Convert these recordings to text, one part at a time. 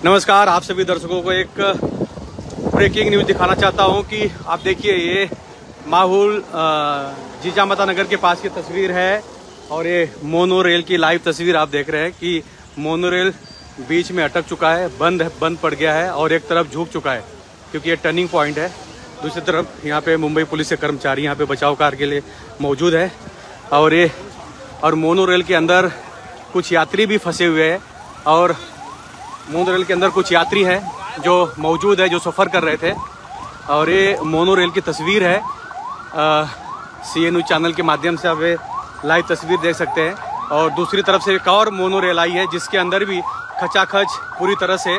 नमस्कार, आप सभी दर्शकों को एक ब्रेकिंग न्यूज़ दिखाना चाहता हूं कि आप देखिए ये माहुल जीजामाता नगर के पास की तस्वीर है और ये मोनो रेल की लाइव तस्वीर आप देख रहे हैं कि मोनो रेल बीच में अटक चुका है, बंद पड़ गया है और एक तरफ झुक चुका है क्योंकि ये टर्निंग पॉइंट है। दूसरी तरफ यहाँ पे मुंबई पुलिस के कर्मचारी यहाँ पे बचाव कार्य के लिए मौजूद है और मोनो रेल के अंदर कुछ यात्री भी फंसे हुए हैं और मोनो रेल के अंदर कुछ यात्री हैं जो मौजूद है, जो सफ़र कर रहे थे। और ये मोनो रेल की तस्वीर है, CNU चैनल के माध्यम से आप ये लाइव तस्वीर देख सकते हैं। और दूसरी तरफ से एक और मोनो रेल आई है जिसके अंदर भी खचाखच पूरी तरह से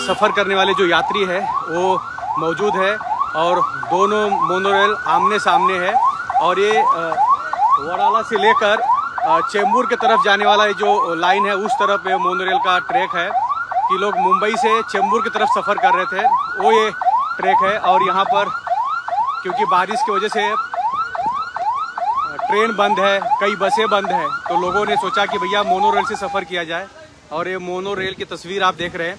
सफ़र करने वाले जो यात्री है वो मौजूद है और दोनों मोनो रेल आमने सामने है। और ये वडाला से लेकर चेंबूर के तरफ जाने वाला जो लाइन है उस तरफ ये मोनो रेल का ट्रैक है कि लोग मुंबई से चेंबूर की तरफ सफ़र कर रहे थे, वो ये ट्रैक है। और यहाँ पर क्योंकि बारिश की वजह से ट्रेन बंद है, कई बसें बंद है, तो लोगों ने सोचा कि भैया मोनो रेल से सफ़र किया जाए। और ये मोनो रेल की तस्वीर आप देख रहे हैं,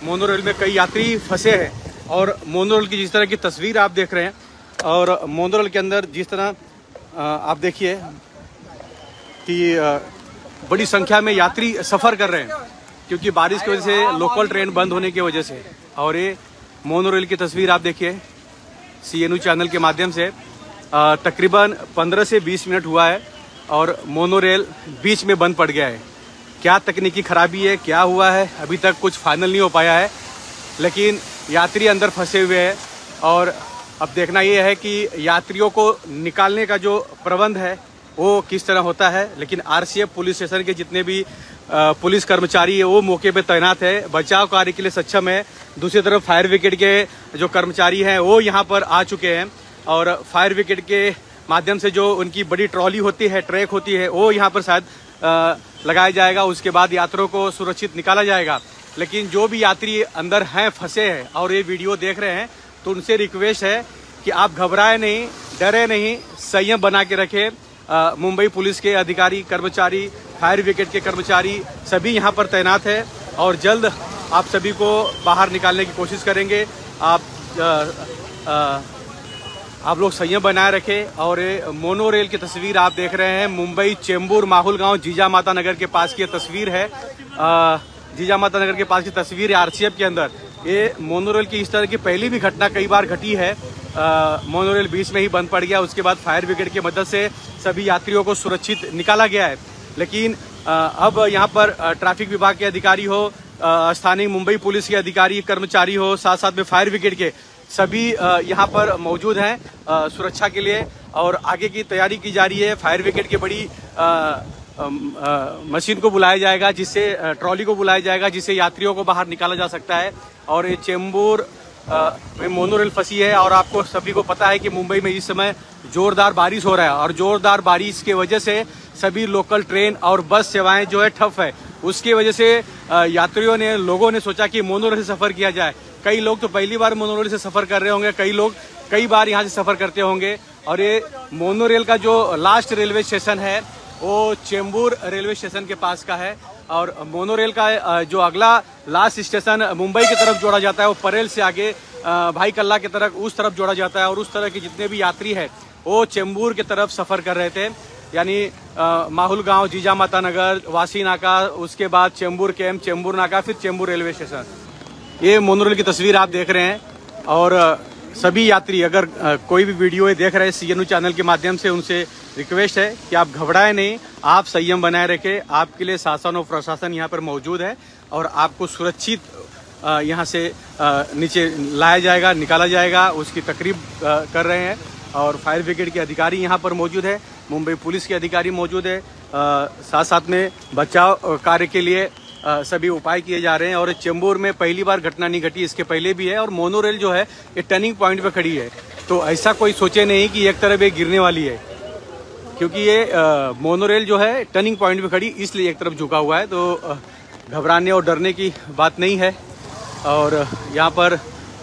मोनो रेल में कई यात्री फंसे हैं और मोनो रेल की जिस तरह की तस्वीर आप देख रहे हैं और मोनो रेल के अंदर जिस तरह आप देखिए कि बड़ी संख्या में यात्री सफ़र कर रहे हैं क्योंकि बारिश की वजह से लोकल ट्रेन बंद होने की वजह से। और ये मोनो रेल की तस्वीर आप देखिए CNU चैनल के माध्यम से तकरीबन 15 से 20 मिनट हुआ है और मोनो रेल बीच में बंद पड़ गया है। क्या तकनीकी खराबी है, क्या हुआ है, अभी तक कुछ फाइनल नहीं हो पाया है, लेकिन यात्री अंदर फंसे हुए हैं। और अब देखना ये है कि यात्रियों को निकालने का जो प्रबंध है वो किस तरह होता है। लेकिन RCF पुलिस स्टेशन के जितने भी पुलिस कर्मचारी है वो मौके पे तैनात है, बचाव कार्य के लिए सक्षम है। दूसरी तरफ फायर ब्रिगेड के जो कर्मचारी हैं वो यहाँ पर आ चुके हैं और फायर ब्रिगेड के माध्यम से जो उनकी बड़ी ट्रॉली होती है, ट्रैक होती है, वो यहाँ पर शायद लगाया जाएगा। उसके बाद यात्रियों को सुरक्षित निकाला जाएगा। लेकिन जो भी यात्री अंदर हैं, फंसे हैं और ये वीडियो देख रहे हैं, तो उनसे रिक्वेस्ट है कि आप घबराए नहीं, डरे नहीं, संयम बना के रखें। मुंबई पुलिस के अधिकारी, कर्मचारी, फायर ब्रिगेड के कर्मचारी सभी यहाँ पर तैनात है और जल्द आप सभी को बाहर निकालने की कोशिश करेंगे। आप लोग संयम बनाए रखें। और ये मोनो रेल की तस्वीर आप देख रहे हैं, मुंबई चेंबूर माहुल गांव जीजामाता नगर के पास की तस्वीर है। जीजामाता नगर के पास की तस्वीर है RCF के अंदर। ये मोनो रेल की इस तरह की पहली भी घटना कई बार घटी है। मोनो रेल बीच में ही बंद पड़ गया, उसके बाद फायर ब्रिगेड की मदद से सभी यात्रियों को सुरक्षित निकाला गया है। लेकिन अब यहाँ पर ट्रैफिक विभाग के अधिकारी हो, स्थानीय मुंबई पुलिस के अधिकारी कर्मचारी हो, साथ साथ में फायर ब्रिगेड के सभी यहाँ पर मौजूद हैं सुरक्षा के लिए और आगे की तैयारी की जा रही है। फायर ब्रिगेड की बड़ी मशीन को बुलाया जाएगा, जिससे ट्रॉली को बुलाया जाएगा, जिससे यात्रियों को बाहर निकाला जा सकता है। और ये चेंबूर में मोनो रेल फंसी है और आपको सभी को पता है कि मुंबई में इस समय जोरदार बारिश हो रहा है और जोरदार बारिश की वजह से सभी लोकल ट्रेन और बस सेवाएं जो है ठप है। उसकी वजह से लोगों ने सोचा कि मोनो रेल से सफ़र किया जाए। कई लोग तो पहली बार मोनो रेल से सफ़र कर रहे होंगे, कई लोग कई बार यहाँ से सफ़र करते होंगे। और ये मोनो रेल का जो लास्ट रेलवे स्टेशन है वो चेंबूर रेलवे स्टेशन के पास का है और मोनो रेल का जो अगला लास्ट स्टेशन मुंबई की तरफ जोड़ा जाता है वो परेल से आगे भाई कल्ला की तरफ उस तरफ जोड़ा जाता है। और उस तरह के जितने भी यात्री हैं वो चेंबूर की तरफ सफ़र कर रहे थे, यानी माहुल गांव, जीजामाता नगर, वासी नाका, उसके बाद चेंबूर कैंप, चेंबूर नाका, फिर चेंबूर रेलवे स्टेशन। ये मोनो रेल की तस्वीर आप देख रहे हैं। और सभी यात्री अगर कोई भी वीडियो देख रहे हैं CNU चैनल के माध्यम से, उनसे रिक्वेस्ट है कि आप घबराएं नहीं, आप संयम बनाए रखें। आपके लिए शासन और प्रशासन यहाँ पर मौजूद है और आपको सुरक्षित यहाँ से नीचे लाया जाएगा, निकाला जाएगा, उसकी तकरीब कर रहे हैं। और फायर ब्रिगेड के अधिकारी यहाँ पर मौजूद है, मुंबई पुलिस के अधिकारी मौजूद है, साथ साथ में बचाव कार्य के लिए सभी उपाय किए जा रहे हैं। और चेंबूर में पहली बार घटना नहीं घटी, इसके पहले भी है। और मोनो रेल जो है ये टर्निंग पॉइंट पे खड़ी है, तो ऐसा कोई सोचे नहीं कि एक तरफ ये गिरने वाली है, क्योंकि ये मोनो रेल जो है टर्निंग पॉइंट पे खड़ी इसलिए एक तरफ झुका हुआ है। तो घबराने और डरने की बात नहीं है। और यहाँ पर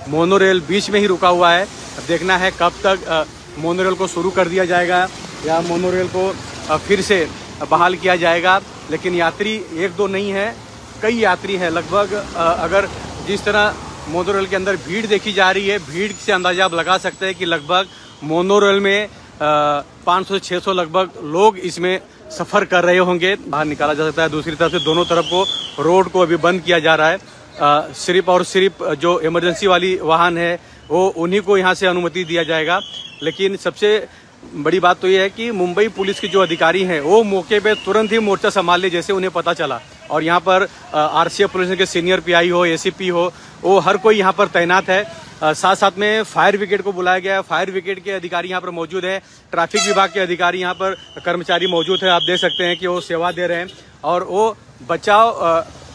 मोनो रेल बीच में ही रुका हुआ है। अब देखना है कब तक मोनो रेल को शुरू कर दिया जाएगा या मोनो रेल को फिर से बहाल किया जाएगा। लेकिन यात्री एक दो नहीं है, कई यात्री हैं। लगभग अगर जिस तरह मोनोरेल के अंदर भीड़ देखी जा रही है, भीड़ से अंदाजा आप लगा सकते हैं कि लगभग मोनोरेल में 500 से 600 लगभग लोग इसमें सफ़र कर रहे होंगे। बाहर निकाला जा सकता है। दूसरी तरफ से दोनों तरफ को रोड को अभी बंद किया जा रहा है। सिर्फ और सिर्फ जो इमरजेंसी वाली वाहन है वो उन्हीं को यहाँ से अनुमति दिया जाएगा। लेकिन सबसे बड़ी बात तो ये है कि मुंबई पुलिस के जो अधिकारी हैं वो मौके पे तुरंत ही मोर्चा संभाल ले जैसे उन्हें पता चला। और यहाँ पर आरसीएफ पुलिस के सीनियर पीआई हो, एसीपी हो, वो हर कोई यहाँ पर तैनात है। साथ साथ में फायर ब्रिगेड को बुलाया गया है। फायर ब्रिगेड के अधिकारी यहाँ पर मौजूद हैं। ट्रैफिक विभाग के अधिकारी यहाँ पर कर्मचारी मौजूद है। आप देख सकते हैं कि वो सेवा दे रहे हैं और वो बचाव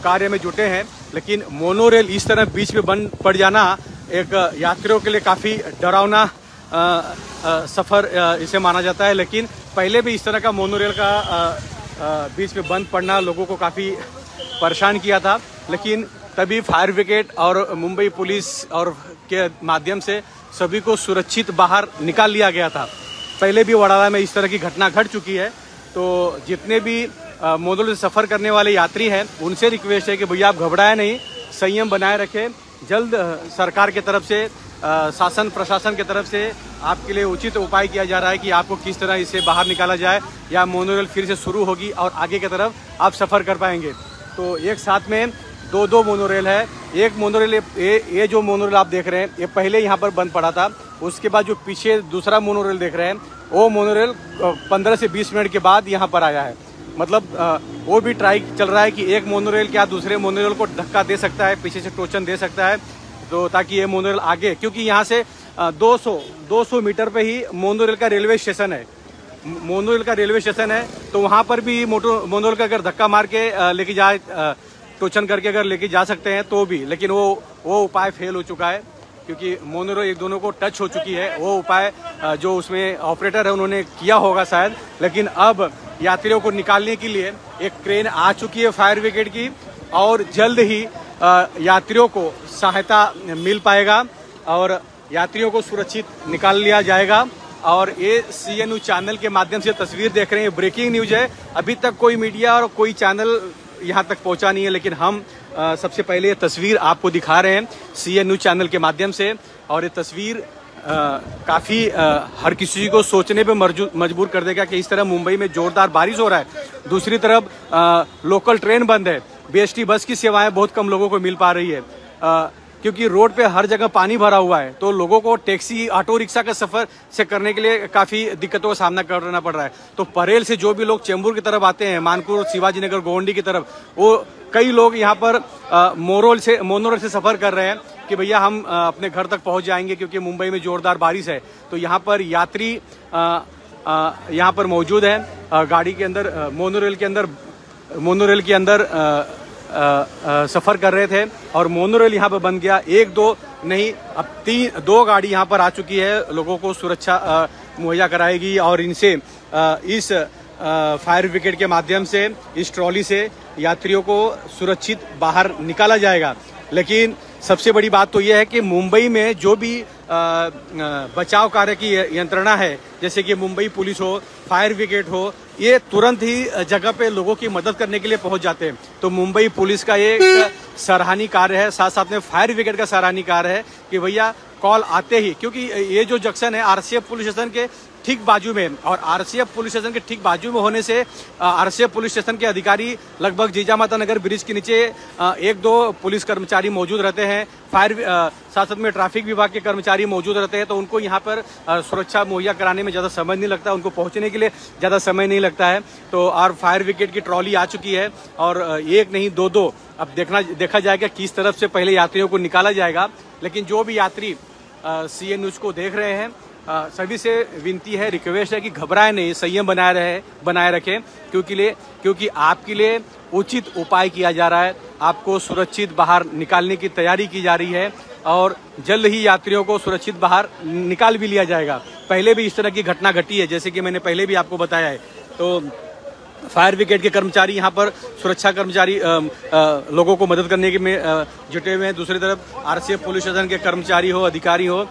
कार्य में जुटे हैं। लेकिन मोनोरेल इस तरह बीच में बंद पड़ जाना एक यात्रियों के लिए काफ़ी डरावना सफ़र इसे माना जाता है। लेकिन पहले भी इस तरह का मोनोरेल का बीच में बंद पड़ना लोगों को काफ़ी परेशान किया था। लेकिन तभी फायर ब्रिगेड और मुंबई पुलिस और के माध्यम से सभी को सुरक्षित बाहर निकाल लिया गया था। पहले भी वडाला में इस तरह की घटना घट चुकी है। तो जितने भी मोनोरेल से सफ़र करने वाले यात्री हैं उनसे रिक्वेस्ट है कि भैया आप घबराएं नहीं, संयम बनाए रखें। जल्द सरकार की तरफ से, शासन प्रशासन की तरफ से आपके लिए उचित उपाय किया जा रहा है कि आपको किस तरह इसे बाहर निकाला जाए या मोनोरेल फिर से शुरू होगी और आगे की तरफ आप सफ़र कर पाएंगे। तो एक साथ में दो मोनोरेल है। एक मोनोरेल ये जो मोनोरेल आप देख रहे हैं ये पहले यहाँ पर बंद पड़ा था। उसके बाद जो पीछे दूसरा मोनोरेल देख रहे हैं वो मोनोरेल 15 से 20 मिनट के बाद यहाँ पर आया है। मतलब वो भी ट्राई चल रहा है कि एक मोनोरेल क्या दूसरे मोनोरेल को धक्का दे सकता है, पीछे से टोचन दे सकता है, तो ताकि ये मोनोरेल आगे, क्योंकि यहाँ से 200 मीटर पे ही मोनोरेल का रेलवे स्टेशन है। मोनोरेल का रेलवे स्टेशन है तो वहाँ पर भी मोनोरेल का अगर धक्का मार के लेके जाए, टोचन करके अगर लेके जा सकते हैं तो भी, लेकिन वो उपाय फेल हो चुका है क्योंकि मोनोरेल एक दोनों को टच हो चुकी है। वो उपाय जो उसमें ऑपरेटर है उन्होंने किया होगा शायद। लेकिन अब यात्रियों को निकालने के लिए एक क्रेन आ चुकी है फायर ब्रिगेड की और जल्द ही यात्रियों को सहायता मिल पाएगा और यात्रियों को सुरक्षित निकाल लिया जाएगा। और ये CNU चैनल के माध्यम से तस्वीर देख रहे हैं, ब्रेकिंग न्यूज है। अभी तक कोई मीडिया और कोई चैनल यहाँ तक पहुँचा नहीं है, लेकिन हम सबसे पहले ये तस्वीर आपको दिखा रहे हैं CNU चैनल के माध्यम से। और ये तस्वीर काफ़ी हर किसी को सोचने पे मजबूर कर देगा कि इस तरह मुंबई में जोरदार बारिश हो रहा है। दूसरी तरफ लोकल ट्रेन बंद है, BST बस की सेवाएं बहुत कम लोगों को मिल पा रही है क्योंकि रोड पे हर जगह पानी भरा हुआ है। तो लोगों को टैक्सी, ऑटो रिक्शा का सफ़र से करने के लिए काफ़ी दिक्कतों का सामना करना पड़ रहा है। तो परेल से जो भी लोग चेंबूर की तरफ आते हैं, मानपुर, शिवाजी नगर, गोवंडी की तरफ, वो कई लोग यहाँ पर मोनोरेल से सफ़र कर रहे हैं कि भैया हम अपने घर तक पहुँच जाएंगे क्योंकि मुंबई में जोरदार बारिश है। तो यहाँ पर यात्री यहाँ पर मौजूद हैं गाड़ी के अंदर, मोनोरेल के अंदर सफ़र कर रहे थे और मोनोरेल यहाँ पर बन गया। एक दो नहीं, अब 2 गाड़ी यहाँ पर आ चुकी है, लोगों को सुरक्षा मुहैया कराएगी और इनसे इस फायर ब्रिगेड के माध्यम से, इस ट्रॉली से यात्रियों को सुरक्षित बाहर निकाला जाएगा। लेकिन सबसे बड़ी बात तो यह है कि मुंबई में जो भी बचाव कार्य की यंत्रणा है, जैसे कि मुंबई पुलिस हो, फायर ब्रिगेड हो, ये तुरंत ही जगह पे लोगों की मदद करने के लिए पहुंच जाते हैं। तो मुंबई पुलिस का ये एक सराहनीय कार्य है, साथ साथ में फायर ब्रिगेड का सराहनीय कार्य है कि भैया कॉल आते ही, क्योंकि ये जो जंक्शन है आरसीएफ पुलिस स्टेशन के ठीक बाजू में, और आरसीएफ पुलिस स्टेशन के ठीक बाजू में होने से आरसीएफ पुलिस स्टेशन के अधिकारी लगभग जीजामाता नगर ब्रिज के नीचे 1-2 पुलिस कर्मचारी मौजूद रहते हैं। फायर साथ साथ में ट्रैफिक विभाग के कर्मचारी मौजूद रहते हैं। तो उनको यहाँ पर सुरक्षा मुहैया कराने में ज़्यादा समय नहीं लगता, उनको पहुँचने के लिए ज़्यादा समय नहीं लगता है। तो और फायर ब्रिगेड की ट्रॉली आ चुकी है और एक नहीं 2-2 अब देखा जाएगा किस तरफ से पहले यात्रियों को निकाला जाएगा। लेकिन जो भी यात्री CN न्यूज़ को देख रहे हैं सभी से विनती है, रिक्वेस्ट है कि घबराएं नहीं, संयम बनाए रखें क्योंकि आपके लिए उचित उपाय किया जा रहा है। आपको सुरक्षित बाहर निकालने की तैयारी की जा रही है और जल्द ही यात्रियों को सुरक्षित बाहर निकाल भी लिया जाएगा। पहले भी इस तरह की घटना घटी है, जैसे कि मैंने पहले भी आपको बताया है। तो फायर ब्रिगेड के कर्मचारी यहाँ पर सुरक्षा कर्मचारी लोगों को मदद करने के में जुटे हुए हैं। दूसरी तरफ आरसीएफ पुलिस स्टेशन के कर्मचारी हो, अधिकारी हो,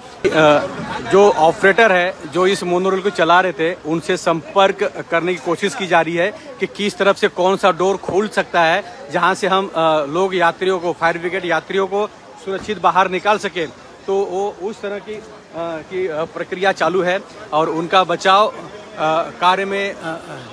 जो ऑपरेटर है जो इस मोनोरेल को चला रहे थे उनसे संपर्क करने की कोशिश की जा रही है कि किस तरफ से कौन सा डोर खुल सकता है जहाँ से हम लोग यात्रियों को, फायर ब्रिगेड यात्रियों को सुरक्षित बाहर निकाल सके। तो वो उस तरह की प्रक्रिया चालू है और उनका बचाव कार्य में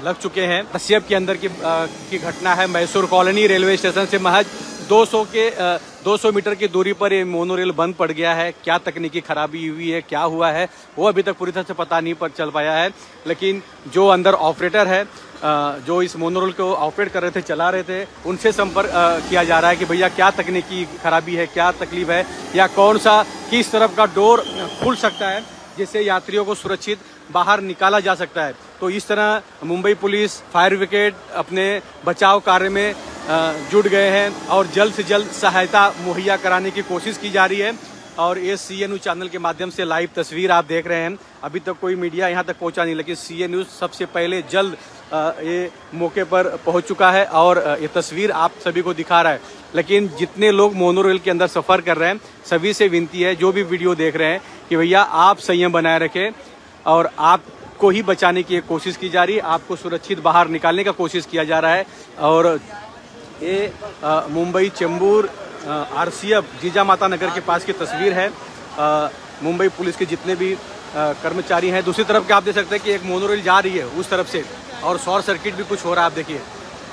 लग चुके हैं। आरसीएफ के अंदर की घटना है। मैसूर कॉलोनी रेलवे स्टेशन से महज 200 मीटर की दूरी पर ये मोनोरेल बंद पड़ गया है। क्या तकनीकी खराबी हुई है, क्या हुआ है, वो अभी तक पूरी तरह से पता नहीं चल पाया है। लेकिन जो अंदर ऑपरेटर है, जो इस मोनोरेल को ऑपरेट कर रहे थे, चला रहे थे, उनसे संपर्क किया जा रहा है कि भैया क्या तकनीकी खराबी है, क्या तकलीफ है, या कौन सा किस तरफ का डोर खुल सकता है जिससे यात्रियों को सुरक्षित बाहर निकाला जा सकता है। तो इस तरह मुंबई पुलिस, फायर ब्रिगेड अपने बचाव कार्य में जुट गए हैं और जल्द से जल्द सहायता मुहैया कराने की कोशिश की जा रही है। और ये CA न्यूज़ चैनल के माध्यम से लाइव तस्वीर आप देख रहे हैं। अभी तक कोई मीडिया यहाँ तक पहुँचा नहीं, लेकिन CA न्यूज़ सबसे पहले जल्द ये मौके पर पहुँच चुका है और ये तस्वीर आप सभी को दिखा रहा है। लेकिन जितने लोग मोनोरेल के अंदर सफ़र कर रहे हैं, सभी से विनती है, जो भी वीडियो देख रहे हैं, कि भैया आप संयम बनाए रखें और आपको ही बचाने की कोशिश की जा रही है, आपको सुरक्षित बाहर निकालने का कोशिश किया जा रहा है। और ये मुंबई चेंबूर आरसीएफ जीजामाता नगर के पास की तस्वीर है। मुंबई पुलिस के जितने भी कर्मचारी हैं। दूसरी तरफ क्या आप देख सकते हैं कि एक मोनोरेल जा रही है उस तरफ से और शॉर्ट सर्किट भी कुछ हो रहा है। आप देखिए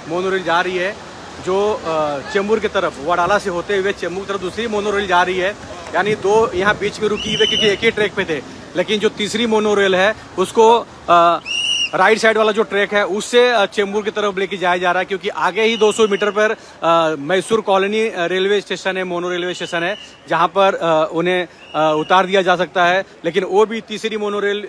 मोनोरेल जा रही है जो चेंबूर की तरफ, वडाला से होते हुए चेंबूर की तरफ दूसरी मोनोरेल जा रही है। यानी दो यहाँ बीच में रुकी हुई, क्योंकि एक ही ट्रैक पे थे। लेकिन जो तीसरी मोनोरेल है उसको राइट साइड वाला जो ट्रैक है उससे चेंबूर की तरफ लेके जाया जा रहा है, क्योंकि आगे ही 200 मीटर पर मैसूर कॉलोनी रेलवे स्टेशन है, मोनो रेलवे स्टेशन है, जहां पर उन्हें उतार दिया जा सकता है। लेकिन वो भी तीसरी मोनोरेल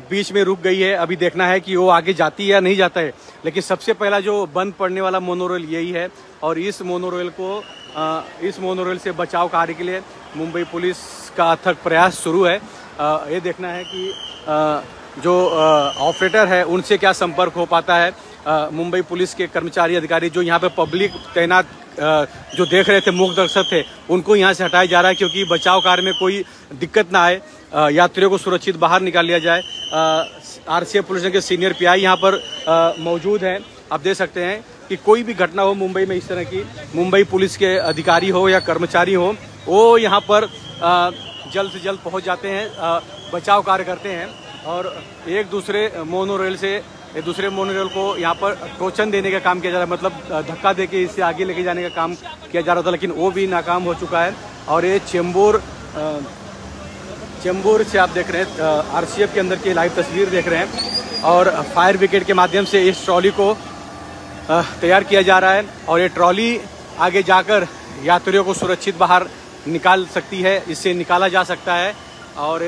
बीच में रुक गई है। अभी देखना है कि वो आगे जाती है या नहीं जाता है। लेकिन सबसे पहला जो बंद पड़ने वाला मोनोरेल यही है और इस मोनोरेल से बचाव कार्य के लिए मुंबई पुलिस का अथक प्रयास शुरू है। ये देखना है कि जो ऑपरेटर है उनसे क्या संपर्क हो पाता है। मुंबई पुलिस के कर्मचारी अधिकारी जो यहाँ पे पब्लिक तैनात जो देख रहे थे, मूक दर्शक थे, उनको यहाँ से हटाया जा रहा है, क्योंकि बचाव कार्य में कोई दिक्कत ना आए, यात्रियों को सुरक्षित बाहर निकाल लिया जाए। आरसीएफ पुलिस के सीनियर PI यहाँ पर मौजूद हैं। आप देख सकते हैं कि कोई भी घटना हो मुंबई में इस तरह की, मुंबई पुलिस के अधिकारी हो या कर्मचारी हो, वो यहाँ पर जल्द से जल्द पहुँच जाते हैं, बचाव कार्य करते हैं और एक दूसरे मोनोरेल को यहाँ पर टोचन देने का काम किया जा रहा है, मतलब धक्का देके इसे आगे लेके जाने का काम किया जा रहा था, लेकिन वो भी नाकाम हो चुका है। और ये चेंबूर से आप देख रहे हैं, आरसीएफ के अंदर की लाइव तस्वीर देख रहे हैं और फायर ब्रिगेड के माध्यम से इस ट्रॉली को तैयार किया जा रहा है और ये ट्रॉली आगे जाकर यात्रियों को सुरक्षित बाहर निकाल सकती है, इससे निकाला जा सकता है। और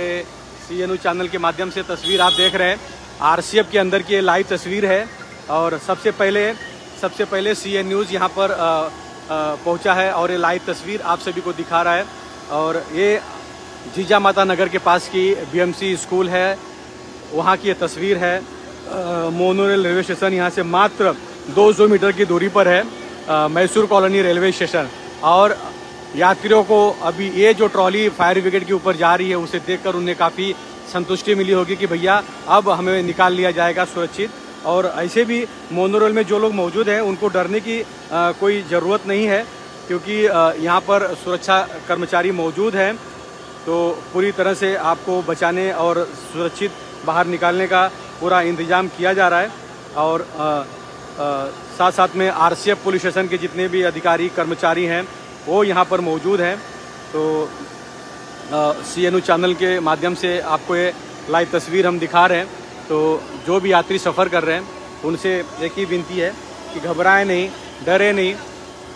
CA न्यूज़ चैनल के माध्यम से तस्वीर आप देख रहे हैं, आरसीएफ के अंदर की लाइव तस्वीर है और सबसे पहले CA न्यूज़ यहाँ पर पहुँचा है और ये लाइव तस्वीर आप सभी को दिखा रहा है। और ये जीजामाता नगर के पास की BMC स्कूल है, वहाँ की ये तस्वीर है। मोनोरेल रेलवे स्टेशन यहाँ से मात्र 200 मीटर की दूरी पर है, मैसूर कॉलोनी रेलवे स्टेशन। और यात्रियों को अभी ये जो ट्रॉली फायर ब्रिगेड के ऊपर जा रही है उसे देखकर उन्हें काफ़ी संतुष्टि मिली होगी कि भैया अब हमें निकाल लिया जाएगा सुरक्षित। और ऐसे भी मोनोरेल में जो लोग मौजूद हैं उनको डरने की कोई ज़रूरत नहीं है, क्योंकि यहाँ पर सुरक्षा कर्मचारी मौजूद हैं। तो पूरी तरह से आपको बचाने और सुरक्षित बाहर निकालने का पूरा इंतज़ाम किया जा रहा है। और साथ साथ में आरसीएफ पुलिस स्टेशन के जितने भी अधिकारी कर्मचारी हैं वो यहाँ पर मौजूद हैं। तो CA न्यूज़ चैनल के माध्यम से आपको ये लाइव तस्वीर हम दिखा रहे हैं। तो जो भी यात्री सफ़र कर रहे हैं उनसे एक ही विनती है कि घबराएं नहीं, डरे नहीं,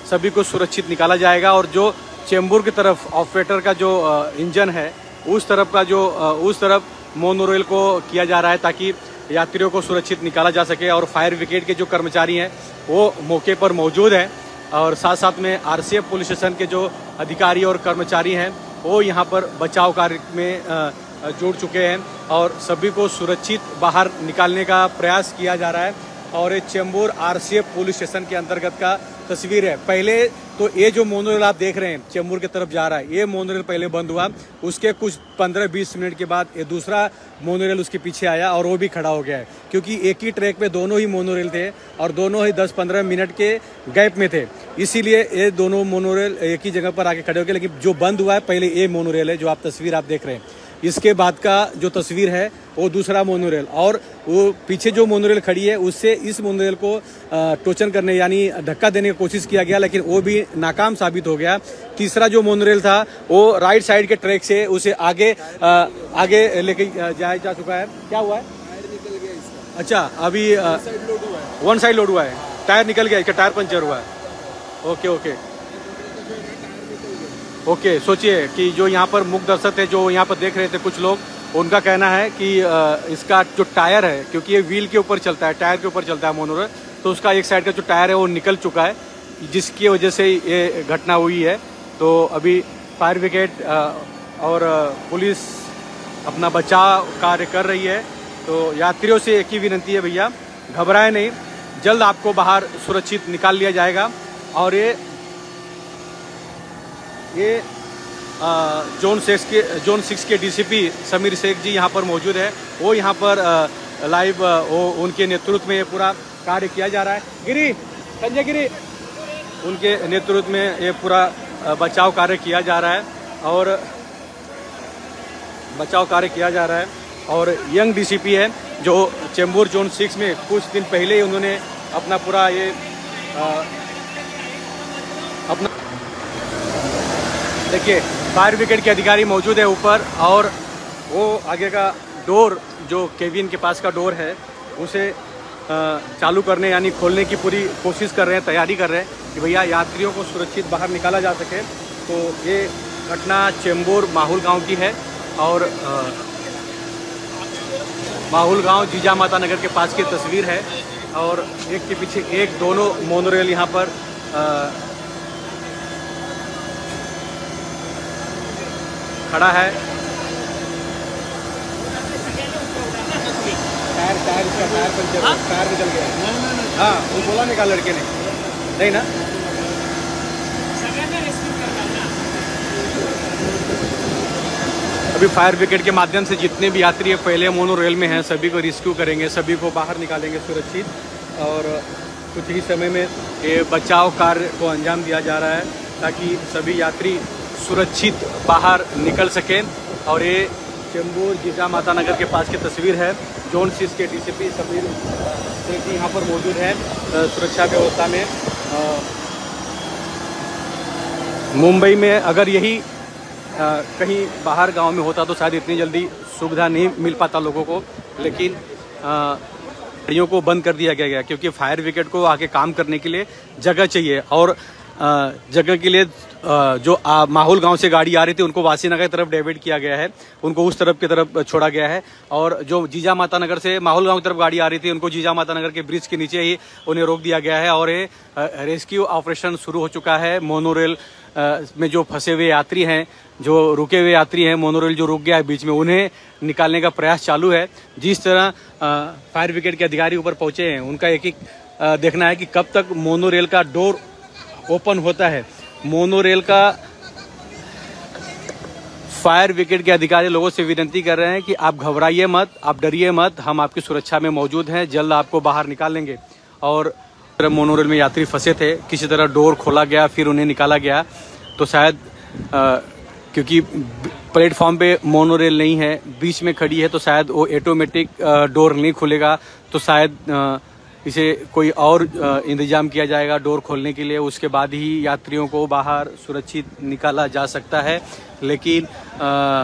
सभी को सुरक्षित निकाला जाएगा। और जो चेंबूर की तरफ ऑपरेटर का जो इंजन है उस तरफ मोनोरेल को किया जा रहा है, ताकि यात्रियों को सुरक्षित निकाला जा सके। और फायर ब्रिगेड के जो कर्मचारी हैं वो मौके पर मौजूद हैं और साथ साथ में आरसीएफ पुलिस स्टेशन के जो अधिकारी और कर्मचारी हैं वो यहाँ पर बचाव कार्य में जुड़ चुके हैं और सभी को सुरक्षित बाहर निकालने का प्रयास किया जा रहा है। और ये चेंबूर RCF पुलिस स्टेशन के अंतर्गत का तस्वीर है। पहले तो ये जो मोनोरेल आप देख रहे हैं चेंबूर की तरफ जा रहा है, ये मोनोरेल पहले बंद हुआ, उसके कुछ 15-20 मिनट के बाद ये दूसरा मोनोरेल उसके पीछे आया और वो भी खड़ा हो गया है, क्योंकि एक ही ट्रैक पे दोनों ही मोनोरेल थे और दोनों ही 10-15 मिनट के गैप में थे, इसीलिए ये दोनों मोनोरेल एक ही जगह पर आके खड़े हो गए। लेकिन जो बंद हुआ है पहले ये मोनोरेल है जो आप तस्वीर आप देख रहे हैं, इसके बाद का जो तस्वीर है वो दूसरा मोनोरेल, और वो पीछे जो मोनोरेल खड़ी है उससे इस मोनोरेल को टोचन करने यानी धक्का देने की कोशिश किया गया, लेकिन वो भी नाकाम साबित हो गया। तीसरा जो मोनोरेल था वो राइट साइड के ट्रैक से उसे आगे लेके जाया जा चुका है। क्या हुआ है? टायर निकल गया इसका। अच्छा, अभी वन साइड लोड हुआ है, टायर निकल गया, इसका टायर पंचर हुआ है। Okay okay okay. सोचिए कि जो यहाँ पर मुख्य दर्शक थे, जो यहाँ पर देख रहे थे कुछ लोग, उनका कहना है कि इसका जो टायर है, क्योंकि ये व्हील के ऊपर चलता है, टायर के ऊपर चलता है मोनोरेल, तो उसका एक साइड का जो टायर है वो निकल चुका है, जिसकी वजह से ये घटना हुई है। तो अभी फायर ब्रिगेड और पुलिस अपना बचाव कार्य कर रही है। तो यात्रियों से एक ही विनती है, भैया घबराए नहीं, जल्द आपको बाहर सुरक्षित निकाल लिया जाएगा। और ये जोन 6 के DCP समीर शेख जी यहाँ पर मौजूद है, वो यहाँ पर लाइव उनके नेतृत्व में ये पूरा कार्य किया जा रहा है। संजय गिरी, उनके नेतृत्व में ये पूरा बचाव कार्य किया जा रहा है और यंग DCP है जो चेंबूर जोन 6 में कुछ दिन पहले ही उन्होंने अपना पूरा ये अपना, देखिए फायर ब्रिगेड के अधिकारी मौजूद है ऊपर, और वो आगे का डोर जो केबिन के पास का डोर है उसे चालू करने यानी खोलने की पूरी कोशिश कर रहे हैं, तैयारी कर रहे हैं कि भैया यात्रियों को सुरक्षित बाहर निकाला जा सके। तो ये घटना चेंबूर माहुल गांव की है और माहुल गांव जीजा माता नगर के पास की तस्वीर है, और एक के पीछे एक दोनों मोनोरेल यहाँ पर खड़ा है। टायर पंचर, टायर निकल गया। हाँ, वो बोला निकाल लड़के ने, नहीं ना। अभी फायर ब्रिगेड के माध्यम से जितने भी यात्री पहले मोनोरेल में हैं सभी को रेस्क्यू करेंगे, सभी को बाहर निकालेंगे सुरक्षित, और कुछ ही समय में ये बचाव कार्य को अंजाम दिया जा रहा है ताकि सभी यात्री सुरक्षित बाहर निकल सकें। और ये चेंबूर जीजा माता नगर के पास की तस्वीर है। जोन 6 के DCP समीर शेख यहाँ पर मौजूद है सुरक्षा व्यवस्था में। मुंबई में अगर यही कहीं बाहर गांव में होता तो शायद इतनी जल्दी सुविधा नहीं मिल पाता लोगों को, लेकिन गाड़ियों को बंद कर दिया गया क्योंकि फायर ब्रिगेड को आके काम करने के लिए जगह चाहिए, और जगह के लिए जो माहुल गांव से गाड़ी आ रही थी उनको वासीनगर की तरफ डाइवर्ट किया गया है, उनको उस तरफ की तरफ छोड़ा गया है, और जो जीजा माता नगर से माहुल गांव की तरफ गाड़ी आ रही थी उनको जीजा माता नगर के ब्रिज के नीचे ही उन्हें रोक दिया गया है। और ये रेस्क्यू ऑपरेशन शुरू हो चुका है। मोनोरेल में जो फंसे हुए यात्री हैं, जो रुके हुए यात्री हैं, मोनोरेल जो रुक गया है बीच में, उन्हें निकालने का प्रयास चालू है। जिस तरह फायर ब्रिगेड के अधिकारी ऊपर पहुंचे हैं उनका एक देखना है कि कब तक मोनोरेल का डोर ओपन होता है। मोनोरेल का फायर ब्रिगेड के अधिकारी लोगों से विनती कर रहे हैं कि आप घबराइए मत, आप डरिए मत, हम आपकी सुरक्षा में मौजूद हैं, जल्द आपको बाहर निकाल लेंगे। और मोनोरेल में यात्री फंसे थे, किसी तरह डोर खोला गया, फिर उन्हें निकाला गया। तो शायद क्योंकि प्लेटफॉर्म पे मोनोरेल नहीं है, बीच में खड़ी है, तो शायद वो ऑटोमेटिक डोर नहीं खुलेगा, तो शायद इसे कोई और इंतजाम किया जाएगा डोर खोलने के लिए, उसके बाद ही यात्रियों को बाहर सुरक्षित निकाला जा सकता है। लेकिन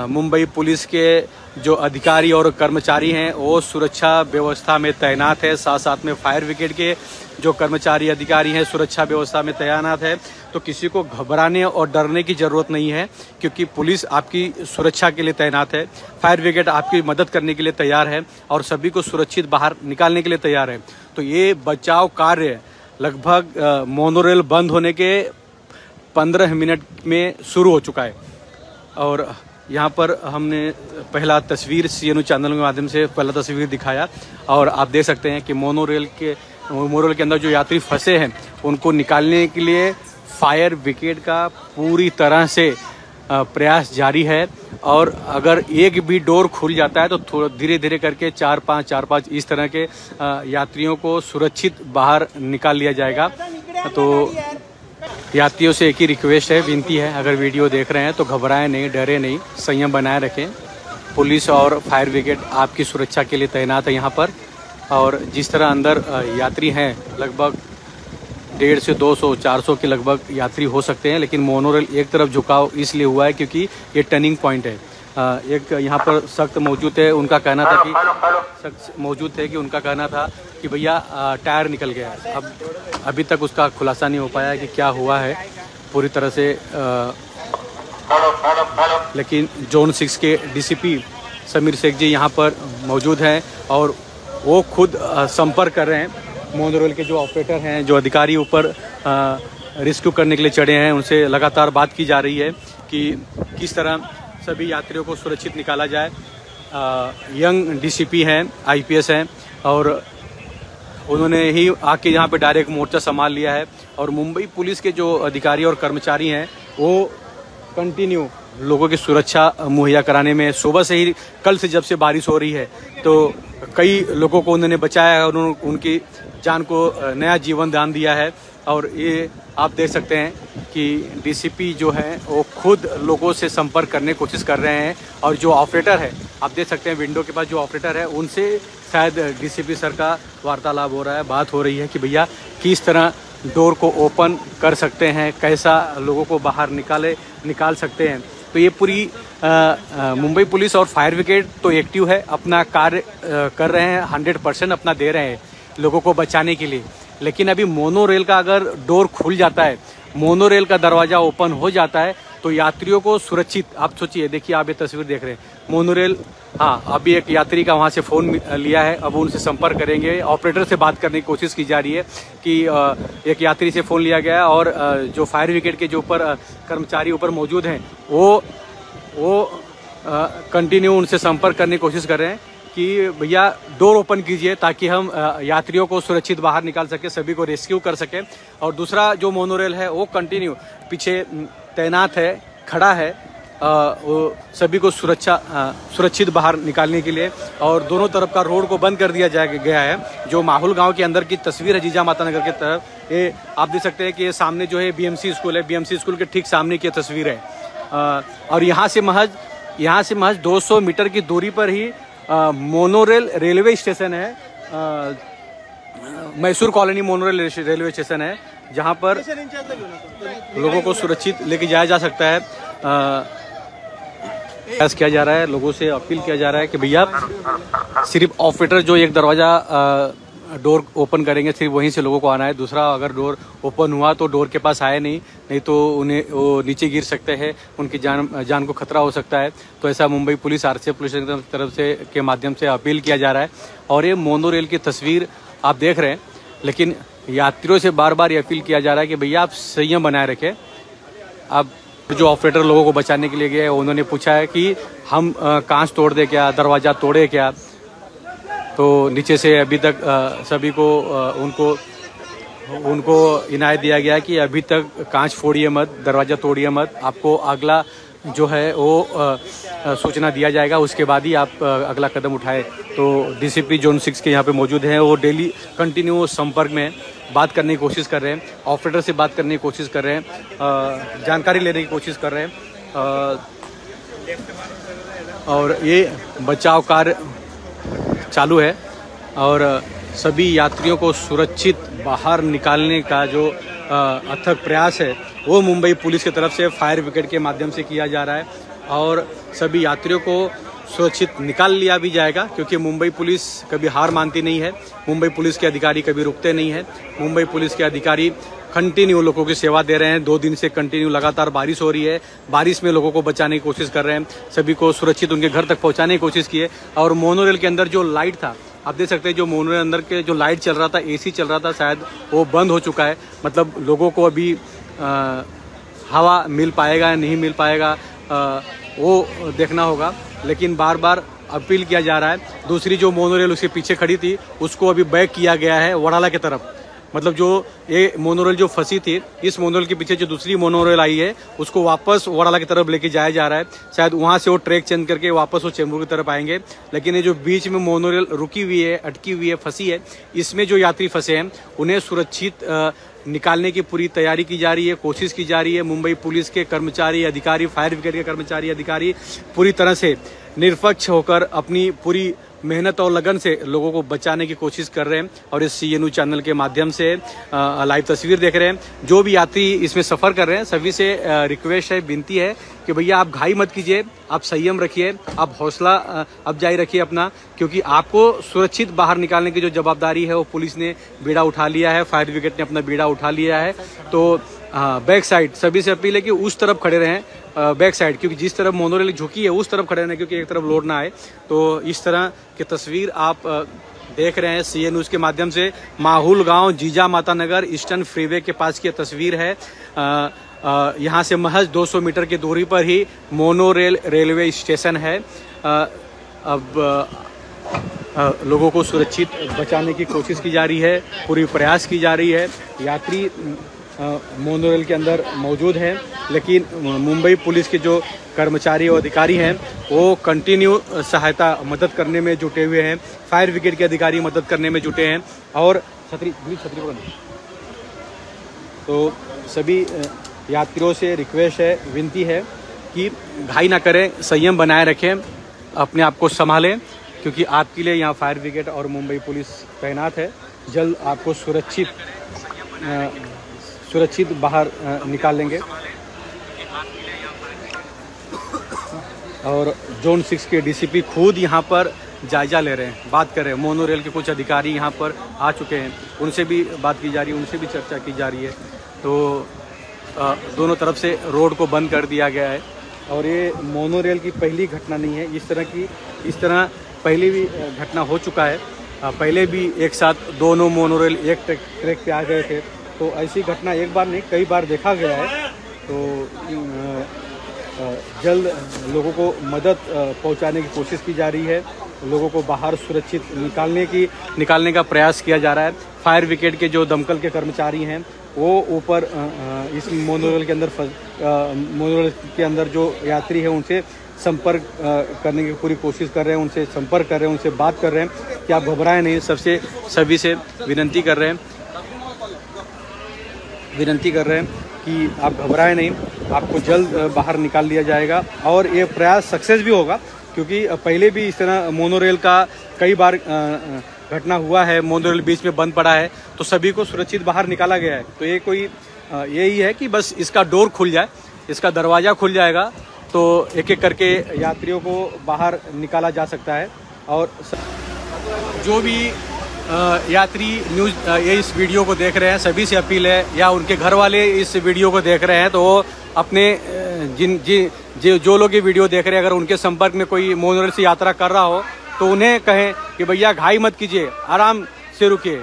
मुंबई पुलिस के जो अधिकारी और कर्मचारी हैं वो सुरक्षा व्यवस्था में तैनात है, साथ साथ में फायर ब्रिगेड के जो कर्मचारी अधिकारी हैं सुरक्षा व्यवस्था में तैनात है। तो किसी को घबराने और डरने की ज़रूरत नहीं है, क्योंकि पुलिस आपकी सुरक्षा के लिए तैनात है, फायर ब्रिगेड आपकी मदद करने के लिए तैयार है और सभी को सुरक्षित बाहर निकालने के लिए तैयार है। तो ये बचाव कार्य लगभग मोनोरेल बंद होने के 15 मिनट में शुरू हो चुका है। और यहाँ पर हमने पहला तस्वीर CNU चैनल के माध्यम से पहला तस्वीर दिखाया, और आप देख सकते हैं कि मोनोरेल के मोनो रेल के अंदर जो यात्री फंसे हैं उनको निकालने के लिए फायर ब्रिगेड का पूरी तरह से प्रयास जारी है। और अगर एक भी डोर खुल जाता है तो थोड़ा धीरे धीरे करके 4-5 इस तरह के यात्रियों को सुरक्षित बाहर निकाल लिया जाएगा। तो यात्रियों से एक ही रिक्वेस्ट है, विनती है, अगर वीडियो देख रहे हैं तो घबराएं नहीं, डरे नहीं, संयम बनाए रखें। पुलिस और फायर ब्रिगेड आपकी सुरक्षा के लिए तैनात है यहाँ पर। और जिस तरह अंदर यात्री हैं, लगभग 150 से 200-400 के लगभग यात्री हो सकते हैं, लेकिन मोनोरेल एक तरफ झुकाव इसलिए हुआ है क्योंकि ये टर्निंग पॉइंट है। एक यहाँ पर सख्त मौजूद है, उनका कहना था कि भैया टायर निकल गया है। अब अभी तक उसका खुलासा नहीं हो पाया कि क्या हुआ है पूरी तरह से, लेकिन जोन 6 के डीसीपी समीर शेख जी यहाँ पर मौजूद हैं और वो खुद संपर्क कर रहे हैं। मोनोरेल के जो ऑपरेटर हैं, जो अधिकारी ऊपर रेस्क्यू करने के लिए चढ़े हैं, उनसे लगातार बात की जा रही है कि किस तरह सभी यात्रियों को सुरक्षित निकाला जाए। यंग डीसीपी हैं, आईपीएस हैं और उन्होंने ही आके यहाँ पे डायरेक्ट मोर्चा संभाल लिया है। और मुंबई पुलिस के जो अधिकारी और कर्मचारी हैं वो कंटिन्यू लोगों की सुरक्षा मुहैया कराने में, सुबह से ही, कल से जब से बारिश हो रही है तो कई लोगों को उन्होंने बचाया है और उनकी जान को नया जीवन दान दिया है। और ये आप देख सकते हैं कि डीसीपी जो है वो खुद लोगों से संपर्क करने की कोशिश कर रहे हैं। और जो ऑपरेटर है, आप देख सकते हैं विंडो के पास जो ऑपरेटर है, उनसे शायद डीसीपी सर का वार्तालाप हो रहा है, बात हो रही है कि भैया किस तरह डोर को ओपन कर सकते हैं, कैसा लोगों को बाहर निकाल सकते हैं। तो ये पूरी मुंबई पुलिस और फायर ब्रिगेड तो एक्टिव है, अपना कार्य कर रहे हैं, 100% अपना दे रहे हैं लोगों को बचाने के लिए। लेकिन अभी मोनो रेल का अगर डोर खुल जाता है, मोनो रेल का दरवाज़ा ओपन हो जाता है तो यात्रियों को सुरक्षित, आप सोचिए, देखिए आप ये तस्वीर देख रहे हैं, मोनो रेल, हाँ अभी एक यात्री का वहाँ से फ़ोन लिया है, अब उनसे संपर्क करेंगे। ऑपरेटर से बात करने की कोशिश की जा रही है कि एक यात्री से फ़ोन लिया गया और जो फायर ब्रिगेड के जो ऊपर कर्मचारी ऊपर मौजूद हैं वो कंटिन्यू उनसे संपर्क करने की कोशिश कर रहे हैं कि भैया डोर ओपन कीजिए ताकि हम यात्रियों को सुरक्षित बाहर निकाल सके, सभी को रेस्क्यू कर सकें। और दूसरा जो मोनोरेल है वो कंटिन्यू पीछे तैनात है, खड़ा है, वो सभी को सुरक्षित बाहर निकालने के लिए। और दोनों तरफ का रोड को बंद कर दिया गया है। जो माहुल गांव के अंदर की तस्वीर है जीजा माता नगर की तरफ, ये आप देख सकते हैं कि ये सामने जो है बीएमसी स्कूल है, बीएमसी स्कूल के ठीक सामने की तस्वीर है। और यहाँ से महज 200 मीटर की दूरी पर ही मोनोरेल रेलवे स्टेशन है, Mysore colony monorail railway station है, जहाँ पर लोगों को सुरक्षित लेके जाया जा सकता है। प्रयास किया जा रहा है, लोगों से अपील किया जा रहा है कि भैया सिर्फ ऑपरेटर जो एक दरवाज़ा डोर ओपन करेंगे, सिर्फ वहीं से लोगों को आना है। दूसरा अगर डोर ओपन हुआ तो डोर के पास आए नहीं तो वो नीचे गिर सकते हैं, उनकी जान को खतरा हो सकता है। तो ऐसा मुंबई पुलिस, आरसीएफ पुलिस की तरफ से के माध्यम से अपील किया जा रहा है। और ये मोनो रेल की तस्वीर आप देख रहे हैं, लेकिन यात्रियों से बार बार ये अपील किया जा रहा है कि भैया आप संयम बनाए रखें। अब जो ऑपरेटर लोगों को बचाने के लिए गए, उन्होंने पूछा है कि हम कांच तोड़ दे क्या, दरवाज़ा तोड़े क्या। तो नीचे से अभी तक सभी को उनको इनायत दिया गया कि अभी तक कांच फोड़िए मत, दरवाज़ा तोड़िए मत, आपको अगला जो है वो सूचना दिया जाएगा, उसके बाद ही आप अगला कदम उठाएं। तो डीसीपी जोन 6 के यहाँ पे मौजूद हैं, वो डेली कंटिन्यू संपर्क में बात करने की कोशिश कर रहे हैं, ऑपरेटर से बात करने की कोशिश कर रहे हैं, जानकारी लेने की कोशिश कर रहे हैं। और ये बचाव कार्य चालू है और सभी यात्रियों को सुरक्षित बाहर निकालने का जो अथक प्रयास है वो मुंबई पुलिस की तरफ से फायर ब्रिगेड के माध्यम से किया जा रहा है। और सभी यात्रियों को सुरक्षित निकाल लिया भी जाएगा, क्योंकि मुंबई पुलिस कभी हार मानती नहीं है, मुंबई पुलिस के अधिकारी कभी रुकते नहीं हैं। मुंबई पुलिस के अधिकारी कंटिन्यू लोगों की सेवा दे रहे हैं। 2 दिन से कंटिन्यू लगातार बारिश हो रही है, बारिश में लोगों को बचाने की कोशिश कर रहे हैं, सभी को सुरक्षित उनके घर तक पहुंचाने की कोशिश की है। और मोनोरेल के अंदर जो लाइट था, आप देख सकते हैं, जो मोनोरेल अंदर के जो लाइट चल रहा था, एसी चल रहा था, शायद वो बंद हो चुका है। मतलब लोगों को अभी हवा मिल पाएगा या नहीं मिल पाएगा वो देखना होगा। लेकिन बार बार अपील किया जा रहा है। दूसरी जो मोनोरेल उसके पीछे खड़ी थी उसको अभी बैक किया गया है वडाला की तरफ। मतलब जो ये मोनोरेल जो फंसी थी, इस मोनोरेल के पीछे जो दूसरी मोनोरेल आई है उसको वापस वडाला की तरफ लेके जाया जा रहा है। शायद वहां से वो ट्रैक चेंज करके वापस वो चेंबूर की तरफ आएंगे। लेकिन ये जो बीच में मोनोरेल रुकी हुई है, अटकी हुई है, फंसी है, इसमें जो यात्री फंसे हैं उन्हें सुरक्षित निकालने की पूरी तैयारी की जा रही है, कोशिश की जा रही है। मुंबई पुलिस के कर्मचारी, अधिकारी, फायर ब्रिगेड के कर्मचारी, अधिकारी पूरी तरह से निष्पक्ष होकर अपनी पूरी मेहनत और लगन से लोगों को बचाने की कोशिश कर रहे हैं। और इस CNU चैनल के माध्यम से लाइव तस्वीर देख रहे हैं। जो भी यात्री इसमें सफ़र कर रहे हैं सभी से रिक्वेस्ट है, विनती है कि भैया आप घाई मत कीजिए, आप संयम रखिए, आप हौसला अफजाई रखिए अपना, क्योंकि आपको सुरक्षित बाहर निकालने की जो जवाबदारी है वो पुलिस ने बीड़ा उठा लिया है, फायर ब्रिगेड ने अपना बीड़ा उठा लिया है। तो बैक साइड सभी से अपील है कि उस तरफ खड़े रहें, बैक साइड, क्योंकि जिस तरफ मोनोरेल झुकी है उस तरफ खड़े रहना, क्योंकि एक तरफ लोड ना आए। तो इस तरह की तस्वीर आप देख रहे हैं CNU के माध्यम से। माहुल गांव, जीजा माता नगर, ईस्टर्न फ्रीवे के पास की तस्वीर है। यहाँ से महज 200 मीटर की दूरी पर ही मोनोरेल रेलवे स्टेशन है। अब लोगों को सुरक्षित बचाने की कोशिश की जा रही है, पूरी प्रयास की जा रही है। यात्री मोनोरेल के अंदर मौजूद हैं, लेकिन मुंबई पुलिस के जो कर्मचारी और अधिकारी हैं वो कंटिन्यू सहायता मदद करने में जुटे हुए हैं। फायर ब्रिगेड के अधिकारी मदद करने में जुटे हैं। और छतरी तो सभी यात्रियों से रिक्वेस्ट है, विनती है कि घाई ना करें, संयम बनाए रखें, अपने आप को संभालें, क्योंकि आपके लिए यहाँ फायर ब्रिगेड और मुंबई पुलिस तैनात है। जल्द आपको सुरक्षित बाहर निकाल लेंगे। और जोन 6 के DCP खुद यहाँ पर जायजा ले रहे हैं, बात कर रहे हैं। मोनोरेल के कुछ अधिकारी यहाँ पर आ चुके हैं, उनसे भी बात की जा रही है, उनसे भी चर्चा की जा रही है। तो दोनों तरफ से रोड को बंद कर दिया गया है। और ये मोनोरेल की पहली घटना नहीं है, इस तरह पहले भी घटना हो चुका है। पहले भी एक साथ दोनों मोनोरेल एक ट्रैक पे आ गए थे। तो ऐसी घटना एक बार नहीं कई बार देखा गया है। तो जल्द लोगों को मदद पहुंचाने की कोशिश की जा रही है, लोगों को बाहर सुरक्षित निकालने का प्रयास किया जा रहा है। फायर ब्रिगेड के जो दमकल के कर्मचारी हैं वो ऊपर इस मोनोरेल के अंदर जो यात्री है उनसे संपर्क करने की पूरी कोशिश कर रहे हैं, उनसे संपर्क कर रहे हैं, उनसे बात कर रहे हैं कि आप घबराएं नहीं। सभी से विनती कर रहे हैं कि आप घबराएं नहीं, आपको जल्द बाहर निकाल लिया जाएगा। और ये प्रयास सक्सेस भी होगा, क्योंकि पहले भी इस तरह मोनोरेल का कई बार घटना हुआ है, मोनोरेल बीच में बंद पड़ा है तो सभी को सुरक्षित बाहर निकाला गया है। तो ये कोई यही है कि बस इसका डोर खुल जाए, इसका दरवाज़ा खुल जाएगा तो एक एक करके यात्रियों को बाहर निकाला जा सकता है। और जो भी यात्री ये इस वीडियो को देख रहे हैं सभी से अपील है, या उनके घर वाले इस वीडियो को देख रहे हैं तो वो अपने जो लोग ये वीडियो देख रहे हैं अगर उनके संपर्क में कोई मोनोरेल से यात्रा कर रहा हो तो उन्हें कहें कि भैया घाई मत कीजिए, आराम से रुकिए।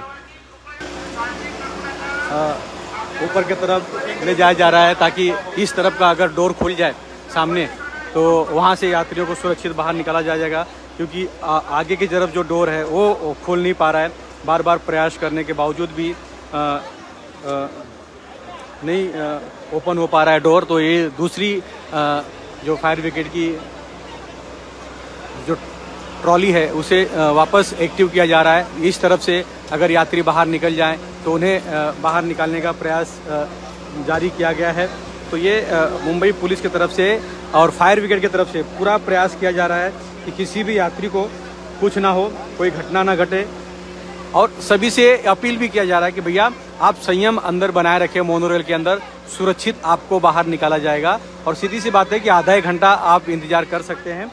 ऊपर की तरफ ले जाया जा रहा है ताकि इस तरफ का अगर डोर खुल जाए सामने तो वहाँ से यात्रियों को सुरक्षित बाहर निकाला जाएगा, क्योंकि आगे की तरफ जो डोर है वो खोल नहीं पा रहा है। बार बार प्रयास करने के बावजूद भी नहीं ओपन हो पा रहा है डोर। तो ये दूसरी जो फायर ब्रिगेड की जो ट्रॉली है उसे वापस एक्टिव किया जा रहा है। इस तरफ से अगर यात्री बाहर निकल जाएं तो उन्हें बाहर निकालने का प्रयास जारी किया गया है। तो ये मुंबई पुलिस की तरफ से और फायर ब्रिगेड की तरफ से पूरा प्रयास किया जा रहा है कि किसी भी यात्री को कुछ ना हो, कोई घटना ना घटे। और सभी से अपील भी किया जा रहा है कि भैया आप संयम अंदर बनाए रखें, मोनोरेल के अंदर सुरक्षित आपको बाहर निकाला जाएगा। और सीधी सी बात है कि आधा एक घंटा आप इंतजार कर सकते हैं।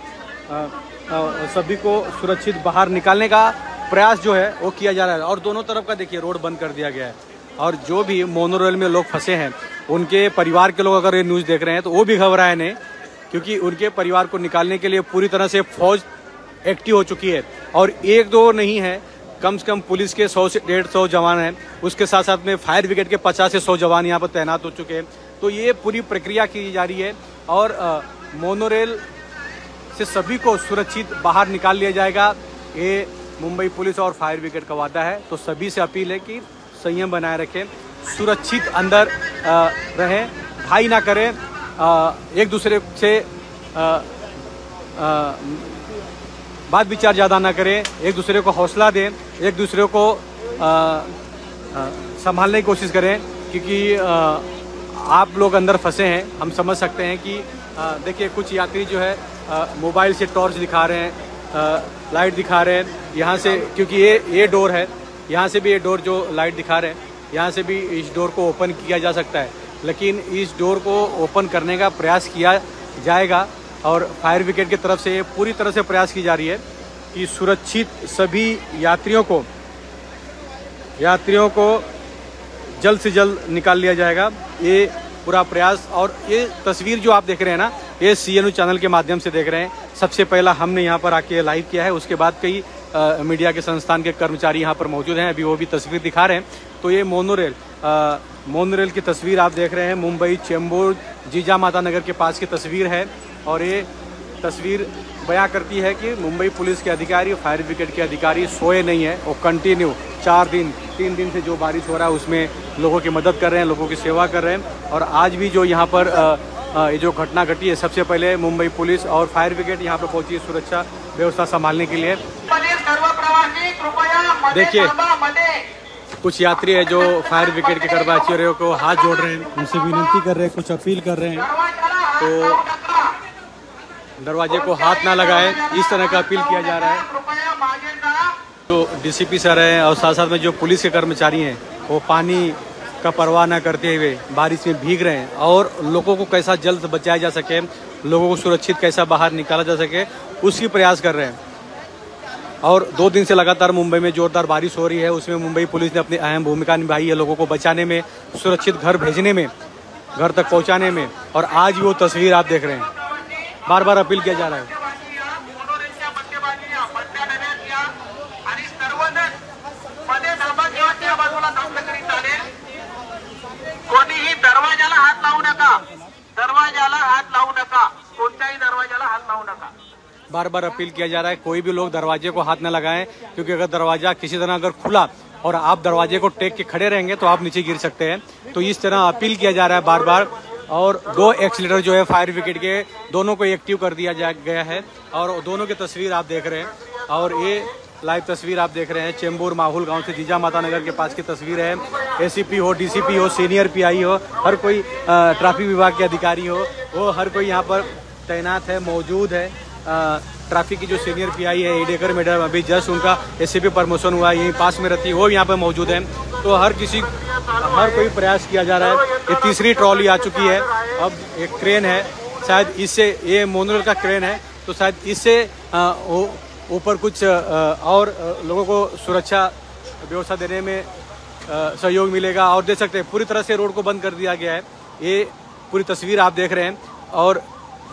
सभी को सुरक्षित बाहर निकालने का प्रयास जो है वो किया जा रहा है। और दोनों तरफ का देखिए रोड बंद कर दिया गया है। और जो भी मोनोरेल में लोग फंसे हैं उनके परिवार के लोग अगर ये न्यूज़ देख रहे हैं तो वो भी घबराए नहीं, क्योंकि उनके परिवार को निकालने के लिए पूरी तरह से फौज एक्टिव हो चुकी है। और एक दो नहीं है, कम से कम पुलिस के 100 से 150 जवान हैं, उसके साथ साथ में फायर ब्रिगेड के 50 से 100 जवान यहाँ पर तैनात हो चुके हैं। तो ये पूरी प्रक्रिया की जा रही है। और मोनोरेल से सभी को सुरक्षित बाहर निकाल लिया जाएगा। ये मुंबई पुलिस और फायर ब्रिगेड का वादा है। तो सभी से अपील है कि संयम बनाए रखें, सुरक्षित अंदर रहें, भाई ना करें, एक दूसरे से बात विचार ज़्यादा ना करें, एक दूसरे को हौसला दें, एक दूसरे को संभालने की कोशिश करें, क्योंकि आप लोग अंदर फंसे हैं। हम समझ सकते हैं कि देखिए कुछ यात्री जो है मोबाइल से टॉर्च दिखा रहे हैं, लाइट दिखा रहे हैं यहाँ से, क्योंकि ये डोर है, यहाँ से भी ये डोर जो लाइट दिखा रहे हैं, यहाँ से भी इस डोर को ओपन किया जा सकता है। लेकिन इस डोर को ओपन करने का प्रयास किया जाएगा और फायर ब्रिगेड की तरफ से पूरी तरह से प्रयास की जा रही है कि सुरक्षित सभी यात्रियों को जल्द से जल्द निकाल लिया जाएगा। ये पूरा प्रयास, और ये तस्वीर जो आप देख रहे हैं ना, ये CNU चैनल के माध्यम से देख रहे हैं। सबसे पहला हमने यहाँ पर आके लाइव किया है, उसके बाद कई मीडिया के संस्थान के कर्मचारी यहाँ पर मौजूद हैं, अभी वो भी तस्वीर दिखा रहे हैं। तो ये मोनोरेल की तस्वीर आप देख रहे हैं, मुंबई चेंबूर जिजामाता नगर के पास की तस्वीर है। और ये तस्वीर बयां करती है कि मुंबई पुलिस के अधिकारी, फायर ब्रिगेड के अधिकारी सोए नहीं है, वो कंटिन्यू 3 दिन से जो बारिश हो रहा है उसमें लोगों की मदद कर रहे हैं, लोगों की सेवा कर रहे हैं। और आज भी जो यहाँ पर ये जो घटना घटी है, सबसे पहले मुंबई पुलिस और फायर ब्रिगेड यहाँ पर पहुंची सुरक्षा व्यवस्था संभालने के लिए। देखिए कुछ यात्री है जो फायर ब्रिगेड के कर्मचारियों को हाथ जोड़ रहे हैं, उनसे विनती कर रहे हैं, कुछ अपील कर रहे हैं, तो दरवाजे को हाथ ना लगाएं, इस तरह का अपील किया जा रहा है। जो DCP सर हैं और साथ साथ में जो पुलिस के कर्मचारी हैं, वो पानी का परवाह ना करते हुए बारिश में भीग रहे हैं और लोगों को कैसा जल्द बचाया जा सके, लोगों को सुरक्षित कैसा बाहर निकाला जा सके, उसकी प्रयास कर रहे हैं। और 2 दिन से लगातार मुंबई में जोरदार बारिश हो रही है, उसमें मुंबई पुलिस ने अपनी अहम भूमिका निभाई है, लोगों को बचाने में, सुरक्षित घर भेजने में, घर तक पहुंचाने में। और आज भी वो तस्वीर आप देख रहे हैं, बार बार अपील किया जा रहा है। कोणीही दरवाजाला हात लावू नका, दरवाजाला हात लावू नका, कोणत्याही दरवाजाला हात लावू नका। बार बार अपील किया जा रहा है, कोई भी लोग दरवाजे को हाथ न लगाएं, क्योंकि अगर दरवाजा किसी तरह अगर खुला और आप दरवाजे को टेक के खड़े रहेंगे तो आप नीचे गिर सकते हैं। तो इस तरह अपील किया जा रहा है बार बार। और 2 एक्सीलेटर जो है फायर ब्रिगेड के, दोनों को एक्टिव कर दिया गया है और दोनों की तस्वीर आप देख रहे हैं। और ये लाइव तस्वीर आप देख रहे हैं चेंबूर माहुल गांव से जिजामाता नगर के पास की तस्वीर है। ACP हो, DCP हो, सीनियर PI हो, हर कोई ट्रैफिक विभाग के अधिकारी हो, वो हर कोई यहाँ पर तैनात है, मौजूद है। ट्रैफिक की जो सीनियर PI है ईडेकर मैडम, अभी जस्ट उनका ACP प्रमोशन हुआ, यहीं पास में रहती है, वो यहाँ पर मौजूद है। तो हर कोई प्रयास किया जा रहा है। ये तीसरी ट्रॉली आ चुकी है, अब एक क्रेन है, शायद इससे, ये मोनोरेल का क्रेन है, तो शायद इससे ऊपर कुछ और लोगों को सुरक्षा व्यवस्था देने में सहयोग मिलेगा। और देख सकते हैं पूरी तरह से रोड को बंद कर दिया गया है। ये पूरी तस्वीर आप देख रहे हैं और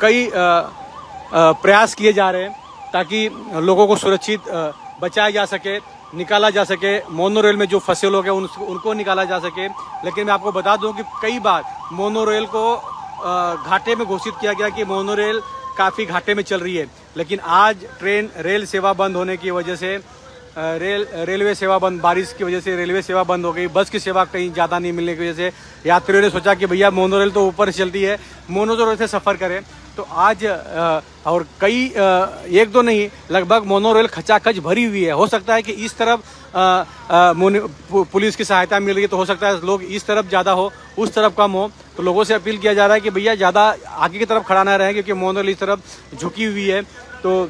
कई प्रयास किए जा रहे हैं ताकि लोगों को सुरक्षित बचाया जा सके, निकाला जा सके। मोनोरेल में जो फंसे लोग हैं उनको निकाला जा सके। लेकिन मैं आपको बता दूं कि कई बार मोनोरेल को घाटे में घोषित किया गया कि मोनोरेल काफ़ी घाटे में चल रही है, लेकिन आज रेल सेवा बंद होने की वजह से रेलवे सेवा बंद, बारिश की वजह से रेलवे सेवा बंद हो गई, बस की सेवा कहीं ज़्यादा नहीं मिलने की वजह से यात्रियों ने सोचा कि भैया मोनोरेल तो ऊपर से चलती है, मोनोरेल से सफ़र करें। तो आज और कई 1-2 नहीं, लगभग मोनोरेल खचाखच भरी हुई है। हो सकता है कि इस तरफ पुलिस की सहायता मिल रही है, तो हो सकता है लोग इस तरफ ज़्यादा हो, उस तरफ कम हो। तो लोगों से अपील किया जा रहा है कि भैया ज़्यादा आगे की तरफ खड़ा ना रहें, क्योंकि मोनोरेल इस तरफ झुकी हुई है। तो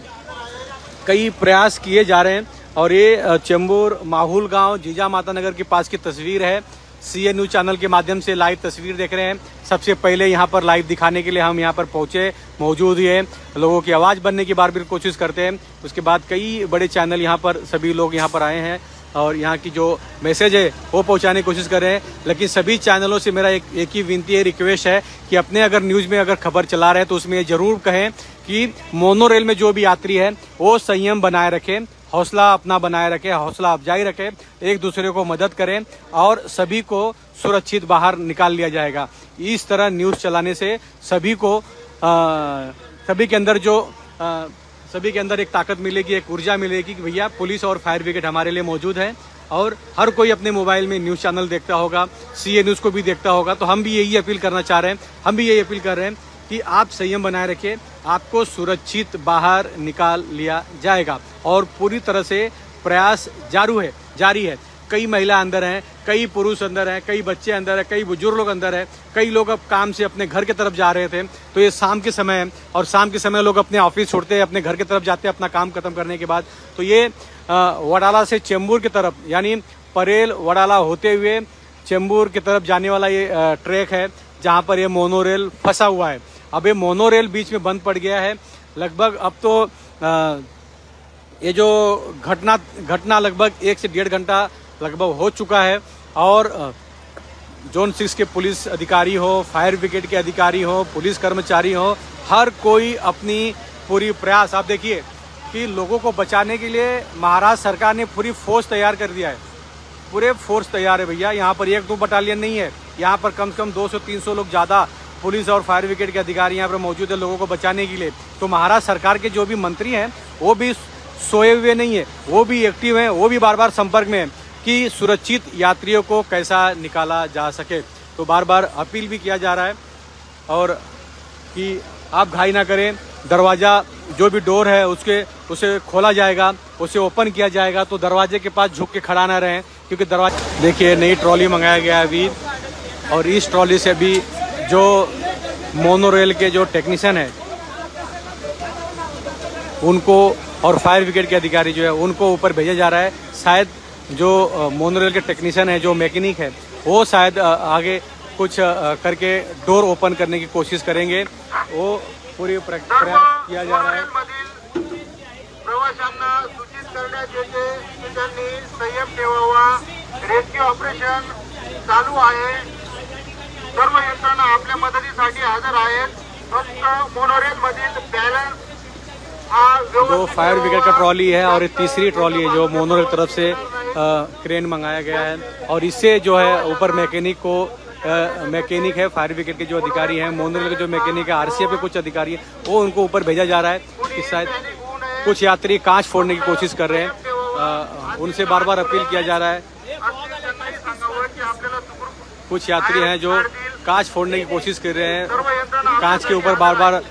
कई प्रयास किए जा रहे हैं। और ये चेंबूर माहुल गांव जिजामाता नगर के पास की तस्वीर है। CNU चैनल के माध्यम से लाइव तस्वीर देख रहे हैं। सबसे पहले यहाँ पर लाइव दिखाने के लिए हम यहाँ पर पहुँचे, मौजूद हैं, लोगों की आवाज़ बनने की बार बार कोशिश करते हैं। उसके बाद कई बड़े चैनल यहाँ पर, सभी लोग यहाँ पर आए हैं और यहाँ की जो मैसेज है वो पहुँचाने की कोशिश कर रहे हैं। लेकिन सभी चैनलों से मेरा एक ही विनती है, रिक्वेस्ट है कि अपने अगर न्यूज़ में अगर खबर चला रहे हैं तो उसमें ज़रूर कहें कि मोनोरेल में जो भी यात्री है वो संयम बनाए रखें, हौसला अपना बनाए रखें, हौसला अफजाई रखें, एक दूसरे को मदद करें और सभी को सुरक्षित बाहर निकाल लिया जाएगा। इस तरह न्यूज़ चलाने से सभी के अंदर जो सभी के अंदर एक ताकत मिलेगी, एक ऊर्जा मिलेगी कि भैया पुलिस और फायर ब्रिगेड हमारे लिए मौजूद है। और हर कोई अपने मोबाइल में न्यूज़ चैनल देखता होगा, CA न्यूज़ को भी देखता होगा। तो हम भी यही अपील करना चाह रहे हैं, हम भी यही अपील कर रहे हैं कि आप संयम बनाए रखिए, आपको सुरक्षित बाहर निकाल लिया जाएगा और पूरी तरह से प्रयास जारी है। कई महिला अंदर हैं, कई पुरुष अंदर हैं, कई बच्चे अंदर हैं, कई बुजुर्ग लोग अंदर हैं, कई लोग अब काम से अपने घर की तरफ जा रहे थे। तो ये शाम के समय है और शाम के समय लोग अपने ऑफिस छोड़ते हैं, अपने घर की तरफ जाते हैं अपना काम खत्म करने के बाद। तो ये वडाला से चेंबूर की तरफ यानी परेल वडाला होते हुए चेंबूर की तरफ जाने वाला ये ट्रैक है जहाँ पर ये मोनोरेल फंसा हुआ है। अब ये मोनोरेल बीच में बंद पड़ गया है लगभग। अब तो ये जो घटना लगभग 1 से 1.5 घंटा लगभग हो चुका है और जोन 6 के पुलिस अधिकारी हो, फायर ब्रिगेड के अधिकारी हो, पुलिस कर्मचारी हो, हर कोई अपनी पूरी प्रयास, आप देखिए कि लोगों को बचाने के लिए महाराष्ट्र सरकार ने पूरी फोर्स तैयार कर दिया है। पूरे फोर्स तैयार है भैया। यहाँ पर 1-2 बटालियन नहीं है, यहाँ पर कम से कम 200-300 लोग ज़्यादा पुलिस और फायर ब्रिगेड के अधिकारी यहाँ पर मौजूद है लोगों को बचाने के लिए। तो महाराष्ट्र सरकार के जो भी मंत्री हैं वो भी सोए हुए नहीं है, वो भी एक्टिव हैं, वो भी बार बार संपर्क में हैं कि सुरक्षित यात्रियों को कैसा निकाला जा सके। तो बार बार अपील भी किया जा रहा है और कि आप घाई ना करें, दरवाज़ा जो भी डोर है उसे खोला जाएगा, उसे ओपन किया जाएगा। तो दरवाजे के पास झुक के खड़ा ना रहें क्योंकि दरवाजा, देखिए नई ट्रॉली मंगाया गया है अभी और इस ट्रॉली से अभी जो मोनोरेल के जो टेक्नीशियन है उनको और फायर ब्रिगेड के अधिकारी जो है उनको ऊपर भेजा जा रहा है। शायद जो मोनोरेल के टेक्नीशियन है, जो मैकेनिक है, वो शायद आगे कुछ करके डोर ओपन करने की कोशिश करेंगे। वो पूरी प्रयास किया जा रहा है। प्रवाशांना सूचित करण्यात येते की त्यांनी संयम ठेवावा। रेस्क्यू ऑपरेशन चालू आहे, सर्व यंत्रणा आपल्या मदतीसाठी हजर आहेत। फक्त मोनोरेल मधील बॅलन्स दो फायर ब्रिगेड का ट्रॉली है और एक तीसरी ट्रॉली है जो मोनोरेल तरफ से क्रेन मंगाया गया है और इससे जो है ऊपर मैकेनिक है, फायर ब्रिगेड के जो अधिकारी हैं, मोनोरेल के जो मैकेनिक है, RCF के कुछ अधिकारी हैं, वो उनको ऊपर भेजा जा रहा है कि शायद कुछ यात्री कांच फोड़ने की कोशिश कर रहे हैं। उनसे बार बार अपील किया जा रहा है। कुछ यात्री हैं जो कांच फोड़ने की कोशिश कर रहे हैं, कांच के ऊपर बार बार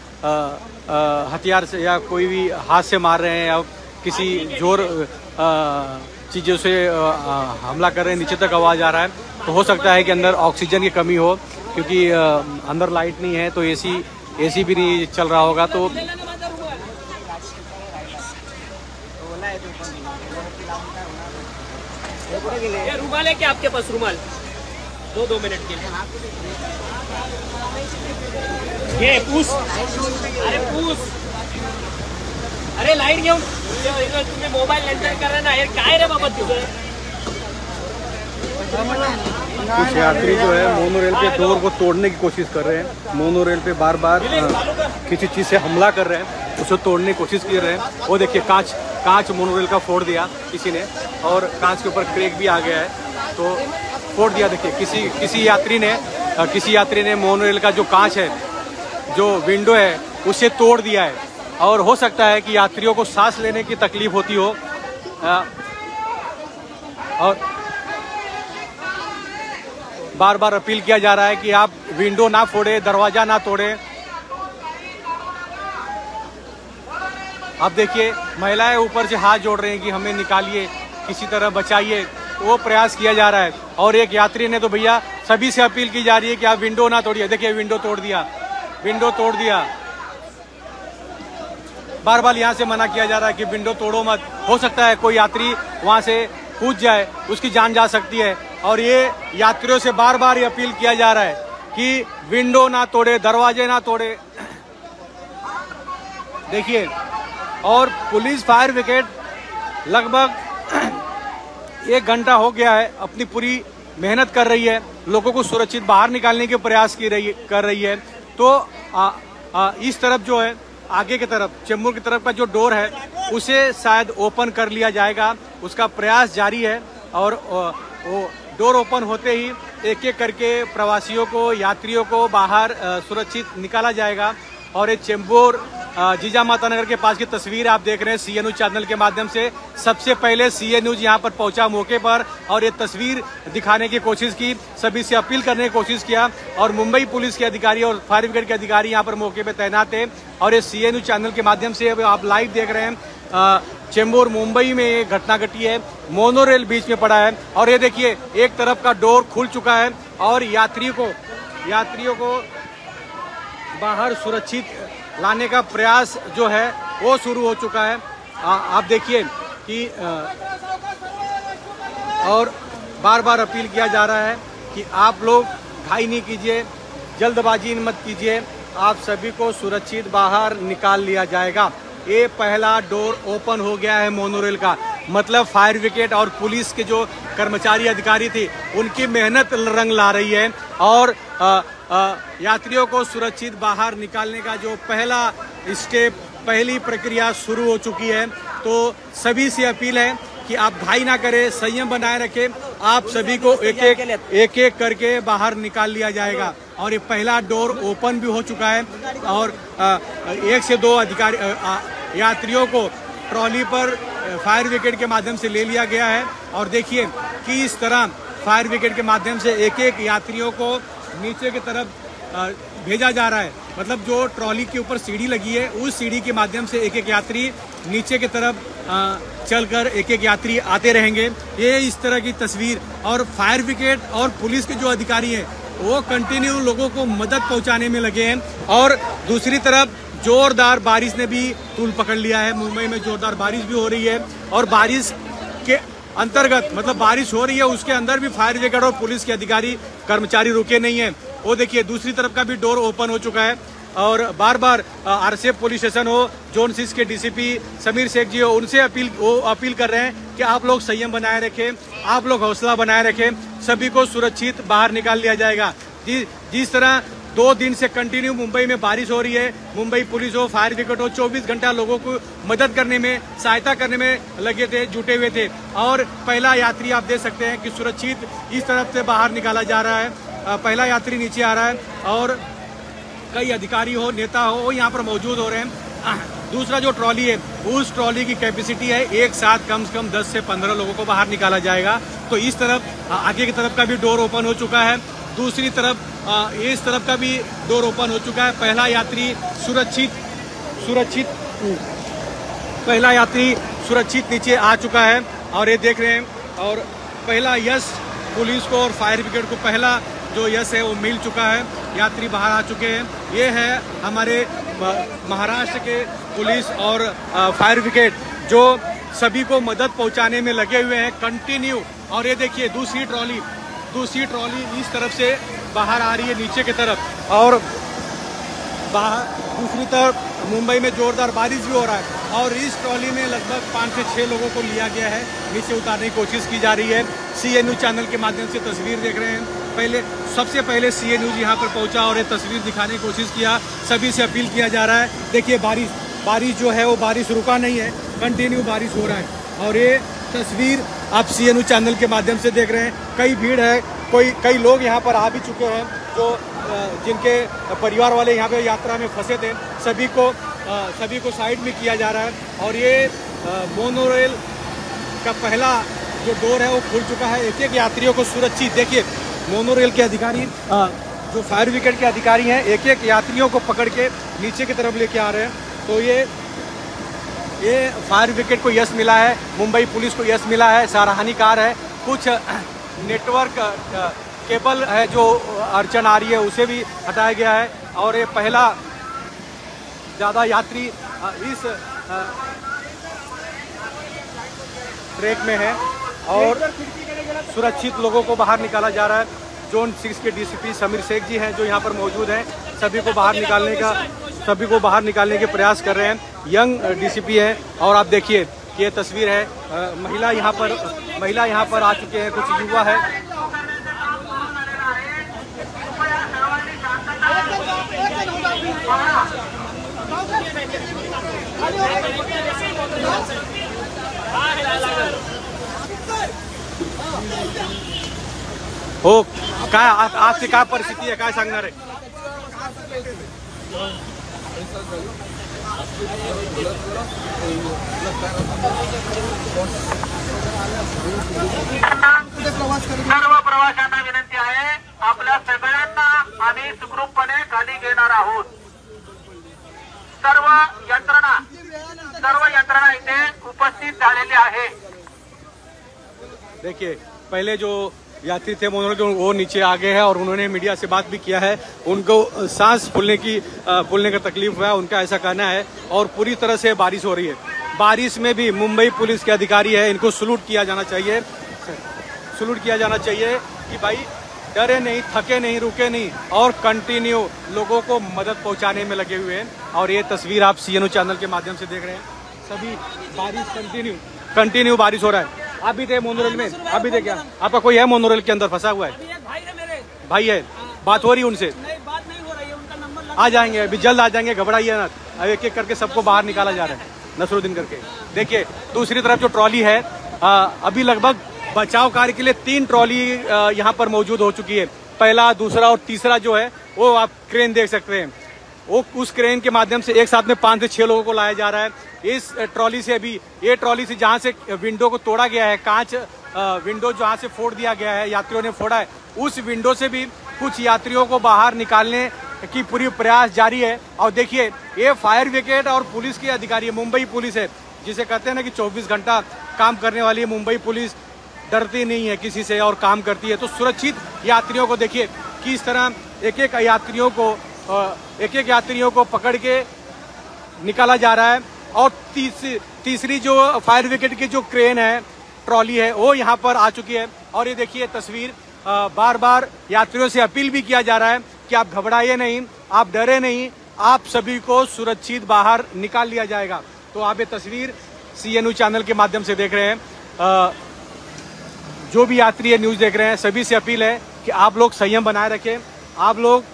हथियार से या कोई भी हाथ से मार रहे हैं या किसी जोर चीज़ों से हमला कर रहे हैं। नीचे तक आवाज़ आ रहा है। तो हो सकता है कि अंदर ऑक्सीजन की कमी हो क्योंकि अंदर लाइट नहीं है, तो एसी भी नहीं चल रहा होगा। तो रुमाल है क्या आपके पास? रुमाल 2 मिनट के लिए ये पूछ, अरे पूछ, अरे लाईट घेऊन तुम्ही मोबाईल नंतर करा ना, काय रे बाबा तुझं। कुछ यात्री जो है मोनोरेल के डोर को तोड़ने की कोशिश कर रहे हैं। मोनोरेल पे बार बार किसी चीज़ से हमला कर रहे हैं, उसे तोड़ने की कोशिश कर रहे हैं। वो देखिए कांच मोनोरेल का फोड़ दिया किसी ने और कांच के ऊपर क्रैक भी आ गया है, तो फोड़ दिया। देखिए किसी यात्री ने मोनोरेल का जो कांच है, जो विंडो है, उसे तोड़ दिया है और हो सकता है कि यात्रियों को सांस लेने की तकलीफ होती हो। और बार बार अपील किया जा रहा है कि आप विंडो ना फोड़े, दरवाजा ना तोड़े। अब देखिए महिलाएं ऊपर से हाथ जोड़ रही हैं कि हमें निकालिए, किसी तरह बचाइए, वो प्रयास किया जा रहा है। और एक यात्री ने तो भैया सभी से अपील की जा रही है कि आप विंडो ना तोड़िए। देखिए विंडो तोड़ दिया। बार बार यहाँ से मना किया जा रहा है कि विंडो तोड़ो मत, हो सकता है कोई यात्री वहाँ से कूद जाए, उसकी जान जा सकती है। और ये यात्रियों से बार बार ये अपील किया जा रहा है कि विंडो ना तोड़े, दरवाजे ना तोड़े। देखिए, और पुलिस फायर ब्रिगेड लगभग 1 घंटा हो गया है अपनी पूरी मेहनत कर रही है, लोगों को सुरक्षित बाहर निकालने के प्रयास कर रही है। तो इस तरफ जो है, आगे की तरफ चेंबूर की तरफ का जो डोर है उसे शायद ओपन कर लिया जाएगा, उसका प्रयास जारी है। और वो डोर ओपन होते ही एक एक करके प्रवासियों को, यात्रियों को बाहर सुरक्षित निकाला जाएगा। और ये चेंबूर जीजा माता नगर के पास की तस्वीर आप देख रहे हैं सी न्यूज चैनल के माध्यम से। सबसे पहले सी न्यूज यहाँ पर पहुंचा मौके पर और ये तस्वीर दिखाने की कोशिश की, सभी से अपील करने की कोशिश किया और मुंबई पुलिस के अधिकारी और फायर ब्रिगेड के अधिकारी यहाँ पर मौके पर तैनात थे। और ये सी न्यूज चैनल के माध्यम से आप लाइव देख रहे हैं चेंबूर मुंबई में ये घटना घटी है। मोनोरेल बीच में पड़ा है और ये देखिए एक तरफ का डोर खुल चुका है और यात्रियों को बाहर सुरक्षित लाने का प्रयास जो है वो शुरू हो चुका है। आप देखिए कि और बार बार अपील किया जा रहा है कि आप लोग घाई नहीं कीजिए, जल्दबाजी मत कीजिए, आप सभी को सुरक्षित बाहर निकाल लिया जाएगा। ये पहला डोर ओपन हो गया है मोनोरेल का, मतलब फायर ब्रिगेड और पुलिस के जो कर्मचारी अधिकारी थे उनकी मेहनत रंग ला रही है और यात्रियों को सुरक्षित बाहर निकालने का जो पहला स्टेप, पहली प्रक्रिया शुरू हो चुकी है। तो सभी से अपील है कि आप घाई ना करें, संयम बनाए रखें, आप सभी को एक एक करके बाहर निकाल लिया जाएगा। और ये पहला डोर ओपन भी हो चुका है और 1 से 2 अधिकारी यात्रियों को ट्रॉली पर फायर ब्रिगेड के माध्यम से ले लिया गया है। और देखिए कि इस तरह फायर ब्रिगेड के माध्यम से एक एक यात्रियों को नीचे की तरफ भेजा जा रहा है, मतलब जो ट्रॉली के ऊपर सीढ़ी लगी है उस सीढ़ी के माध्यम से एक एक यात्री नीचे की तरफ चलकर एक एक यात्री आते रहेंगे। ये इस तरह की तस्वीर और फायर ब्रिगेड और पुलिस के जो अधिकारी हैं वो कंटिन्यू लोगों को मदद पहुंचाने में लगे हैं। और दूसरी तरफ जोरदार बारिश ने भी तूल पकड़ लिया है, मुंबई में जोरदार बारिश भी हो रही है और बारिश के अंतर्गत मतलब बारिश हो रही है उसके अंदर भी फायर ब्रिगेड और पुलिस के अधिकारी कर्मचारी रुके नहीं है। वो देखिए दूसरी तरफ का भी डोर ओपन हो चुका है और बार बार आरसीएफ पुलिस स्टेशन हो, जोन 6 के डीसीपी समीर शेख जी हो, उनसे अपील कर रहे हैं कि आप लोग संयम बनाए रखें, आप लोग हौसला बनाए रखें, सभी को सुरक्षित बाहर निकाल लिया जाएगा। जिस तरह 2 दिन से कंटिन्यू मुंबई में बारिश हो रही है, मुंबई पुलिस हो, फायर ब्रिगेड हो 24 घंटा लोगों को मदद करने में, सहायता करने में लगे थे, जुटे हुए थे। और पहला यात्री आप देख सकते हैं कि सुरक्षित इस तरफ से बाहर निकाला जा रहा है, पहला यात्री नीचे आ रहा है और कई अधिकारी हो, नेता हो, वो यहाँ पर मौजूद हो रहे हैं। दूसरा जो ट्रॉली है उस ट्रॉली की कैपेसिटी है एक साथ कम से कम 10 से 15 लोगों को बाहर निकाला जाएगा। तो इस तरफ आगे की तरफ का भी डोर ओपन हो चुका है, दूसरी तरफ इस तरफ का भी डोर ओपन हो चुका है। पहला यात्री सुरक्षित नीचे आ चुका है और ये देख रहे हैं। और पहला यश पुलिस को और फायर ब्रिगेड को पहला जो यश है वो मिल चुका है, यात्री बाहर आ चुके हैं। ये है हमारे महाराष्ट्र के पुलिस और फायर ब्रिगेड जो सभी को मदद पहुंचाने में लगे हुए हैं कंटिन्यू। और ये देखिए दूसरी ट्रॉली इस तरफ से बाहर आ रही है नीचे की तरफ और दूसरी तरफ मुंबई में जोरदार बारिश भी हो रहा है और इस ट्रॉली में लगभग 5 से 6 लोगों को लिया गया है, नीचे उतारने की कोशिश की जा रही है। सी न्यूज चैनल के माध्यम से तस्वीर देख रहे हैं। सबसे पहले सी न्यूज यहाँ पर पहुँचा और ये तस्वीर दिखाने की कोशिश किया, सभी से अपील किया जा रहा है। देखिए बारिश जो है वो बारिश रुका नहीं है, कंटिन्यू बारिश हो रहा है। और ये तस्वीर आप सी न्यूज चैनल के माध्यम से देख रहे हैं। कई भीड़ है, कई लोग यहाँ पर आ भी चुके हैं जो जिनके परिवार वाले यहाँ पे यात्रा में फंसे थे, सभी को साइड में किया जा रहा है। और ये मोनोरेल का पहला जो डोर है वो खुल चुका है, एक एक यात्रियों को सुरक्षित। देखिए मोनोरेल के अधिकारी जो फायर ब्रिगेड के अधिकारी हैं एक एक यात्रियों को पकड़ के नीचे की तरफ लेके आ रहे हैं। तो ये फायर ब्रिगेड को यश मिला है, मुंबई पुलिस को यश मिला है, सराहनीय है। कुछ नेटवर्क केबल है जो अड़चन आ रही है उसे भी हटाया गया है और ये पहला ज़्यादा यात्री इस ट्रैक में है और सुरक्षित लोगों को बाहर निकाला जा रहा है। जोन 6 के डीसीपी समीर शेख जी हैं जो यहाँ पर मौजूद हैं, सभी को बाहर निकालने के प्रयास कर रहे हैं। यंग डीसीपी हैं और आप देखिए कि ये तस्वीर है, महिला यहाँ पर आ चुके हैं, कुछ युवा है। हो काय आजची काय परिस्थिती आहे, काय सांगणार आहे? सर्व प्रवाशांना विनंती आहे, आपल्या सगळ्यांना आम्ही सुखरूपपणे खाली घेणार आहोत. सर्व यंत्रणा इथे उपस्थित झालेली आहे. देखिए, पहले जो यात्री थे वो नीचे आ गए हैं और उन्होंने मीडिया से बात भी किया है. उनको सांस फूलने का तकलीफ हुआ है, उनका ऐसा कहना है. और पूरी तरह से बारिश हो रही है. बारिश में भी मुंबई पुलिस के अधिकारी है, इनको सलूट किया जाना चाहिए कि भाई डरे नहीं, थके नहीं, रुके नहीं और कंटिन्यू लोगों को मदद पहुंचाने में लगे हुए हैं. और ये तस्वीर आप CNO चैनल के माध्यम से देख रहे हैं. सभी बारिश कंटिन्यू बारिश हो रहा है. आप भी थे मोनोरेल में? आप भी थे क्या? आपका कोई है मोनोरेल के अंदर फंसा हुआ है? भाई है, बात हो रही है उनसे? बात नहीं हो रही है, उनका नंबर आ जाएंगे, अभी जल्द आ जाएंगे, घबराइए ना. अब एक एक करके सबको बाहर निकाला जा रहा है नसरुद्दीन करके. देखिए, दूसरी तरफ जो ट्रॉली है, अभी लगभग बचाव कार्य के लिए 3 ट्रॉली यहाँ पर मौजूद हो चुकी है. पहला, दूसरा और तीसरा जो है वो आप क्रेन देख सकते हैं. वो उस क्रेन के माध्यम से एक साथ में 5 से 6 लोगों को लाया जा रहा है. इस ट्रॉली से अभी, ये ट्रॉली से जहाँ से विंडो को तोड़ा गया है, कांच विंडो जहाँ से फोड़ दिया गया है, यात्रियों ने फोड़ा है, उस विंडो से भी कुछ यात्रियों को बाहर निकालने की पूरी प्रयास जारी है. और देखिए, ये फायर ब्रिगेड और पुलिस के अधिकारी, मुंबई पुलिस है, जिसे कहते हैं ना कि 24 घंटा काम करने वाली मुंबई पुलिस, डरती नहीं है किसी से और काम करती है. तो सुरक्षित यात्रियों को देखिए किस तरह एक एक यात्रियों को पकड़ के निकाला जा रहा है. और तीसरी जो फायर ब्रिगेड की जो क्रेन है, ट्रॉली है, वो यहाँ पर आ चुकी है. और ये देखिए तस्वीर, बार बार यात्रियों से अपील भी किया जा रहा है कि आप घबराइए नहीं, आप डरे नहीं, आप सभी को सुरक्षित बाहर निकाल लिया जाएगा. तो आप ये तस्वीर CNO चैनल के माध्यम से देख रहे हैं. जो भी यात्री है, न्यूज देख रहे हैं, सभी से अपील है कि आप लोग संयम बनाए रखें, आप लोग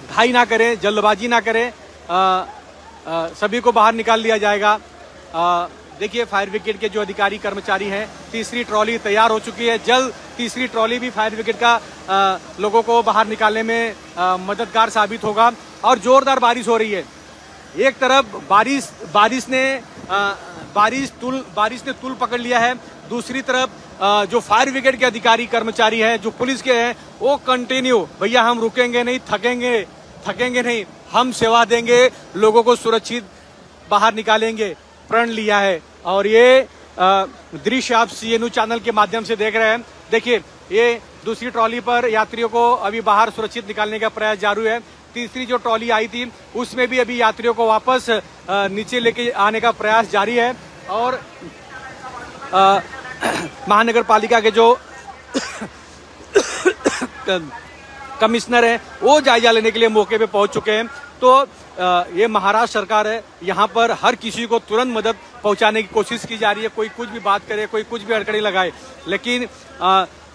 घाई ना करें, जल्दबाजी ना करें. सभी को बाहर निकाल लिया जाएगा. देखिए, फायर ब्रिगेड के जो अधिकारी कर्मचारी हैं, तीसरी ट्रॉली तैयार हो चुकी है. जल्द तीसरी ट्रॉली भी फायर ब्रिगेड का लोगों को बाहर निकालने में मददगार साबित होगा. और जोरदार बारिश हो रही है. एक तरफ बारिश ने तुल पकड़ लिया है, दूसरी तरफ जो फायर ब्रिगेड के अधिकारी कर्मचारी हैं, जो पुलिस के हैं, वो कंटिन्यू, भैया हम रुकेंगे नहीं, थकेंगे नहीं, हम सेवा देंगे, लोगों को सुरक्षित बाहर निकालेंगे, प्रण लिया है. और ये दृश्य आप CNO चैनल के माध्यम से देख रहे हैं. देखिए, ये दूसरी ट्रॉली पर यात्रियों को अभी बाहर सुरक्षित निकालने का प्रयास जारी है. तीसरी जो ट्रॉली आई थी, उसमें भी अभी यात्रियों को वापस नीचे लेके आने का प्रयास जारी है. और महानगर पालिका के जो कमिश्नर हैं, वो जायजा लेने के लिए मौके पे पहुंच चुके हैं. तो ये महाराष्ट्र सरकार है, यहाँ पर हर किसी को तुरंत मदद पहुंचाने की कोशिश की जा रही है. कोई कुछ भी बात करे, कोई कुछ भी अड़कड़ी लगाए, लेकिन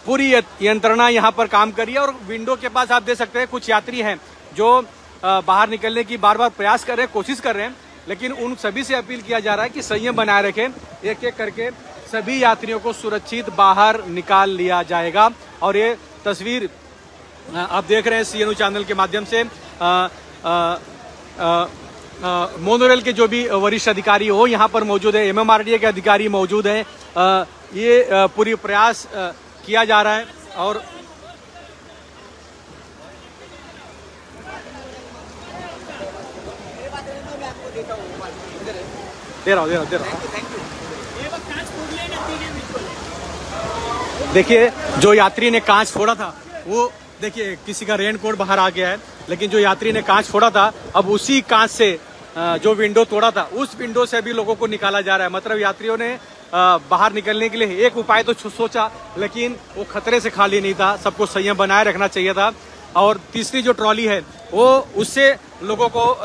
पूरी यंत्रणा यहाँ पर काम कर रही है. और विंडो के पास आप देख सकते हैं कुछ यात्री हैं जो बाहर निकलने की बार बार प्रयास कर रहे हैं, कोशिश कर रहे हैं. लेकिन उन सभी से अपील किया जा रहा है कि संयम बनाए रखें. एक एक करके सभी यात्रियों को सुरक्षित बाहर निकाल लिया जाएगा. और ये तस्वीर आप देख रहे हैं CNO चैनल के माध्यम से. मोनोरेल के जो भी वरिष्ठ अधिकारी हो यहाँ पर मौजूद है, MMRDA के अधिकारी मौजूद हैं. ये पूरी प्रयास किया जा रहा है. और दे रहा हूँ. देखिए, जो यात्री ने कांच फोड़ा था, वो देखिए किसी का रेनकोट बाहर आ गया है, लेकिन जो यात्री ने कांच फोड़ा था, अब उसी कांच से जो विंडो तोड़ा था, उस विंडो से भी लोगों को निकाला जा रहा है. मतलब यात्रियों ने बाहर निकलने के लिए एक उपाय तो सोचा, लेकिन वो खतरे से खाली नहीं था. सबको संयम बनाए रखना चाहिए था. और तीसरी जो ट्रॉली है, वो उससे लोगों को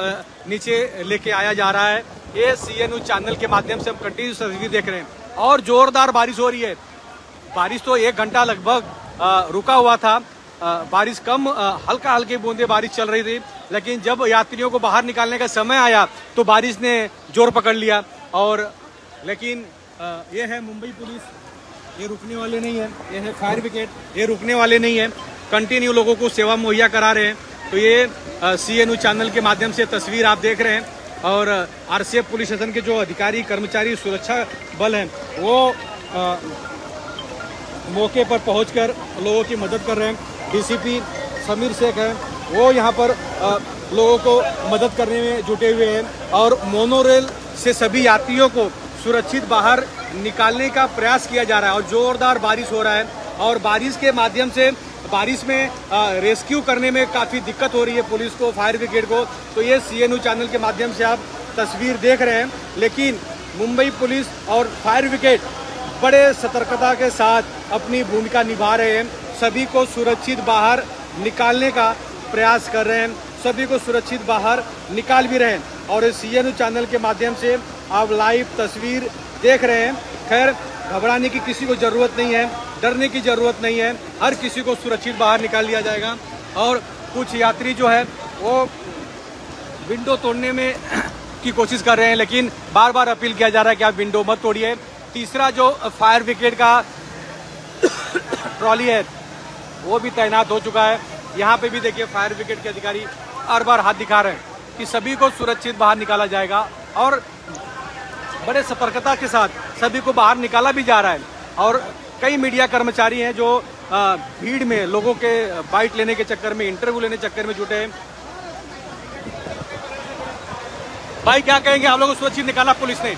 नीचे लेके आया जा रहा है. ये CNO चैनल के माध्यम से हम कंटिन्यू तस्वीर देख रहे हैं. और जोरदार बारिश हो रही है. बारिश तो 1 घंटा लगभग रुका हुआ था. बारिश कम, हल्की बूंदे बारिश चल रही थी. लेकिन जब यात्रियों को बाहर निकालने का समय आया तो बारिश ने जोर पकड़ लिया. और लेकिन ये है मुंबई पुलिस, ये रुकने वाले नहीं है. ये है फायर ब्रिगेड, ये रुकने वाले नहीं है. कंटिन्यू लोगों को सेवा मुहैया करा रहे हैं. तो ये CNU चैनल के माध्यम से तस्वीर आप देख रहे हैं और RCF पुलिस स्टेशन के जो अधिकारी कर्मचारी सुरक्षा बल हैं वो मौके पर पहुंचकर लोगों की मदद कर रहे हैं। DCP समीर शेख हैं, वो यहाँ पर लोगों को मदद करने में जुटे हुए हैं और मोनोरेल से सभी यात्रियों को सुरक्षित बाहर निकालने का प्रयास किया जा रहा है। और जोरदार बारिश हो रहा है और बारिश के माध्यम से बारिश में रेस्क्यू करने में काफ़ी दिक्कत हो रही है पुलिस को, फायर ब्रिगेड को। तो ये CNU चैनल के माध्यम से आप तस्वीर देख रहे हैं। लेकिन मुंबई पुलिस और फायर ब्रिगेड बड़े सतर्कता के साथ अपनी भूमिका निभा रहे हैं, सभी को सुरक्षित बाहर निकालने का प्रयास कर रहे हैं, सभी को सुरक्षित बाहर निकाल भी रहे हैं। और इस CNU चैनल के माध्यम से आप लाइव तस्वीर देख रहे हैं। खैर, घबराने की किसी को ज़रूरत नहीं है, डरने की ज़रूरत नहीं है, हर किसी को सुरक्षित बाहर निकाल लिया जाएगा। और कुछ यात्री जो है वो विंडो तोड़ने में की कोशिश कर रहे हैं, लेकिन बार बार अपील किया जा रहा है कि आप विंडो मत तोड़िए। तीसरा जो फायर ब्रिगेड का ट्रॉली है वो भी तैनात हो चुका है। यहाँ पे भी देखिए फायर ब्रिगेड के अधिकारी हर बार हाथ दिखा रहे हैं कि सभी को सुरक्षित बाहर निकाला जाएगा और बड़े सतर्कता के साथ सभी को बाहर निकाला भी जा रहा है। और कई मीडिया कर्मचारी हैं जो भीड़ में लोगों के बाइट लेने के चक्कर में, इंटरव्यू लेने के चक्कर में जुटे हैं। भाई क्या कहेंगे, आप लोगों को सुरक्षित निकाला पुलिस ने?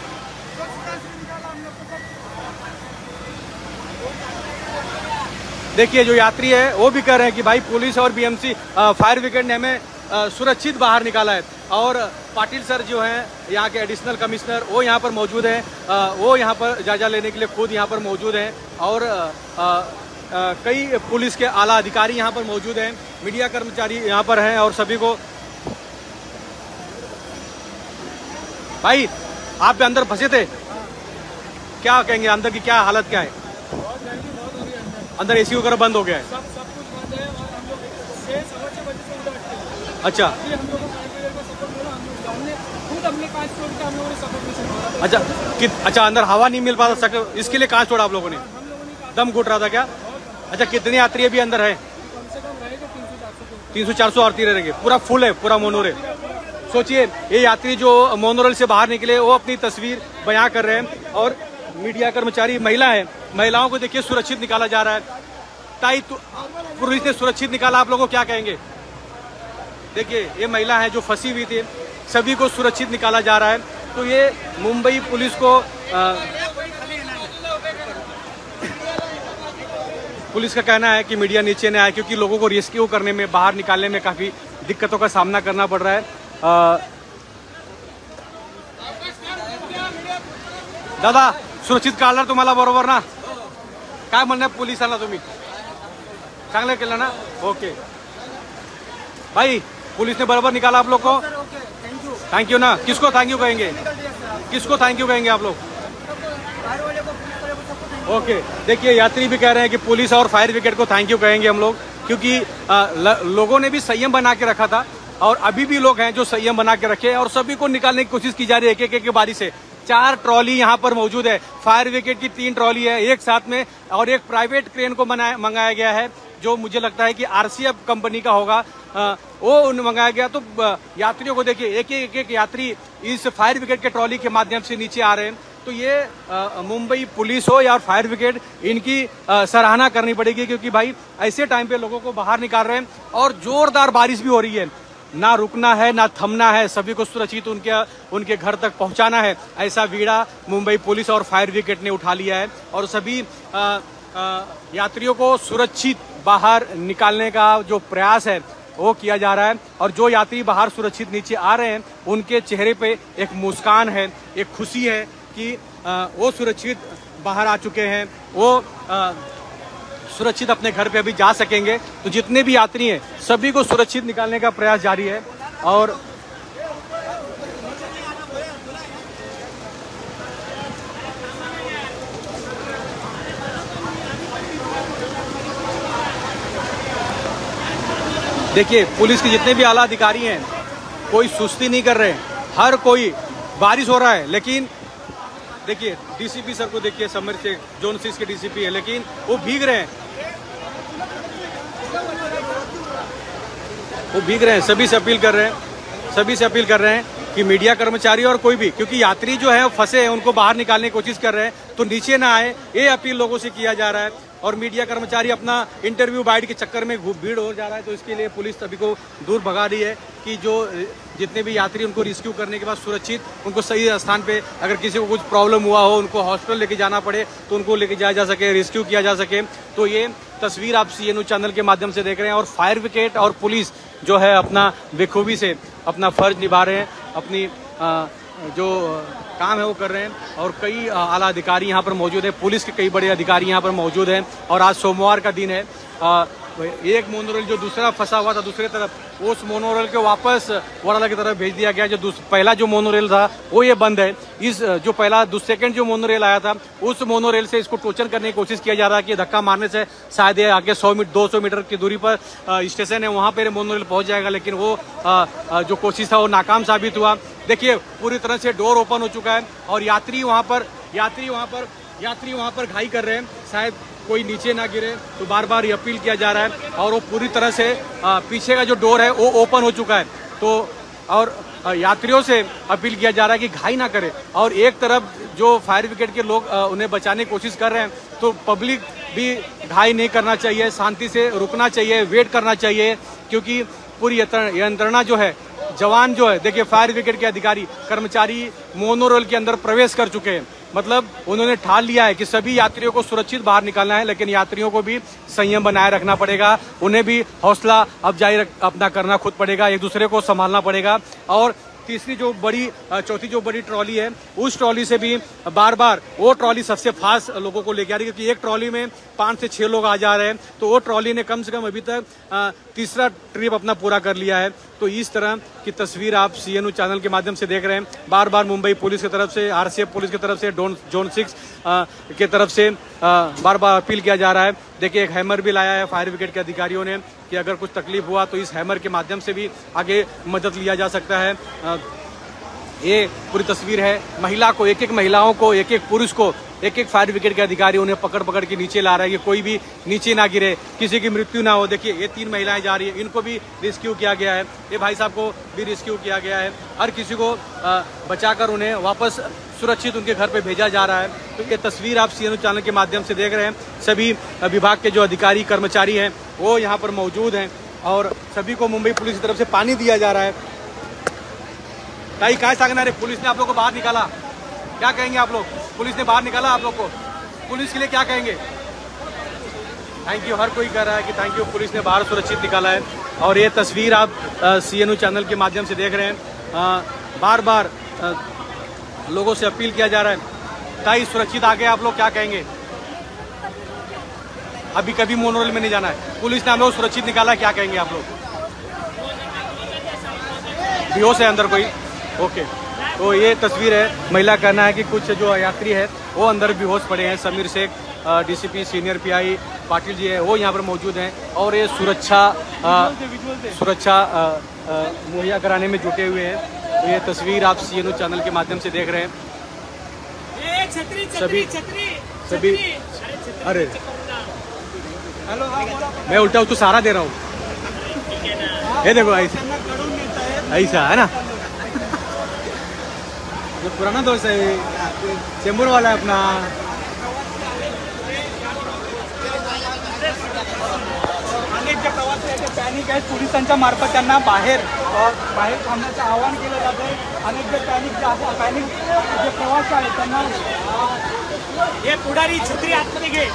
देखिए जो यात्री है वो भी कह रहे हैं कि भाई पुलिस और BMC फायर ब्रिगेड ने हमें सुरक्षित बाहर निकाला है। और पाटिल सर जो हैं यहाँ के एडिशनल कमिश्नर, वो यहाँ पर मौजूद हैं, वो यहाँ पर जायजा लेने के लिए खुद यहाँ पर मौजूद हैं। और कई पुलिस के आला अधिकारी यहाँ पर मौजूद हैं, मीडिया कर्मचारी यहाँ पर हैं और सभी को। भाई आप भी अंदर फंसे थे, क्या कहेंगे, अंदर की क्या हालत क्या है? अंदर AC वगैरह बंद हो गया है? सब कुछ बंद है और हम लोग 6-6 बजे से उधर अटके हैं। अच्छा, हम लोगों को फायर ब्रिगेड को सपोर्ट मिला, हम लोग हमने खुद अपने कांच तोड़ के हम लोगों ने सपोर्ट मिशन मारा। अच्छा अंदर हवा नहीं मिल पा सकता, इसके लिए कांच तोड़ा आप लोगों ने? हम लोगों ने दम घुट रहा था क्या? अच्छा, कितने यात्री अभी अंदर है? कम से कम रहेगा 300-400 यात्री रहेंगे। पूरा फुल है, पूरा मोनोरेल। सोचिए ये यात्री जो मोनोरेल से बाहर निकले वो अपनी तस्वीर बयां कर रहे हैं और मीडिया कर्मचारी महिला है, महिलाओं को देखिए सुरक्षित निकाला जा रहा है। ताई पुलिस ने सुरक्षित निकाला, आप लोगों को क्या कहेंगे? देखिए ये महिला है जो फंसी हुई थी, सभी को सुरक्षित निकाला जा रहा है। तो ये मुंबई पुलिस को पुलिस का कहना है कि मीडिया नीचे न आए क्योंकि लोगों को रेस्क्यू करने में, बाहर निकालने में काफी दिक्कतों का सामना करना पड़ रहा है। दादा सुरक्षित काढला तुम्हाला बरोबर ना? काय म्हणणार पोलिसांना तुम्ही? चांगलं केलं ना? ओके भाई, पुलिस ने बराबर निकाला आप लोग को? थैंक यू ना। किसको थैंक यू कहेंगे, किसको थैंक यू कहेंगे आप लोग? ओके, देखिए यात्री भी कह रहे हैं कि पुलिस और फायर ब्रिगेड को थैंक यू कहेंगे हम लोग, क्योंकि लोगों ने भी संयम बना के रखा था और अभी भी लोग हैं जो संयम बना के रखे और सभी को निकालने की कोशिश की जा रही है एक एक बारी से। 4 ट्रॉली यहाँ पर मौजूद है, फायर ब्रिगेड की 3 ट्रॉली है एक साथ में और एक प्राइवेट क्रेन को मंगाया गया है जो मुझे लगता है कि RCF कंपनी का होगा, वो मंगाया गया। तो यात्रियों को देखिए एक एक यात्री इस फायर ब्रिगेड के ट्रॉली के माध्यम से नीचे आ रहे हैं। तो ये मुंबई पुलिस हो या फायर ब्रिगेड, इनकी सराहना करनी पड़ेगी क्योंकि भाई ऐसे टाइम पे लोगों को बाहर निकाल रहे हैं और जोरदार बारिश भी हो रही है, ना रुकना है ना थमना है, सभी को सुरक्षित उनके घर तक पहुंचाना है। ऐसा बीड़ा मुंबई पुलिस और फायर ब्रिगेड ने उठा लिया है और सभी यात्रियों को सुरक्षित बाहर निकालने का जो प्रयास है वो किया जा रहा है। और जो यात्री बाहर सुरक्षित नीचे आ रहे हैं उनके चेहरे पे एक मुस्कान है, एक खुशी है कि वो सुरक्षित बाहर आ चुके हैं, वो सुरक्षित अपने घर पे अभी जा सकेंगे। तो जितने भी यात्री हैं सभी को सुरक्षित निकालने का प्रयास जारी है। और देखिए पुलिस के जितने भी आला अधिकारी हैं कोई सुस्ती नहीं कर रहे, हर कोई, बारिश हो रहा है लेकिन देखिए DCP सर को देखिए, समीर शेख जोन 6 के DCP है लेकिन वो भीग रहे हैं। वो भीग रहे हैं। सभी से अपील कर रहे हैं कि मीडिया कर्मचारी और कोई भी, क्योंकि यात्री जो है फंसे हैं उनको बाहर निकालने की कोशिश कर रहे हैं, तो नीचे ना आए, ये अपील लोगों से किया जा रहा है। और मीडिया कर्मचारी अपना इंटरव्यू बाइट के चक्कर में भीड़ हो जा रहा है, तो इसके लिए पुलिस सभी को दूर भगा रही है कि जो जितने भी यात्री उनको रेस्क्यू करने के बाद सुरक्षित उनको सही स्थान पे, अगर किसी को कुछ प्रॉब्लम हुआ हो, उनको हॉस्पिटल लेके जाना पड़े तो उनको लेके जाया जा सके, रेस्क्यू किया जा सके। तो ये तस्वीर आप CNU चैनल के माध्यम से देख रहे हैं। और फायर ब्रिगेड और पुलिस जो है अपना बेखूबी से अपना फर्ज निभा रहे हैं, अपनी जो काम है वो कर रहे हैं। और कई आला अधिकारी यहाँ पर मौजूद है, पुलिस के कई बड़े अधिकारी यहाँ पर मौजूद हैं। और आज सोमवार का दिन है। एक मोनोरेल जो दूसरा फंसा हुआ था दूसरे तरफ, उस मोनोरेल को वापस वडाला की तरफ भेज दिया गया। जो पहला जो मोनोरेल था वो ये बंद है। इस जो पहला सेकंड जो मोनोरेल आया था उस मोनोरेल से इसको टोचन करने की कोशिश किया जा रहा है कि धक्का मारने से शायद ये आगे 200 मीटर की दूरी पर स्टेशन है, वहाँ पर मोनोरेल पहुँच जाएगा। लेकिन वो जो कोशिश था वो नाकाम साबित हुआ। देखिए पूरी तरह से डोर ओपन हो चुका है और यात्री वहाँ पर घाई कर रहे हैं, शायद कोई नीचे ना गिरे, तो बार बार ये अपील किया जा रहा है। और वो पूरी तरह से पीछे का जो डोर है वो ओपन हो चुका है। तो और यात्रियों से अपील किया जा रहा है कि घाई ना करें। और एक तरफ जो फायर ब्रिगेड के लोग उन्हें बचाने की कोशिश कर रहे हैं, तो पब्लिक भी घाई नहीं करना चाहिए, शांति से रुकना चाहिए, वेट करना चाहिए। क्योंकि पूरी यंत्रणा जो है, जवान जो है, देखिए फायर ब्रिगेड के अधिकारी कर्मचारी मोनोरेल के अंदर प्रवेश कर चुके हैं। मतलब उन्होंने ठान लिया है कि सभी यात्रियों को सुरक्षित बाहर निकालना है, लेकिन यात्रियों को भी संयम बनाए रखना पड़ेगा, उन्हें भी हौसला अफजाई अपना करना खुद पड़ेगा, एक दूसरे को संभालना पड़ेगा। और चौथी जो बड़ी ट्रॉली है, उस ट्रॉली से भी बार बार वो ट्रॉली सबसे फास्ट लोगों को लेके आ रही है, क्योंकि एक ट्रॉली में 5 से 6 लोग आ जा रहे हैं। तो वो ट्रॉली ने कम से कम अभी तक तीसरा ट्रिप अपना पूरा कर लिया है। तो इस तरह की तस्वीर आप CNU चैनल के माध्यम से देख रहे हैं। बार बार मुंबई पुलिस की तरफ से, RCF पुलिस की तरफ से, जोन 6 की तरफ से बार बार अपील किया जा रहा है। देखिए एक हैमर भी लाया है फायर ब्रिगेड के अधिकारियों ने कि अगर कुछ तकलीफ हुआ तो इस हैमर के माध्यम से भी आगे मदद लिया जा सकता है। ये पूरी तस्वीर है। महिलाओं को, एक पुरुष को, एक फायर ब्रिगेड के अधिकारी उन्हें पकड़ के नीचे ला रहा है कि कोई भी नीचे ना गिरे, किसी की मृत्यु ना हो। देखिए ये 3 महिलाएं जा रही है, इनको भी रेस्क्यू किया गया है, ये भाई साहब को भी रेस्क्यू किया गया है। हर किसी को बचाकर उन्हें वापस सुरक्षित उनके घर पे भेजा जा रहा है। तो ये तस्वीर आप CNU चैनल के माध्यम से देख रहे हैं। सभी विभाग के जो अधिकारी कर्मचारी हैं वो यहाँ पर मौजूद हैं और सभी को मुंबई पुलिस की तरफ से पानी दिया जा रहा है। ताई काय सांगणार है, पुलिस ने आप लोग को बाहर निकाला, क्या कहेंगे आप लोग? पुलिस ने बाहर निकाला आप लोग को, पुलिस के लिए क्या कहेंगे? थैंक यू, हर कोई कह रहा है कि थैंक यू, पुलिस ने बाहर सुरक्षित निकाला है। और ये तस्वीर आप CNU चैनल के माध्यम से देख रहे हैं। बार बार लोगों से अपील किया जा रहा है, ताई सुरक्षित आ गए, आप लोग क्या कहेंगे? अभी कभी मोनोरेल में नहीं जाना है, पुलिस ने हम लोग सुरक्षित निकाला, क्या कहेंगे आप लोग? बेहोश है अंदर कोई? ओके। तो ये तस्वीर है। महिला कहना है कि कुछ जो यात्री है वो अंदर बेहोश पड़े हैं। Sameer Shaikh, DCP senior PI Patil ji है, वो यहाँ पर मौजूद हैं और ये सुरक्षा मुहैया कराने में जुटे हुए हैं। तो ये तस्वीर आप CNU चैनल के माध्यम से देख रहे हैं। सभी अरे मैं उल्टा उसको सहारा दे रहा हूँ। ये देखो ऐसा है ना, जो पुराना दोस्त है चेंबूर वाला है अपना। अनेक ज्या प्रवासी पॅनिक आहेत, पोलिसांच्या मार्फत त्यांना बाहेर थांबण्याचं आवाहन केलं जात आहे। अनेक जे पॅनिक जे प्रवासी आहेत त्यांना हे पुढारी छत्री आतमध्ये घे।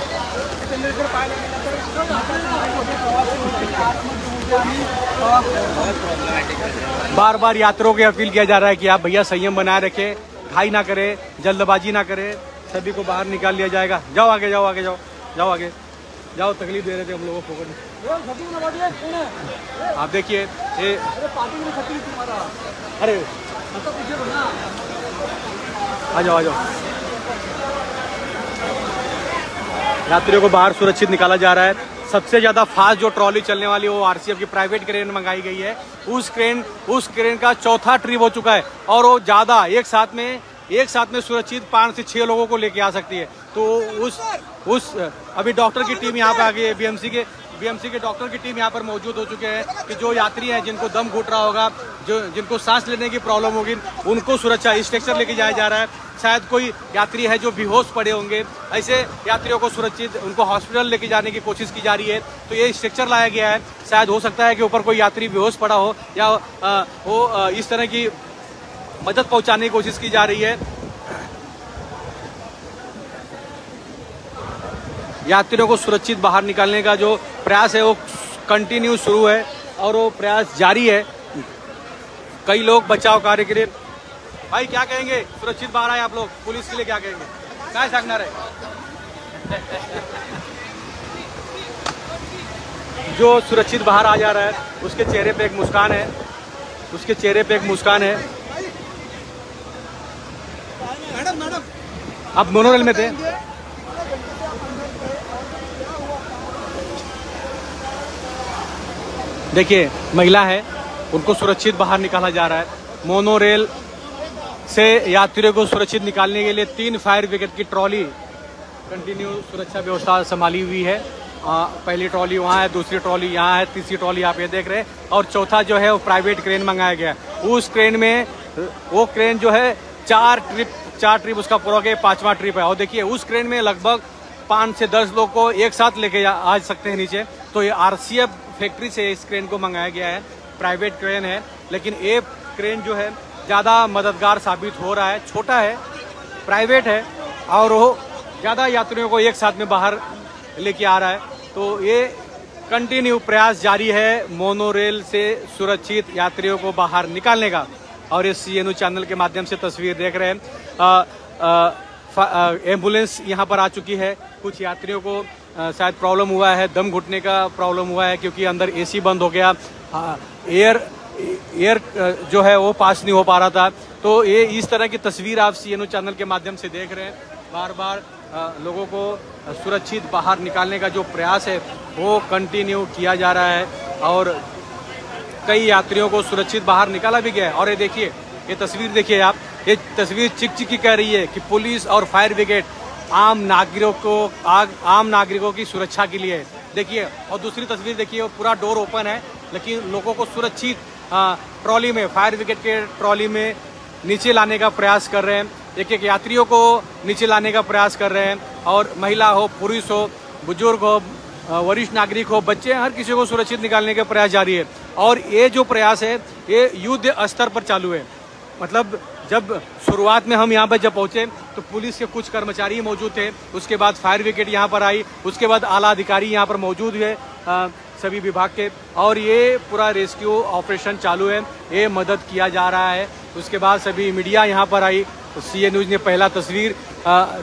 जर पाहायला गेलं तर बार बार यात्रियों को अपील किया जा रहा है कि आप भैया संयम बनाए रखें, घाई ना करें, जल्दबाजी ना करें, सभी को बाहर निकाल लिया जाएगा। जाओ आगे, जाओ आगे, जाओ आगे, जाओ। तकलीफ दे रहे थे हम लोगों को। आप देखिए ये, अरे आ जाओ, आ जाओ। यात्रियों को बाहर सुरक्षित निकाला जा रहा है। सबसे ज्यादा फास्ट जो ट्रॉली चलने वाली वो RCF की प्राइवेट क्रेन मंगाई गई है। उस क्रेन का चौथा ट्रिप हो चुका है और वो ज्यादा एक साथ में सुरक्षित 5 से 6 लोगों को लेके आ सकती है। तो उस अभी डॉक्टर की टीम यहाँ पे आ गई है, BMC के बीएमसी के डॉक्टर की टीम यहाँ पर मौजूद हो चुके हैं कि जो यात्री हैं जिनको दम घुट रहा होगा, जिनको सांस लेने की प्रॉब्लम होगी, उनको सुरक्षा स्ट्रक्चर लेके जाया जा रहा है। शायद कोई यात्री है जो बेहोश पड़े होंगे, ऐसे यात्रियों को सुरक्षित उनको हॉस्पिटल लेके जाने की कोशिश की जा रही है। तो ये स्ट्रक्चर लाया गया है। शायद हो सकता है कि ऊपर कोई यात्री बेहोश पड़ा हो या वो इस तरह की मदद पहुंचाने की कोशिश की जा रही है। यात्रियों को सुरक्षित बाहर निकालने का जो प्रयास है वो कंटिन्यू शुरू है और वो प्रयास जारी है। कई लोग बचाव कार्य के लिए, भाई क्या कहेंगे, सुरक्षित बाहर आए आप लोग, पुलिस के लिए क्या कहेंगे, क्या सांगना रहे? जो सुरक्षित बाहर आ जा रहा है उसके चेहरे पे एक मुस्कान है, उसके चेहरे पे एक मुस्कान है। आप मोनोरेल में थे? देखिए महिला है, उनको सुरक्षित बाहर निकाला जा रहा है। मोनोरेल से यात्रियों को सुरक्षित निकालने के लिए 3 फायर ब्रिगेड की ट्रॉली कंटिन्यू सुरक्षा व्यवस्था संभाली हुई है। पहली ट्रॉली वहाँ है, दूसरी ट्रॉली यहाँ है, तीसरी ट्रॉली आप ये देख रहे हैं और चौथा जो है वो प्राइवेट क्रेन मंगाया गया है। उस क्रेन में वो क्रेन जो है 4 ट्रिप उसका पूरा के 5वां ट्रिप है। और देखिए उस क्रेन में लगभग 5 से 10 लोग को एक साथ लेके आ सकते हैं नीचे। तो ये RCF फैक्ट्री से इस क्रेन को मंगाया गया है। प्राइवेट क्रेन है लेकिन ये क्रेन जो है ज़्यादा मददगार साबित हो रहा है। छोटा है, प्राइवेट है और वो ज़्यादा यात्रियों को एक साथ में बाहर लेके आ रहा है। तो ये कंटिन्यू प्रयास जारी है मोनोरेल से सुरक्षित यात्रियों को बाहर निकालने का। और इस CNU चैनल के माध्यम से तस्वीर देख रहे हैं। एम्बुलेंस यहाँ पर आ चुकी है। कुछ यात्रियों को शायद प्रॉब्लम हुआ है, दम घुटने का प्रॉब्लम हुआ है क्योंकि अंदर AC बंद हो गया, एयर जो है वो पास नहीं हो पा रहा था। तो ये इस तरह की तस्वीर आप CNU चैनल के माध्यम से देख रहे हैं। बार बार लोगों को सुरक्षित बाहर निकालने का जो प्रयास है वो कंटिन्यू किया जा रहा है और कई यात्रियों को सुरक्षित बाहर निकाला भी गया है। और ये देखिए, ये तस्वीर देखिए आप, ये तस्वीर चिकचिकी कह रही है कि पुलिस और फायर ब्रिगेड आम नागरिकों की सुरक्षा के लिए है। देखिए, और दूसरी तस्वीर देखिए, वो पूरा डोर ओपन है लेकिन लोगों को सुरक्षित ट्रॉली में, फायर ब्रिगेड के ट्रॉली में नीचे लाने का प्रयास कर रहे हैं। एक यात्रियों को नीचे लाने का प्रयास कर रहे हैं और महिला हो, पुरुष हो, बुजुर्ग हो, वरिष्ठ नागरिक हो, बच्चे, हर किसी को सुरक्षित निकालने का प्रयास जारी है। और ये जो प्रयास है ये युद्ध स्तर पर चालू है। मतलब जब शुरुआत में हम यहाँ पर जब पहुँचे तो पुलिस के कुछ कर्मचारी मौजूद थे, उसके बाद फायर ब्रिगेड यहाँ पर आई, उसके बाद आला अधिकारी यहाँ पर मौजूद हुए सभी विभाग के, और ये पूरा रेस्क्यू ऑपरेशन चालू है, ये मदद किया जा रहा है। उसके बाद सभी मीडिया यहाँ पर आई, CNU ने पहला तस्वीर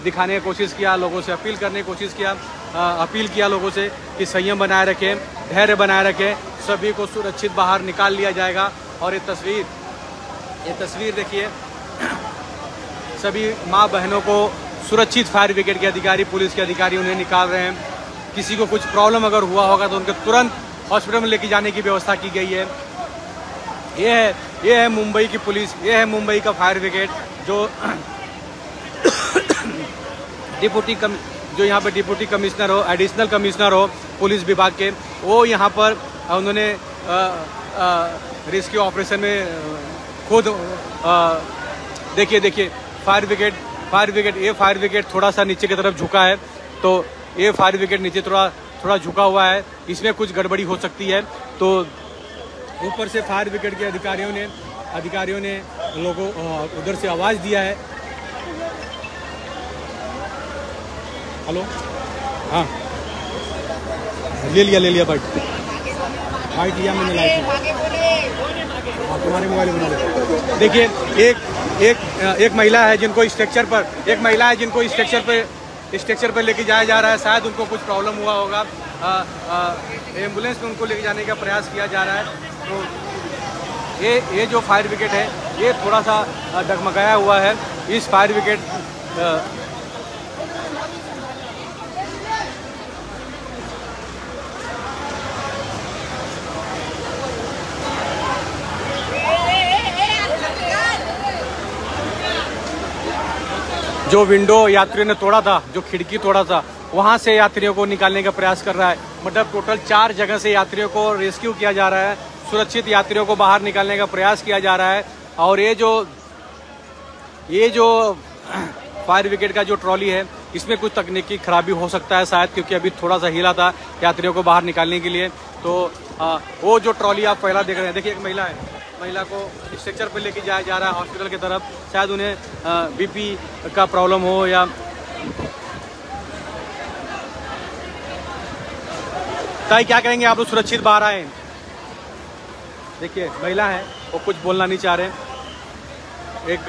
दिखाने की कोशिश किया, लोगों से अपील करने की कोशिश किया, अपील किया लोगों से कि संयम बनाए रखें, धैर्य बनाए रखें, सभी को सुरक्षित बाहर निकाल लिया जाएगा। और ये तस्वीर देखिए, सभी माँ बहनों को सुरक्षित फायर ब्रिगेड के अधिकारी, पुलिस के अधिकारी उन्हें निकाल रहे हैं। किसी को कुछ प्रॉब्लम अगर हुआ होगा तो उनको तुरंत हॉस्पिटल में लेके जाने की व्यवस्था की गई है। ये है मुंबई की पुलिस, ये है मुंबई का फायर ब्रिगेड जो जो यहाँ पर डिप्टी कमिश्नर हो, एडिशनल कमिश्नर हो पुलिस विभाग के, वो यहाँ पर उन्होंने रेस्क्यू ऑपरेशन में खुद देखिए फायर ब्रिगेड, ये फायर ब्रिगेड थोड़ा सा नीचे की तरफ झुका है, तो ये फायर ब्रिगेड नीचे थोड़ा झुका हुआ है, इसमें कुछ गड़बड़ी हो सकती है। तो ऊपर से फायर ब्रिगेड के अधिकारियों ने लोगों उधर से आवाज़ दिया है। हेलो, हाँ ले लिया बाइट लिया मैंने, लाइट तुम्हारे मोबाइल बना लो। देखिए एक महिला है जिनको स्ट्रक्चर पर लेके जाया जा रहा है। शायद उनको कुछ प्रॉब्लम हुआ होगा, एम्बुलेंस में उनको लेके जाने का प्रयास किया जा रहा है। तो ये जो फायर ब्रिगेड है ये थोड़ा सा डगमगाया हुआ है। इस फायर ब्रिगेड जो विंडो यात्रियों ने तोड़ा था, जो खिड़की तोड़ा था, वहाँ से यात्रियों को निकालने का प्रयास कर रहा है। मतलब टोटल 4 जगह से यात्रियों को रेस्क्यू किया जा रहा है, सुरक्षित यात्रियों को बाहर निकालने का प्रयास किया जा रहा है। और ये जो फायर ब्रिगेड का जो ट्रॉली है, इसमें कुछ तकनीकी खराबी हो सकता है शायद, क्योंकि अभी थोड़ा सा हिला था यात्रियों को बाहर निकालने के लिए। तो वो जो ट्रॉली आप पहला देख रहे हैं, देखिए एक महिला है, महिला को स्ट्रेचर पर लेके जाया जा रहा है हॉस्पिटल की तरफ। शायद उन्हें बीपी का प्रॉब्लम हो या ताई क्या करेंगे आप लोग सुरक्षित बाहर आए। देखिए महिला है, वो कुछ बोलना नहीं चाह रहे। एक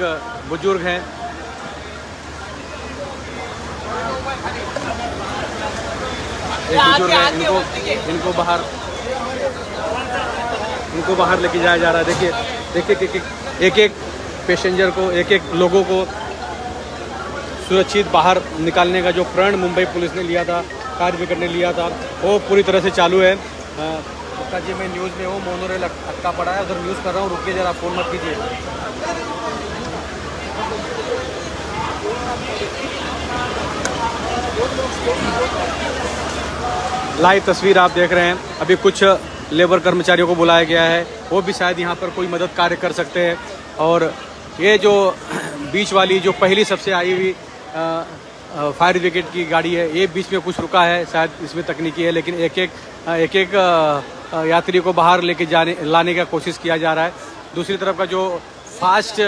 बुजुर्ग है, इनको बाहर लेके जाया जा रहा है। देखिए एक पैसेंजर को, एक लोगों को सुरक्षित बाहर निकालने का जो प्रण मुंबई पुलिस ने लिया था, फायर ब्रिगेड ने लिया था, वो पूरी तरह से चालू है। जी मैं न्यूज़ में हूँ, मोनोरेल अटका पड़ा है, उधर न्यूज़ कर रहा हूँ, रुकिए जरा, फ़ोन मत कीजिए। लाइव तस्वीर आप देख रहे हैं। अभी कुछ लेबर कर्मचारियों को बुलाया गया है, वो भी शायद यहाँ पर कोई मदद कार्य कर सकते हैं। और ये जो बीच वाली जो पहली सबसे आई हुई फायर ब्रिगेड की गाड़ी है, ये बीच में कुछ रुका है, शायद इसमें तकनीकी है, लेकिन एक एक यात्री को बाहर लेके लाने का कोशिश किया जा रहा है। दूसरी तरफ का जो फास्ट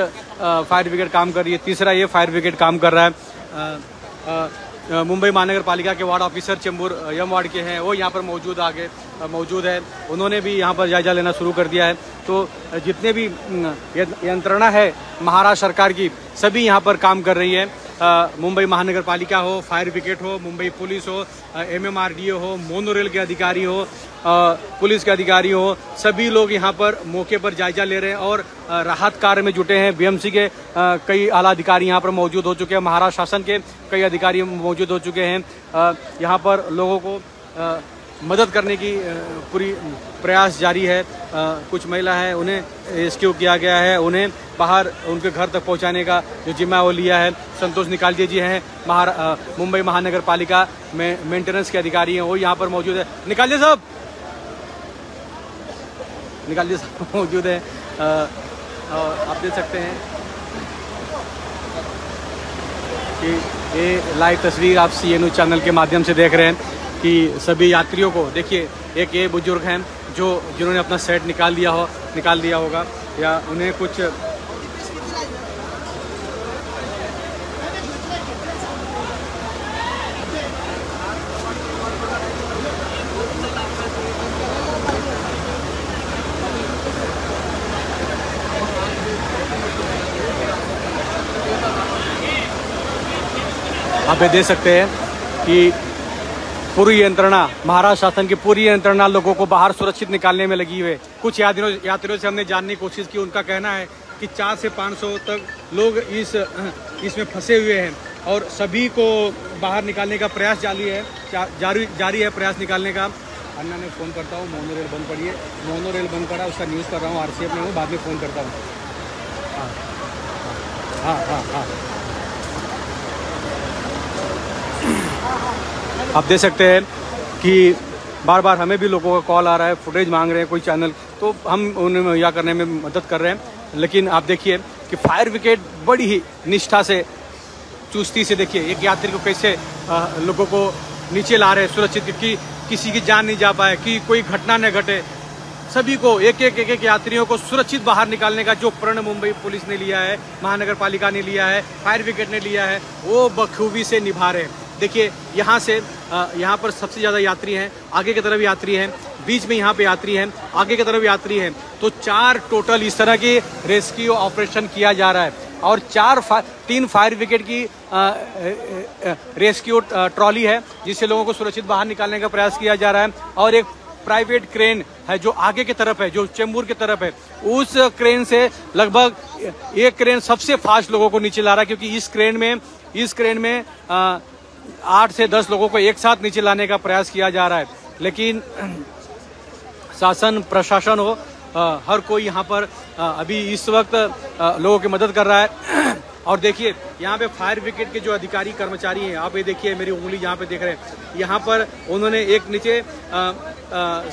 फायर ब्रिगेड काम कर रही है, तीसरा ये फायर ब्रिगेड काम कर रहा है। मुंबई महानगर पालिका के वार्ड ऑफिसर चेंबूर यम वार्ड के हैं, वो यहाँ पर मौजूद है। उन्होंने भी यहाँ पर जायजा लेना शुरू कर दिया है। तो जितने भी यंत्रणा है महाराष्ट्र सरकार की, सभी यहाँ पर काम कर रही है। मुंबई महानगर पालिका हो, फायर ब्रिगेड हो, मुंबई पुलिस हो, MMRDA हो, मोनोरेल के अधिकारी हो, पुलिस के अधिकारी हो, सभी लोग यहाँ पर मौके पर जायजा ले रहे हैं और राहत कार्य में जुटे हैं। BMC के कई आला अधिकारी यहाँ पर मौजूद हो चुके हैं, महाराष्ट्र शासन के कई अधिकारी मौजूद हो चुके हैं। यहाँ पर लोगों को मदद करने की पूरी प्रयास जारी है। कुछ महिला है, उन्हें रेस्क्यू किया गया है, उन्हें बाहर उनके घर तक पहुंचाने का जो जिम्मा वो लिया है संतोष निकालिया जी हैं, मुंबई महानगर पालिका में मेंटेनेंस के अधिकारी हैं, वो यहाँ पर मौजूद है। निकालिया साहब मौजूद है। आप देख सकते हैं कि ये लाइव तस्वीर आप CNU चैनल के माध्यम से देख रहे हैं कि सभी यात्रियों को, देखिए एक ये बुजुर्ग हैं जिन्होंने अपना सेट निकाल दिया होगा, या उन्हें कुछ आप ये देख सकते हैं कि पूरी यंत्रणा, महाराष्ट्र शासन की पूरी यंत्रणा लोगों को बाहर सुरक्षित निकालने में लगी हुई है। कुछ यात्रियों से हमने जानने की कोशिश की, उनका कहना है कि 400 से 500 तक लोग इसमें फंसे हुए हैं और सभी को बाहर निकालने का प्रयास जारी है प्रयास निकालने का। अन्ना ने फ़ोन करता हूँ, मोनोरेल बंद पड़ी है, मोनोरेल बंद पड़ा, उसका न्यूज़ कर रहा हूँ, RCF में हूँ, बाद में फ़ोन करता हूँ। हाँ। आप देख सकते हैं कि बार बार हमें भी लोगों का कॉल आ रहा है, फुटेज मांग रहे हैं कोई चैनल, तो हम उन्हें मुहैया करने में मदद कर रहे हैं। लेकिन आप देखिए कि फायर ब्रिगेड बड़ी ही निष्ठा से, चुस्ती से, देखिए एक यात्री को कैसे लोगों को नीचे ला रहे हैं सुरक्षित, क्योंकि किसी की जान नहीं जा पाए, कि कोई घटना न घटे। सभी को एक एक यात्रियों को सुरक्षित बाहर निकालने का जो प्रण मुंबई पुलिस ने लिया है, महानगर पालिका ने लिया है, फायर ब्रिगेड ने लिया है, वो बखूबी से निभा रहे हैं। देखिए यहाँ पर सबसे ज़्यादा यात्री हैं, आगे की तरफ यात्री हैं, बीच में यहाँ पे यात्री हैं, आगे की तरफ यात्री हैं। तो 4 टोटल इस तरह की रेस्क्यू ऑपरेशन किया जा रहा है और 3 फायर ब्रिगेड की रेस्क्यू ट्रॉली है, जिससे लोगों को सुरक्षित बाहर निकालने का प्रयास किया जा रहा है। और एक प्राइवेट क्रेन है जो आगे की तरफ है, जो चेंबूर की तरफ है, उस क्रेन से लगभग एक क्रेन सबसे फास्ट लोगों को नीचे ला रहा है, क्योंकि इस क्रेन में 8 से 10 लोगों को एक साथ नीचे लाने का प्रयास किया जा रहा है। लेकिन शासन प्रशासन हो, हर कोई यहाँ पर अभी इस वक्त लोगों की मदद कर रहा है। और देखिए यहाँ पे फायर ब्रिगेड के जो अधिकारी कर्मचारी हैं, आप ये देखिए मेरी उंगली यहाँ पे देख रहे हैं, यहाँ पर उन्होंने एक नीचे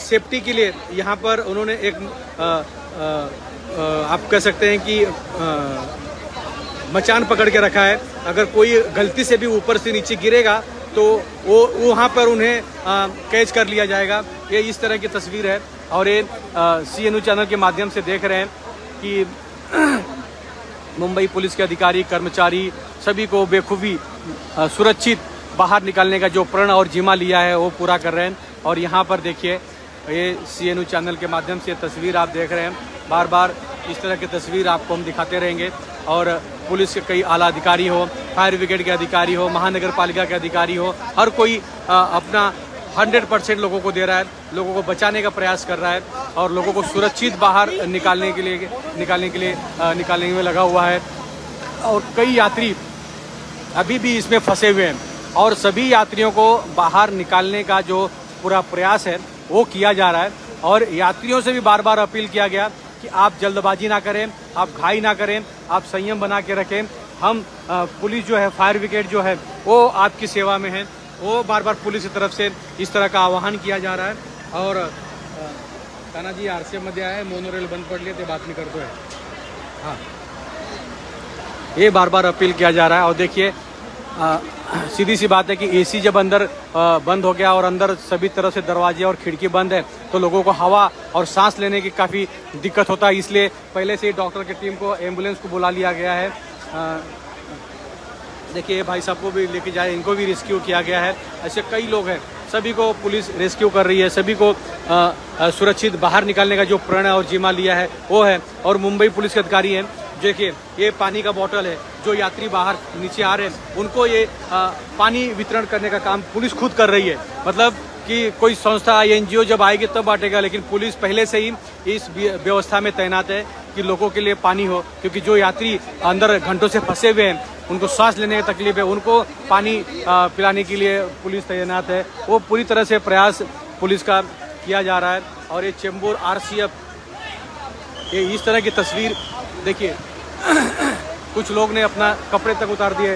सेफ्टी के लिए यहाँ पर उन्होंने एक आप कह सकते हैं कि मचान पकड़ के रखा है। अगर कोई गलती से भी ऊपर से नीचे गिरेगा तो वो वहाँ पर उन्हें कैच कर लिया जाएगा। ये इस तरह की तस्वीर है और ये CNU चैनल के माध्यम से देख रहे हैं कि मुंबई पुलिस के अधिकारी कर्मचारी सभी को बेखूबी सुरक्षित बाहर निकालने का जो प्रण और जिम्मा लिया है वो पूरा कर रहे हैं। और यहाँ पर देखिए ये CNU चैनल के माध्यम से तस्वीर आप देख रहे हैं, बार बार इस तरह की तस्वीर आपको हम दिखाते रहेंगे। और पुलिस के कई आला अधिकारी हो, फायर ब्रिगेड के अधिकारी हो, महानगर पालिका के अधिकारी हो, हर कोई अपना 100% लोगों को दे रहा है, लोगों को बचाने का प्रयास कर रहा है और लोगों को सुरक्षित बाहर निकालने में लगा हुआ है। और कई यात्री अभी भी इसमें फंसे हुए हैं और सभी यात्रियों को बाहर निकालने का जो पूरा प्रयास है वो किया जा रहा है। और यात्रियों से भी बार बार अपील किया गया कि आप जल्दबाजी ना करें, आप घाई ना करें, आप संयम बना के रखें। हम पुलिस जो है, फायर ब्रिगेड जो है वो आपकी सेवा में है। वो बार बार पुलिस की तरफ से इस तरह का आवाहन किया जा रहा है। और तानाजी RCF मध्ये आहे, मोनोरेल बंद पडली ते बातमी करतोय। हाँ, ये बार बार अपील किया जा रहा है। और देखिए सीधी सी बात है कि AC जब अंदर बंद हो गया और अंदर सभी तरफ से दरवाजे और खिड़की बंद है तो लोगों को हवा और सांस लेने की काफ़ी दिक्कत होता है। इसलिए पहले से ही डॉक्टर की टीम को, एम्बुलेंस को बुला लिया गया है। देखिए भाई साहब को भी लेके जाए, इनको भी रेस्क्यू किया गया है। ऐसे कई लोग हैं, सभी को पुलिस रेस्क्यू कर रही है, सभी को सुरक्षित बाहर निकालने का जो प्रण और जिम्मा लिया है वो है। और मुंबई पुलिस के अधिकारी हैं, देखिए ये पानी का बोतल है, जो यात्री बाहर नीचे आ रहे हैं उनको ये पानी वितरण करने का काम पुलिस खुद कर रही है। मतलब कि कोई संस्था NGO जब आएगी तब बांटेगा, लेकिन पुलिस पहले से ही इस व्यवस्था में तैनात है कि लोगों के लिए पानी हो, क्योंकि जो यात्री अंदर घंटों से फंसे हुए हैं, उनको सांस लेने की तकलीफ है, उनको पानी पिलाने के लिए पुलिस तैनात है। वो पूरी तरह से प्रयास पुलिस का किया जा रहा है। और ये चेंबूर RCF, ये इस तरह की तस्वीर देखिए, कुछ लोग ने अपना कपड़े तक उतार दिए।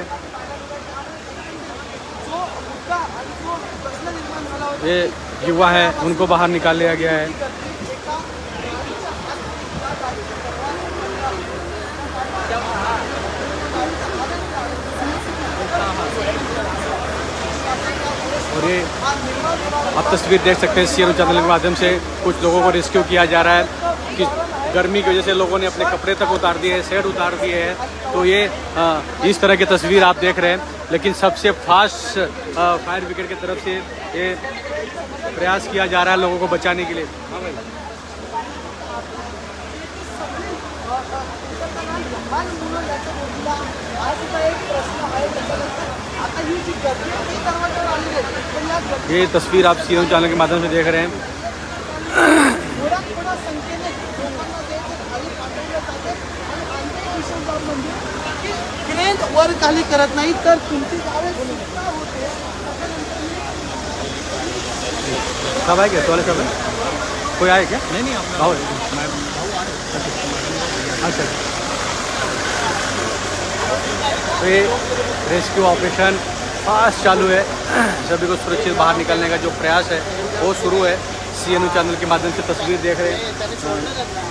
ये युवा है, उनको बाहर निकाल लिया गया है। और ये आप तस्वीर देख सकते हैं, CNU चैनल के माध्यम से कुछ लोगों को रेस्क्यू किया जा रहा है कि गर्मी की वजह से लोगों ने अपने कपड़े तक उतार दिए हैं, शर्ट उतार दिए हैं। तो ये इस तरह की तस्वीर आप देख रहे हैं। लेकिन सबसे फास्ट फायर ब्रिगेड की तरफ से ये प्रयास किया जा रहा है लोगों को बचाने के लिए। हाँ भाई, ये तस्वीर आप CNU चैनल के माध्यम से देख रहे हैं। वर खाली करत नाही तर तुमची गावे सुद्धा होते। सब आए क्या? तो वाले सब है? कोई आए क्या? नहीं भाव अच्छा। तो ये रेस्क्यू ऑपरेशन फास्ट चालू है, सभी को सुरक्षित बाहर निकालने का जो प्रयास है वो शुरू है। CNU चैनल के माध्यम से तस्वीर देख रहे हैं।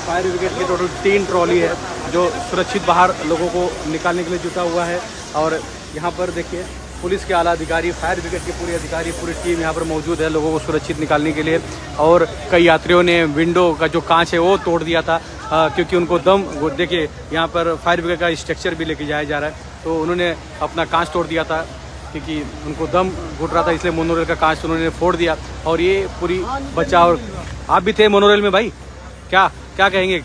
फायर ब्रिगेड की टोटल 3 ट्रॉली है जो सुरक्षित बाहर लोगों को निकालने के लिए जुटा हुआ है। और यहाँ पर देखिए पुलिस के आला अधिकारी, फायर ब्रिगेड के पूरे अधिकारी, पूरी टीम यहाँ पर मौजूद है लोगों को सुरक्षित निकालने के लिए। और कई यात्रियों ने विंडो का जो कांच है वो तोड़ दिया था क्योंकि उनको दम, देखिए यहाँ पर फायर ब्रिगेड का स्ट्रक्चर भी लेके जाया जा रहा है, तो उन्होंने अपना कांच तोड़ दिया था क्योंकि उनको दम घुट रहा था, इसलिए मोनोरेल का कांच उन्होंने फोड़ दिया। और ये पूरी बचाव। आप भी थे मोनोरेल में भाई, क्या कहेंगे?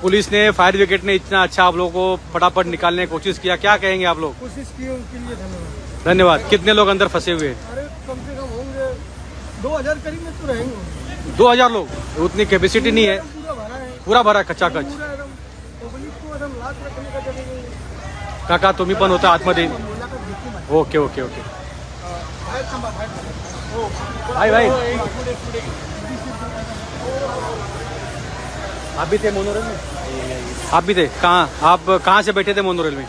पुलिस ने, फायर ब्रिगेड ने इतना अच्छा आप लोगों को फटाफट निकालने की कोशिश किया, क्या कहेंगे आप लोग? कोशिश की, उनके लिए धन्यवाद। धन्यवाद। कितने लोग अंदर फंसे हुए? अरे कम से कम होंगे 2000 करीब में तो रहेंगे। 2000 लोग? उतनी कैपेसिटी नहीं है, पूरा भरा खचाखच। काका तुम्ही पण होता आतमध्ये? ओके ओके ओके भाई आप भी थे मोनोरेल में? आप भी थे? कहाँ, आप कहाँ से बैठे थे मोनोरेल में?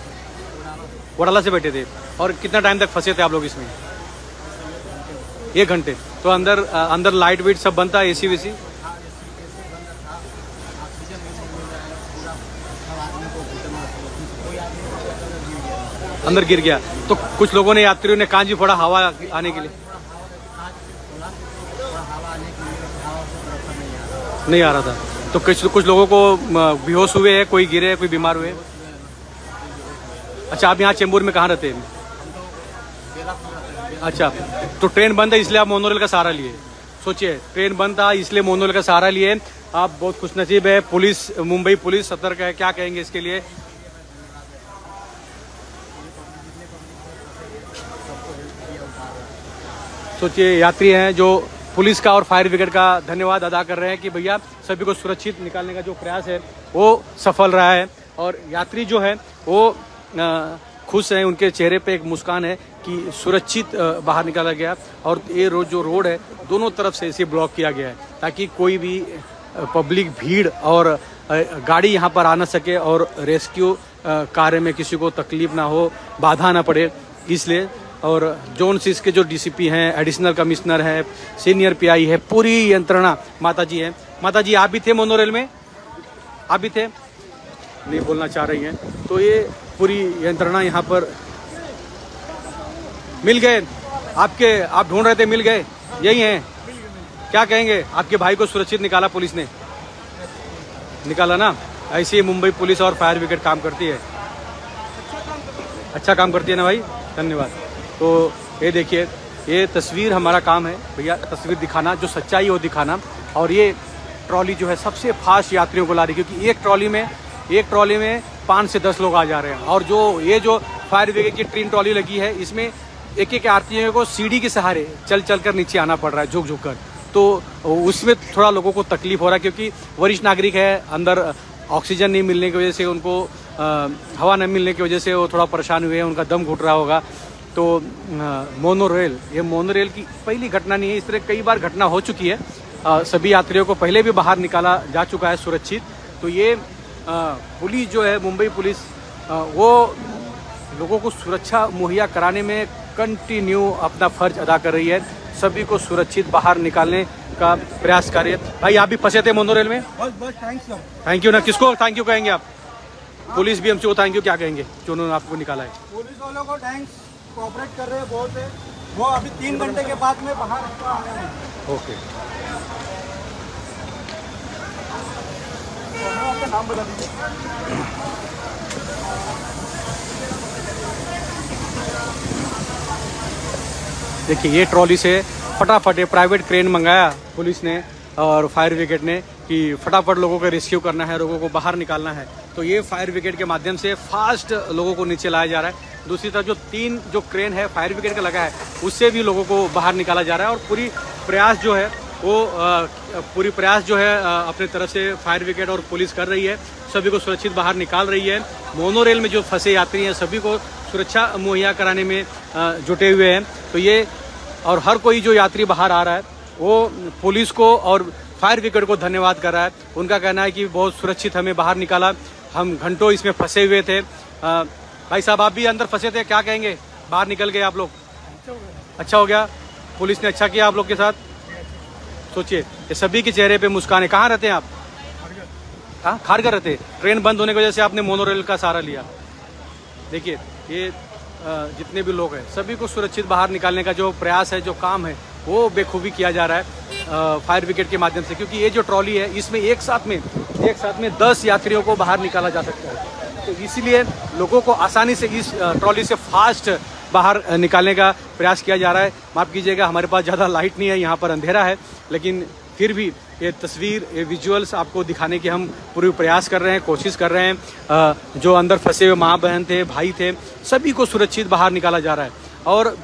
वडाला से बैठे थे। और कितना टाइम तक फंसे थे आप लोग इसमें? 1 घंटे। तो अंदर लाइट वेट सब बनता है, एसी वेसी? अंदर गिर गया। तो कुछ लोगों ने, यात्रियों ने कांजी फोड़ा हवा आने के लिए? नहीं आ रहा था। तो कुछ लोगों को बेहोश हुए हैं, कोई गिरे, कोई बीमार हुए? अच्छा, आप यहाँ चेंबूर में कहाँ रहते हैं? अच्छा, तो ट्रेन बंद है इसलिए आप मोनोरेल का सहारा लिए। सोचिए, ट्रेन बंद था इसलिए मोनोरेल का सहारा लिए। आप बहुत खुशनसीब है। पुलिस, मुंबई पुलिस सतर्क है। क्या कहेंगे इसके लिए? सोचिए, यात्री हैं जो पुलिस का और फायर ब्रिगेड का धन्यवाद अदा कर रहे हैं कि भैया सभी को सुरक्षित निकालने का जो प्रयास है वो सफल रहा है। और यात्री जो है वो खुश हैं, उनके चेहरे पे एक मुस्कान है कि सुरक्षित बाहर निकाला गया। और ये जो रोड है दोनों तरफ से इसे ब्लॉक किया गया है ताकि कोई भी पब्लिक भीड़ और गाड़ी यहाँ पर आ ना सके और रेस्क्यू कार्य में किसी को तकलीफ ना हो, बाधा ना पड़े, इसलिए। और जोन 6 के जो डीसीपी हैं, एडिशनल कमिश्नर है, सीनियर पीआई है, पूरी यंत्रणा माता जी है। माता जी, आप भी थे मोनोरेल में? आप भी थे? नहीं बोलना चाह रही हैं। तो ये पूरी यंत्रणा यहाँ पर मिल गए आपके, आप ढूंढ रहे थे, मिल गए, यही हैं? क्या कहेंगे? आपके भाई को सुरक्षित निकाला पुलिस ने? निकाला ना? ऐसे ही मुंबई पुलिस और फायर ब्रिगेड काम करती है। अच्छा काम करती है ना भाई, धन्यवाद। तो ये देखिए, ये तस्वीर हमारा काम है भैया, तस्वीर दिखाना, जो सच्चाई है वो दिखाना। और ये ट्रॉली जो है सबसे फास्ट यात्रियों को ला रही है, क्योंकि एक ट्रॉली में 5 से 10 लोग आ जा रहे हैं। और जो फायर ब्रिगेड की ट्रेन ट्रॉली लगी है, इसमें एक यात्रियों को सीढ़ी के सहारे चल कर नीचे आना पड़ रहा है, झुक कर। तो उसमें थोड़ा लोगों को तकलीफ हो रहा है, क्योंकि वरिष्ठ नागरिक है, अंदर ऑक्सीजन नहीं मिलने की वजह से, उनको हवा नहीं मिलने की वजह से वो थोड़ा परेशान हुए हैं, उनका दम घुट रहा होगा। तो मोनोरेल, ये मोनोरेल की पहली घटना नहीं है, इस तरह कई बार घटना हो चुकी है। सभी यात्रियों को पहले भी बाहर निकाला जा चुका है सुरक्षित। तो ये पुलिस जो है, मुंबई पुलिस, वो लोगों को सुरक्षा मुहैया कराने में कंटिन्यू अपना फर्ज अदा कर रही है, सभी को सुरक्षित बाहर निकालने का प्रयास कर रही है। भाई, आप भी फंसे थे मोनोरेल में? बस थैंक यू ना। किसको थैंक यू कहेंगे आप? पुलिस बीएमसी को थैंक यू क्या कहेंगे जो उन्होंने आपको निकाला है? पुलिस वालों को थैंक्स, कोऑपरेट कर रहे हैं बहुत है। वो अभी 3 घंटे के बाद में बाहर आने हैं। ओके, आपका नाम बता दीजिए। देखिए, ये ट्रॉली से फटाफट ये प्राइवेट क्रेन मंगाया पुलिस ने और फायर ब्रिगेड ने कि फटाफट लोगों को रेस्क्यू करना है, लोगों को बाहर निकालना है। तो ये फायर ब्रिगेड के माध्यम से फास्ट लोगों को नीचे लाया जा रहा है। दूसरी तरफ जो 3 जो क्रेन है फायर ब्रिगेड का लगा है, उससे भी लोगों को बाहर निकाला जा रहा है। और पूरी प्रयास जो है अपने तरफ से फायर ब्रिगेड और पुलिस कर रही है, सभी को सुरक्षित बाहर निकाल रही है। मोनोरेल में जो फंसे यात्री हैं सभी को सुरक्षा मुहैया कराने में जुटे हुए हैं। तो ये, और हर कोई जो यात्री बाहर आ रहा है वो पुलिस को और फायर ब्रिगेड को धन्यवाद कर रहा है। उनका कहना है कि बहुत सुरक्षित हमें बाहर निकाला, हम घंटों इसमें फंसे हुए थे। भाई साहब, आप भी अंदर फंसे थे, क्या कहेंगे? बाहर निकल गए आप लोग, अच्छा हो गया, पुलिस ने अच्छा किया आप लोग के साथ। सोचिए, ये सभी के चेहरे पे मुस्कान है। कहाँ रहते हैं आप? हाँ, खारगर रहते। ट्रेन बंद होने की वजह से आपने मोनोरेल का सहारा लिया। देखिए, ये जितने भी लोग हैं सभी को सुरक्षित बाहर निकालने का जो प्रयास है, जो काम है, वो बेखूबी किया जा रहा है फायर ब्रिगेड के माध्यम से। क्योंकि ये जो ट्रॉली है, इसमें एक साथ में 10 यात्रियों को बाहर निकाला जा सकता है। तो इसीलिए लोगों को आसानी से इस ट्रॉली से फास्ट बाहर निकालने का प्रयास किया जा रहा है। माफ़ कीजिएगा, हमारे पास ज़्यादा लाइट नहीं है, यहाँ पर अंधेरा है, लेकिन फिर भी ये तस्वीर, ये विजुअल्स आपको दिखाने के हम पूरे प्रयास कर रहे हैं, कोशिश कर रहे हैं। जो अंदर फंसे हुए माँ बहन थे, भाई थे, सभी को सुरक्षित बाहर निकाला जा रहा है। और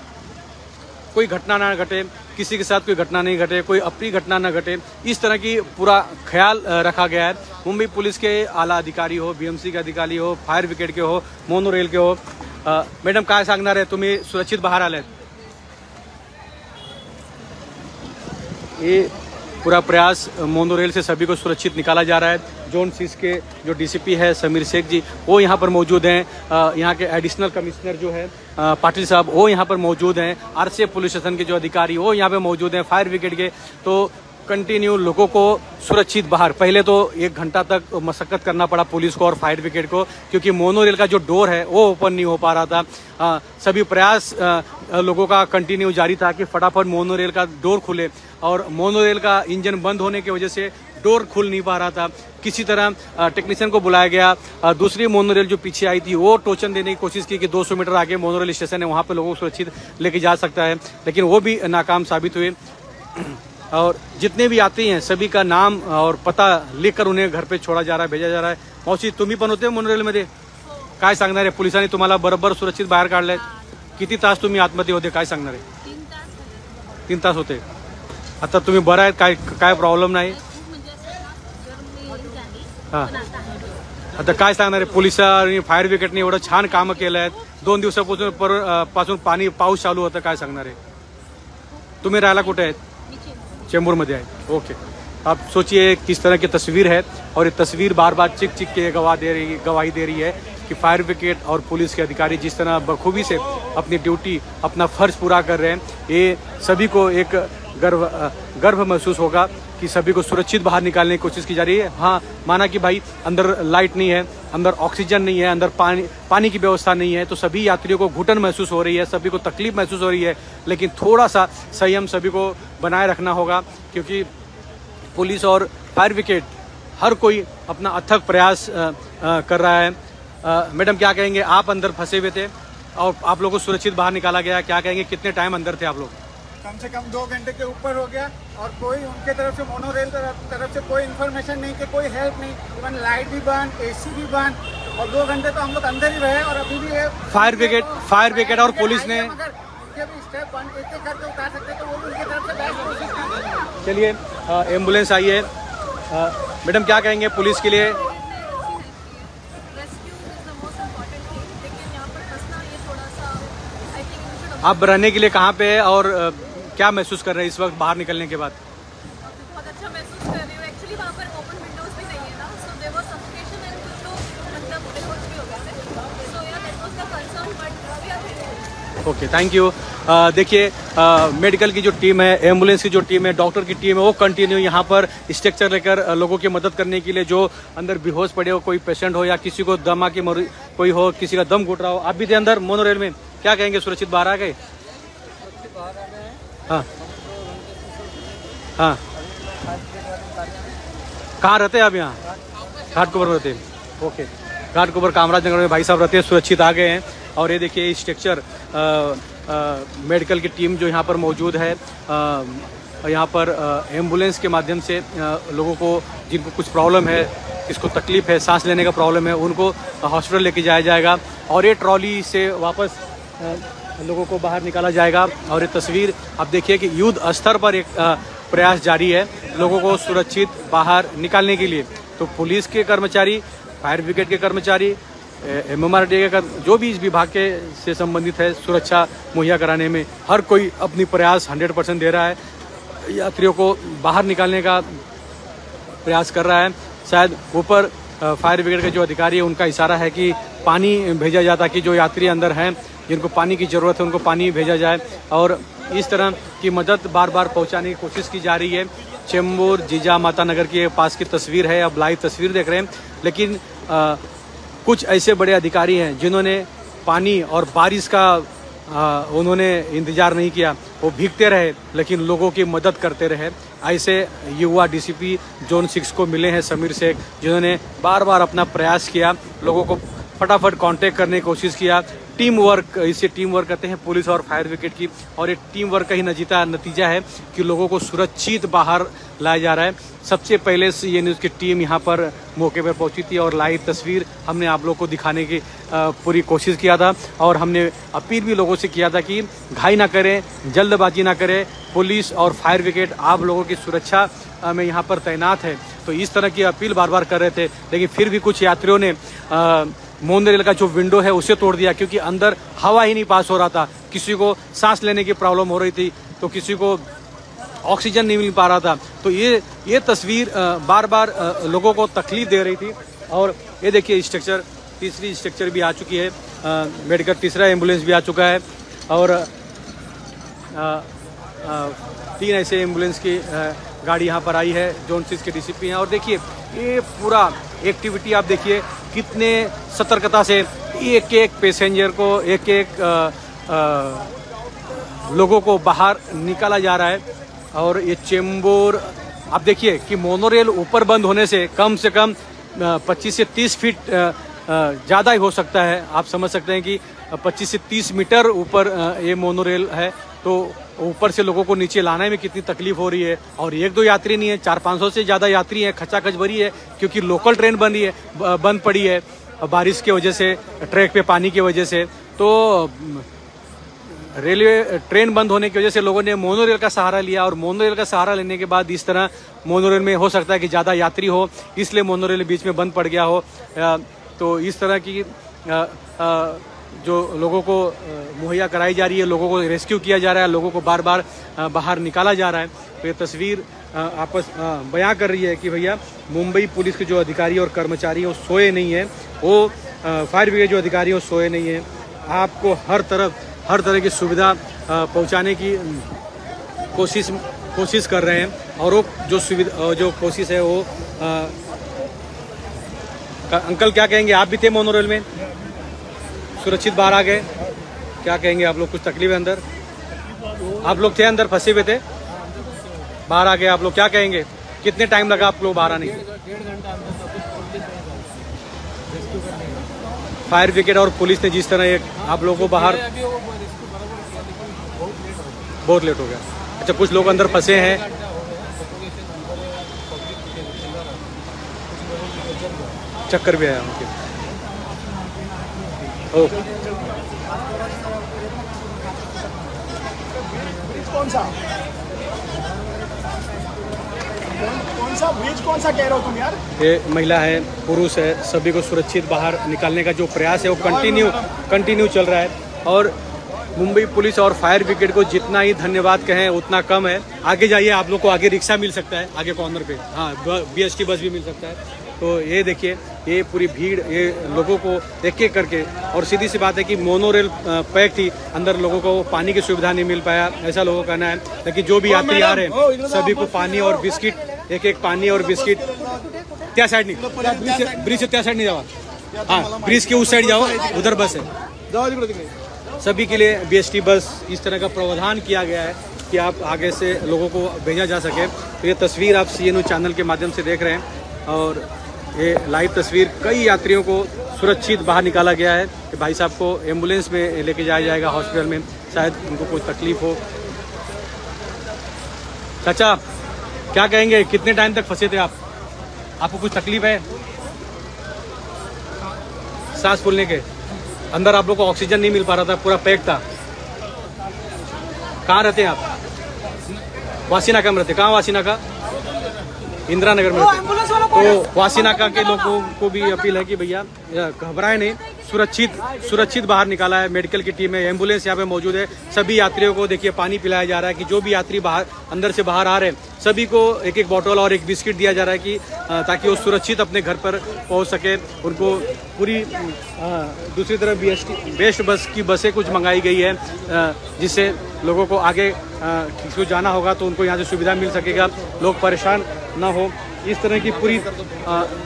कोई घटना ना घटे, किसी के साथ कोई घटना नहीं घटे, कोई अप्रिय घटना ना घटे, इस तरह की पूरा ख्याल रखा गया है। मुंबई पुलिस के आला अधिकारी हो, बीएमसी के अधिकारी हो, फायर ब्रिगेड के हो, मोनोरेल के हो। मॅडम, काय सांगणार आहे? तुम्ही सुरक्षित बाहर आलात? ये पूरा प्रयास मोनोरेल से सभी को सुरक्षित निकाला जा रहा है। जोन 6 के जो डीसीपी है समीर शेख जी वो यहाँ पर मौजूद हैं। यहाँ के एडिशनल कमिश्नर जो है पाटिल साहब वो यहाँ पर मौजूद हैं। आरसीएफ पुलिस स्टेशन के जो अधिकारी वो यहाँ पर मौजूद हैं, फायर ब्रिगेड के। तो कंटिन्यू लोगों को सुरक्षित बाहर, पहले तो 1 घंटा तक मशक्कत करना पड़ा पुलिस को और फायर ब्रिगेड को, क्योंकि मोनोरेल का जो डोर है वो ओपन नहीं हो पा रहा था। सभी प्रयास लोगों का कंटिन्यू जारी था कि फटाफट मोनोरेल का डोर खुले, और मोनोरेल का इंजन बंद होने की वजह से डोर खुल नहीं पा रहा था। किसी तरह टेक्नीशियन को बुलाया गया। दूसरी मोनोरेल जो पीछे आई थी वो टोचन देने की कोशिश की कि 200 मीटर आगे मोनोरेल स्टेशन है, वहाँ पे लोगों को सुरक्षित लेके जा सकता है, लेकिन वो भी नाकाम साबित हुए। और जितने भी आते हैं सभी का नाम और पता लिखकर उन्हें घर पे छोड़ा जा रहा है, भेजा जा रहा है। मावशी तुम्ही पण होते मोनोरेलमध्ये, काय सांगणार आहे? पोलिसांनी तुम्हाला बरोबर सुरक्षित बाहेर काढलंय. किती तास तुम्ही आतमध्ये होते, काय सांगणार आहे? 3 तास होते. आता तुम्ही बरं आहेत, काय प्रॉब्लेम नाही? हां, आता काय सांगणार आहे? पोलिसांनी फायर ब्रिगेडने एवढं छान कामं केलं आहेत. 2 दिवसापासून पाऊस चालू होता, काय सांगणार आहे? तुम्ही राहायला कुठे आहेत? चेंबूर में आए। ओके, आप सोचिए किस तरह की तस्वीर है, और ये तस्वीर बार बार चिक चिक के गवाही दे रही है कि फायर ब्रिगेड और पुलिस के अधिकारी जिस तरह बखूबी से अपनी ड्यूटी, अपना फर्ज पूरा कर रहे हैं। ये सभी को एक गर्व महसूस होगा कि सभी को सुरक्षित बाहर निकालने की कोशिश की जा रही है। हाँ, माना कि भाई अंदर लाइट नहीं है, अंदर ऑक्सीजन नहीं है, अंदर पानी की व्यवस्था नहीं है, तो सभी यात्रियों को घुटन महसूस हो रही है, सभी को तकलीफ महसूस हो रही है, लेकिन थोड़ा सा संयम सभी को बनाए रखना होगा, क्योंकि पुलिस और फायर ब्रिगेड हर कोई अपना अथक प्रयास कर रहा है। मैडम क्या कहेंगे, आप अंदर फंसे हुए थे और आप लोगों को सुरक्षित बाहर निकाला गया, क्या कहेंगे, कितने टाइम अंदर थे आप लोग? कम से कम 2 घंटे के ऊपर हो गया, और कोई उनके तरफ से मोनोरेल तरफ से कोई इन्फॉर्मेशन नहीं कि कोई हेल्प नहीं। इवन लाइट भी बंद, एसी भी बंद, और 2 घंटे तो हम लोग अंदर ही रहे। और अभी भी फायर ब्रिगेड और पुलिस ने स्टेप एक करके उतार सकते तो वो उनकी तरफ से बेस्ट कोशिश कर। चलिए, एम्बुलेंस आई है। मैडम क्या कहेंगे पुलिस के लिए? आप रहने के लिए कहाँ पे है और क्या महसूस कर रहे हैं इस वक्त बाहर निकलने के बाद? बहुत अच्छा महसूस कर रही हूँ। एक्चुअली वहाँ पर ओपन विंडोज भी नहीं है ना, so there was suffocation and कुछ लोग मतलब बेहोश भी हो गए थे। So yeah that was the concern, but we are here. Okay, thank you. देखिए, मेडिकल की जो टीम है, एम्बुलेंस की जो टीम है, डॉक्टर की टीम है, वो कंटिन्यू यहाँ पर स्ट्रक्चर लेकर लोगों की मदद करने के लिए, जो अंदर बेहोश पड़े हो, कोई पेशेंट हो या किसी को दम आके कोई हो, किसी का दम घुट रहा हो। आप भी थे अंदर मोनोरेल में, क्या कहेंगे, सुरक्षित बाहर आ गए? हाँ हाँ, कहाँ रहते हैं आप? यहाँ घाटकोपर रहते हैं। ओके, घाटकोपर कामराज नगर में भाई साहब रहते हैं, सुरक्षित आ गए हैं। और ये देखिए स्ट्रक्चर, मेडिकल की टीम जो यहाँ पर मौजूद है, यहाँ पर एम्बुलेंस के माध्यम से लोगों को जिनको कुछ प्रॉब्लम है, किसको तकलीफ है, सांस लेने का प्रॉब्लम है, उनको हॉस्पिटल लेके जाया जाएगा, और ये ट्रॉली से वापस लोगों को बाहर निकाला जाएगा। और ये तस्वीर आप देखिए कि युद्ध स्तर पर एक प्रयास जारी है लोगों को सुरक्षित बाहर निकालने के लिए। तो पुलिस के कर्मचारी, फायर ब्रिगेड के कर्मचारी, MMRDA का जो भी इस विभाग के से संबंधित है, सुरक्षा मुहैया कराने में हर कोई अपनी प्रयास 100% दे रहा है, यात्रियों को बाहर निकालने का प्रयास कर रहा है। शायद ऊपर फायर ब्रिगेड के जो अधिकारी है उनका इशारा है कि पानी भेजा जाता, कि जो यात्री अंदर हैं जिनको पानी की ज़रूरत है उनको पानी भेजा जाए, और इस तरह की मदद बार बार पहुंचाने की कोशिश की जा रही है। चेंबूर जीजा माता नगर के पास की तस्वीर है, अब लाइव तस्वीर देख रहे हैं। लेकिन कुछ ऐसे बड़े अधिकारी हैं जिन्होंने पानी और बारिश का उन्होंने इंतजार नहीं किया, वो भीगते रहे लेकिन लोगों की मदद करते रहे। ऐसे युवा डीसीपी जोन 6 को मिले हैं समीर शेख, जिन्होंने बार बार अपना प्रयास किया, लोगों को फटाफट कांटेक्ट करने की कोशिश किया। टीम वर्क, इसे टीम वर्क कहते हैं पुलिस और फायर ब्रिगेड की, और ये टीम वर्क का ही नतीजा है कि लोगों को सुरक्षित बाहर लाया जा रहा है। सबसे पहले से ये न्यूज़ की टीम यहाँ पर मौके पर पहुंची थी, और लाइव तस्वीर हमने आप लोगों को दिखाने की पूरी कोशिश किया था, और हमने अपील भी लोगों से किया था कि घाई ना करें, जल्दबाजी ना करें। पुलिस और फायर ब्रिगेड आप लोगों की सुरक्षा में यहाँ पर तैनात है, तो इस तरह की अपील बार बार कर रहे थे। लेकिन फिर भी कुछ यात्रियों ने मोनोरेल का जो विंडो है उसे तोड़ दिया, क्योंकि अंदर हवा ही नहीं पास हो रहा था। किसी को सांस लेने की प्रॉब्लम हो रही थी, तो किसी को ऑक्सीजन नहीं मिल पा रहा था। तो ये तस्वीर बार बार लोगों को तकलीफ दे रही थी। और ये देखिए स्ट्रक्चर, तीसरी स्ट्रक्चर भी आ चुकी है, मेडिकल तीसरा एम्बुलेंस भी आ चुका है और 3 ऐसे एम्बुलेंस की गाड़ी यहाँ पर आई है, जोन 6 के डीसीपी हैं। और देखिए ये पूरा एक्टिविटी आप देखिए कितने सतर्कता से एक एक पैसेंजर को, एक एक लोगों को बाहर निकाला जा रहा है। और ये चेंबूर आप देखिए कि मोनोरेल ऊपर बंद होने से कम 25 से 30 फीट ज़्यादा ही हो सकता है। आप समझ सकते हैं कि 25 से 30 मीटर ऊपर ये मोनोरेल है, तो ऊपर से लोगों को नीचे लाने में कितनी तकलीफ हो रही है। और 1-2 यात्री नहीं है, 400-500 से ज़्यादा यात्री हैं, खचाखच भरी है, क्योंकि लोकल ट्रेन बंद पड़ी है बारिश की वजह से, ट्रैक पे पानी की वजह से। तो रेलवे ट्रेन बंद होने की वजह से लोगों ने मोनोरेल का सहारा लिया, और मोनोरेल का सहारा लेने के बाद इस तरह मोनोरेल में हो सकता है कि ज़्यादा यात्री हो, इसलिए मोनोरेल बीच में बंद पड़ गया हो। तो इस तरह की जो लोगों को मुहैया कराई जा रही है, लोगों को रेस्क्यू किया जा रहा है, लोगों को बार बार बाहर निकाला जा रहा है। तो ये तस्वीर बयां कर रही है कि भैया मुंबई पुलिस के जो अधिकारी और कर्मचारी हैं वो सोए नहीं हैं, वो फायर ब्रिगेड जो अधिकारी हैं वो सोए नहीं हैं। आपको हर तरह की सुविधा पहुंचाने की कोशिश कर रहे हैं। और वो जो कोशिश है वो अंकल क्या कहेंगे, आप भी थे मोनोरेल में, सुरक्षित बाहर आ गए, क्या कहेंगे आप लोग? कुछ तकलीफ है अंदर? आप लोग थे अंदर, फंसे हुए थे, बाहर आ गए आप लोग, क्या कहेंगे? कितने टाइम लगा आप लोग बाहर आने के? फायर ब्रिगेड और पुलिस ने जिस तरह आप लोगों को बाहर, बहुत लेट हो गया। अच्छा, कुछ लोग अंदर फंसे हैं, चक्कर भी आया उनके। कौन सा कह रहे हो तुम यार? ये महिला है, पुरुष है, सभी को सुरक्षित बाहर निकालने का जो प्रयास है वो कंटिन्यू चल रहा है। और मुंबई पुलिस और फायर ब्रिगेड को जितना ही धन्यवाद कहें उतना कम है। आगे जाइए, आप लोग को आगे रिक्शा मिल सकता है, आगे कॉर्नर पे, हाँ BST बस भी मिल सकता है। तो ये देखिए ये पूरी भीड़, ये लोगों को एक एक करके, और सीधी सी बात है कि मोनोरेल पैक थी, अंदर लोगों को पानी की सुविधा नहीं मिल पाया, ऐसा लोगों का कहना है। लेकिन जो भी यात्री आ रहे हैं सभी को पानी और बिस्किट, एक पानी और बिस्किट, त्या साइड नहीं, ब्रिज से त्या साइड नहीं जाओ, हाँ ब्रिज के उस साइड जाओ, उधर बस है। सभी के लिए BST बस इस तरह का प्रावधान किया गया है कि आप आगे से लोगों को भेजा जा सके। तो ये तस्वीर आप CNU चैनल के माध्यम से देख रहे हैं, और ये लाइव तस्वीर, कई यात्रियों को सुरक्षित बाहर निकाला गया है कि भाई साहब को एम्बुलेंस में लेके जाया जाएगा हॉस्पिटल में, शायद उनको कोई तकलीफ हो। चाचा क्या कहेंगे, कितने टाइम तक फंसे थे आप? आपको कुछ तकलीफ है सांस फूलने के? अंदर आप लोग को ऑक्सीजन नहीं मिल पा रहा था, पूरा पैक था। कहाँ रहते हैं आप? वासीनाका में रहते? कहाँ वासीनाका? इंदिरा नगर में रहते। तो वासीनाका के लोगों को भी अपील है कि भैया घबराएं नहीं, सुरक्षित बाहर निकाला है। मेडिकल की टीम है, एम्बुलेंस यहाँ पे मौजूद है। सभी यात्रियों को देखिए पानी पिलाया जा रहा है कि जो भी यात्री बाहर अंदर से बाहर आ रहे हैं सभी को एक बोतल और एक बिस्किट दिया जा रहा है कि ताकि वो सुरक्षित अपने घर पर पहुँच सके। उनको पूरी दूसरी तरफ बेस्ट बस की बसें कुछ मंगाई गई है, जिससे लोगों को आगे किसी को जाना होगा तो उनको यहाँ से सुविधा मिल सकेगा, लोग परेशान ना हो। इस तरह की पूरी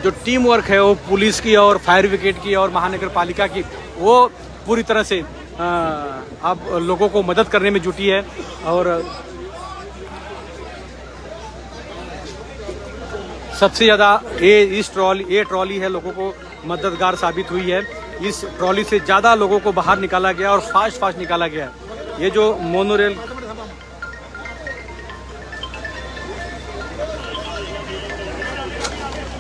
जो टीम वर्क है वो पुलिस की और फायर ब्रिगेड की और महानगर पालिका की, वो पूरी तरह से अब लोगों को मदद करने में जुटी है। और सबसे ज़्यादा ये ट्रॉली है लोगों को मददगार साबित हुई है। इस ट्रॉली से ज़्यादा लोगों को बाहर निकाला गया और फास्ट निकाला गया। ये जो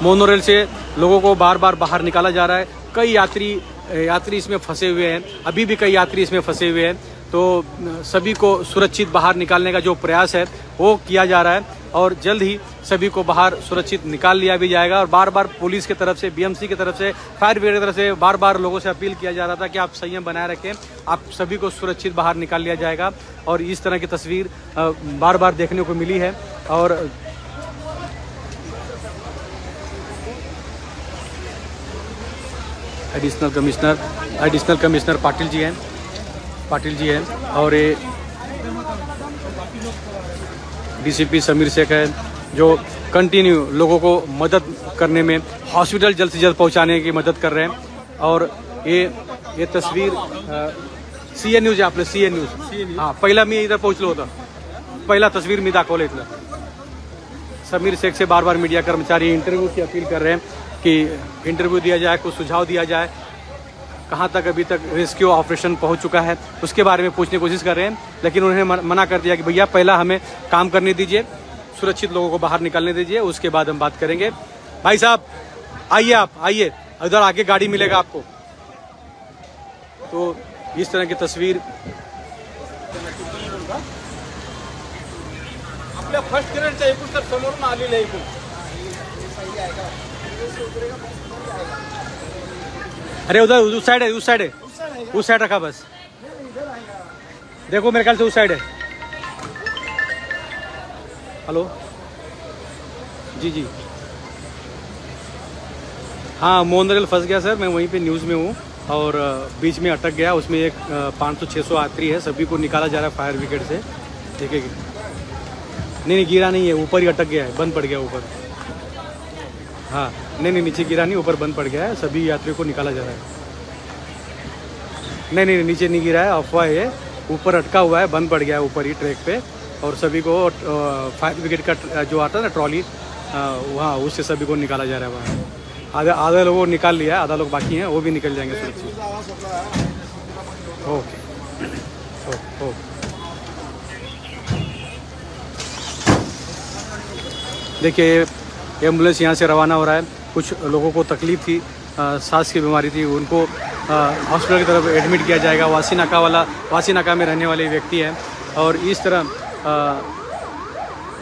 मोनोरेल से लोगों को बार बार बाहर निकाला जा रहा है। कई यात्री इसमें फंसे हुए हैं, अभी भी कई यात्री इसमें फंसे हुए हैं। तो सभी को सुरक्षित बाहर निकालने का जो प्रयास है वो किया जा रहा है। और जल्द ही सभी को बाहर सुरक्षित निकाल लिया भी जाएगा। और बार बार पुलिस की तरफ से, बीएमसी की तरफ से, फायर ब्रिगेड की तरफ से बार बार लोगों से अपील किया जा रहा था कि आप संयम बनाए रखें, आप सभी को सुरक्षित बाहर निकाल लिया जाएगा। और इस तरह की तस्वीर बार बार देखने को मिली है। और एडिशनल कमिश्नर पाटिल जी हैं और ये डीसीपी समीर शेख है जो कंटिन्यू लोगों को मदद करने में, हॉस्पिटल जल्द से जल्द पहुंचाने की मदद कर रहे हैं। और ये तस्वीर सीएन न्यूज है, आपने सीएन न्यूज, हाँ पहिला मी इधर पोहोचलो होता, पहिला तस्वीर मी दाखवलं इथलं। समीर शेख से बार बार मीडिया कर्मचारी इंटरव्यू की अपील कर रहे हैं कि इंटरव्यू दिया जाए, कुछ सुझाव दिया जाए, कहाँ तक अभी तक रेस्क्यू ऑपरेशन पहुँच चुका है उसके बारे में पूछने की कोशिश कर रहे हैं। लेकिन उन्होंने मना कर दिया कि भैया पहला हमें काम करने दीजिए, सुरक्षित लोगों को बाहर निकालने दीजिए, उसके बाद हम बात करेंगे। भाई साहब आइए, आप आइए, उधर आके गाड़ी मिलेगा आपको। तो इस तरह की तस्वीर आपल्या फर्स्ट ग्रेडच्या एकूण तर समोरून आलेलं आहे एकूण। अरे उधर उस साइड है, उस साइड रखा बस, देखो मेरे ख्याल से उस साइड है। हेलो जी, हाँ मोनोरेल फंस गया सर, मैं वहीं पे न्यूज़ में हूँ और बीच में अटक गया, उसमें एक 500-600 यात्री है, सभी को निकाला जा रहा है फायर ब्रिगेड से। देखिए नहीं गिरा नहीं है, ऊपर ही अटक गया है, बंद पड़ गया ऊपर। हाँ नहीं नीचे गिरा नहीं, ऊपर बंद पड़ गया है, सभी यात्रियों को निकाला जा रहा है। नहीं नीचे नहीं गिरा है, अफवाह है, ऊपर अटका हुआ है, बंद पड़ गया है ऊपर ही ट्रैक पे। और सभी को फायर ब्रिगेड का जो आता है ना ट्रॉली, वहाँ उससे सभी को निकाला जा रहा है वहाँ। आधा लोगों को निकाल लिया है, आधा लोग बाकी हैं, वो भी निकल जाएंगे सुरक्षित। ओके। देखिए एम्बुलेंस यहाँ से रवाना हो रहा है। कुछ लोगों को तकलीफ थी, सांस की बीमारी थी, उनको हॉस्पिटल की तरफ एडमिट किया जाएगा। वासी नाका में रहने वाले व्यक्ति हैं। और इस तरह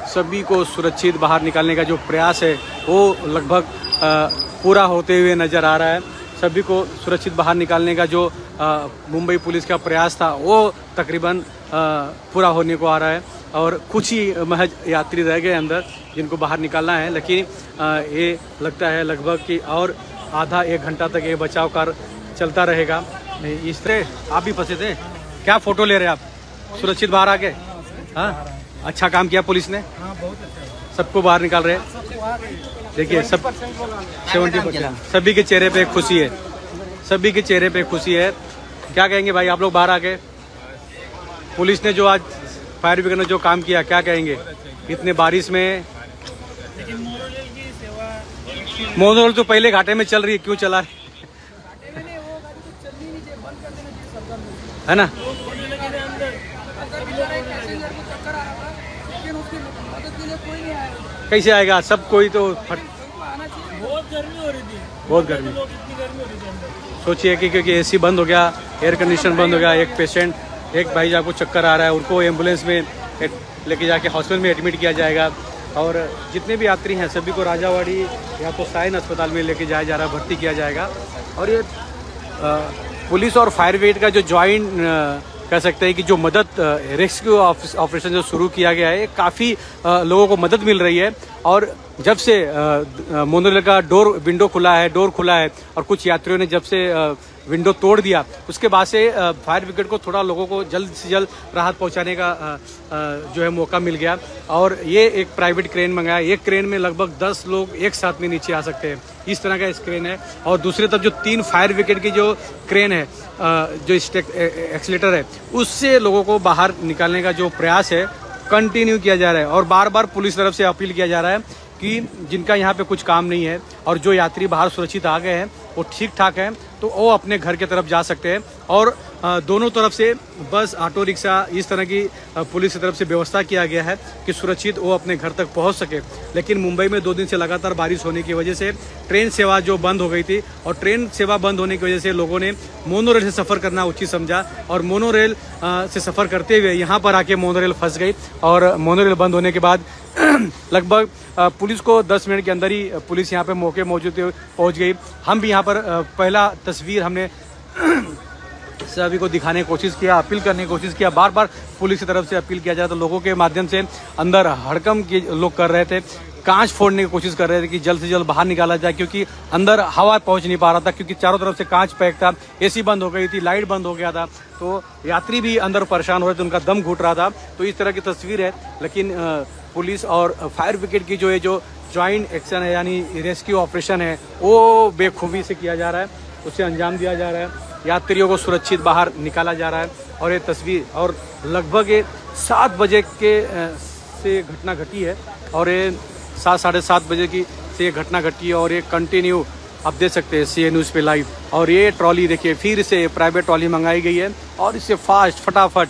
सभी को सुरक्षित बाहर निकालने का जो प्रयास है वो लगभग पूरा होते हुए नज़र आ रहा है। सभी को सुरक्षित बाहर निकालने का जो मुंबई पुलिस का प्रयास था वो तकरीबन पूरा होने को आ रहा है। और कुछ ही महज यात्री रह गए अंदर जिनको बाहर निकालना है। लेकिन ये लगता है लगभग कि और आधा एक घंटा तक ये बचाव कार्य चलता रहेगा। इस तरह आप भी फंसे थे क्या? फ़ोटो ले रहे आप सुरक्षित बाहर आके? हाँ अच्छा काम किया पुलिस ने, सबको बाहर निकाल रहे हैं। देखिए सब 70% सभी के चेहरे पे खुशी है, सभी के चेहरे पे खुशी है। क्या कहेंगे भाई आप लोग बाहर आके? पुलिस ने जो आज फायर ब्रिगेड ने जो काम किया, क्या कहेंगे इतने बारिश में? मोनोरेल तो पहले घाटे में चल रही है, क्यों चला रही है ना? कैसे आएगा? सब कोई तो बहुत गर्मी हो रही थी, बहुत गर्मी। सोचिए कि क्योंकि एसी बंद हो गया, एयर कंडीशन बंद हो गया, एक पेशेंट, एक भाई आपको चक्कर आ रहा है, उनको एम्बुलेंस में लेके जाके हॉस्पिटल में एडमिट किया जाएगा। और जितने भी यात्री हैं सभी को राजावाड़ी या तो साइन अस्पताल में लेके जाया जा रहा है, भर्ती किया जाएगा। और ये पुलिस और फायर ब्रिगेड का जो जॉइंट कह सकते हैं कि जो मदद रेस्क्यू ऑपरेशन जो शुरू किया गया है, काफ़ी लोगों को मदद मिल रही है। और जब से मोनोरेल का विंडो खुला है और कुछ यात्रियों ने जब से विंडो तोड़ दिया, उसके बाद से फायर ब्रिगेड को थोड़ा लोगों को जल्द से जल्द राहत पहुंचाने का जो है मौका मिल गया। और ये एक प्राइवेट क्रेन मंगाया, एक क्रेन में लगभग 10 लोग एक साथ में नीचे आ सकते हैं, इस तरह का इस क्रेन है। और दूसरी तरफ जो 3 फायर ब्रिगेड की जो क्रेन है, जो एक्सीलेटर है, उससे लोगों को बाहर निकालने का जो प्रयास है कंटिन्यू किया जा रहा है। और बार बार पुलिस तरफ से अपील किया जा रहा है कि जिनका यहाँ पे कुछ काम नहीं है और जो यात्री बाहर सुरक्षित आ गए हैं वो ठीक ठाक हैं, तो वो अपने घर की तरफ जा सकते हैं। और दोनों तरफ से बस, ऑटो रिक्शा, इस तरह की पुलिस की तरफ से व्यवस्था किया गया है कि सुरक्षित वो अपने घर तक पहुंच सके। लेकिन मुंबई में 2 दिन से लगातार बारिश होने की वजह से ट्रेन सेवा जो बंद हो गई थी, और ट्रेन सेवा बंद होने की वजह से लोगों ने मोनो रेल से सफ़र करना उचित समझा, और मोनो रेल से सफ़र करते हुए यहाँ पर आके मोनो रेल फंस गई। और मोनो रेल बंद होने के बाद लगभग पुलिस को 10 मिनट के अंदर ही पुलिस यहाँ पे मौके मौजूद पहुँच गई। हम भी यहाँ पर पहला तस्वीर हमने सभी को दिखाने की कोशिश किया, अपील करने की कोशिश किया, बार बार पुलिस की तरफ से अपील किया जाए तो लोगों के माध्यम से अंदर हड़कंप के लोग कर रहे थे, कांच फोड़ने की कोशिश कर रहे थे कि जल्द से जल्द बाहर निकाला जाए, क्योंकि अंदर हवा पहुंच नहीं पा रहा था, क्योंकि चारों तरफ से कांच पैक था, एसी बंद हो गई थी, लाइट बंद हो गया था, तो यात्री भी अंदर परेशान हो रहे थे, उनका दम घुट रहा था। तो इस तरह की तस्वीर है। लेकिन पुलिस और फायर ब्रिगेड की जो ज्वाइंट एक्शन है, यानी रेस्क्यू ऑपरेशन है, वो बेखूबी से किया जा रहा है, उसे अंजाम दिया जा रहा है, यात्रियों को सुरक्षित बाहर निकाला जा रहा है। और ये तस्वीर, और लगभग 7 बजे के से घटना घटी है, और ये 7 साढ़े 7 बजे की से ये घटना घटी है, और ये कंटिन्यू आप देख सकते हैं CA न्यूज़ पे लाइव। और ये ट्रॉली देखिए, फिर से प्राइवेट ट्रॉली मंगाई गई है, और इससे फटाफट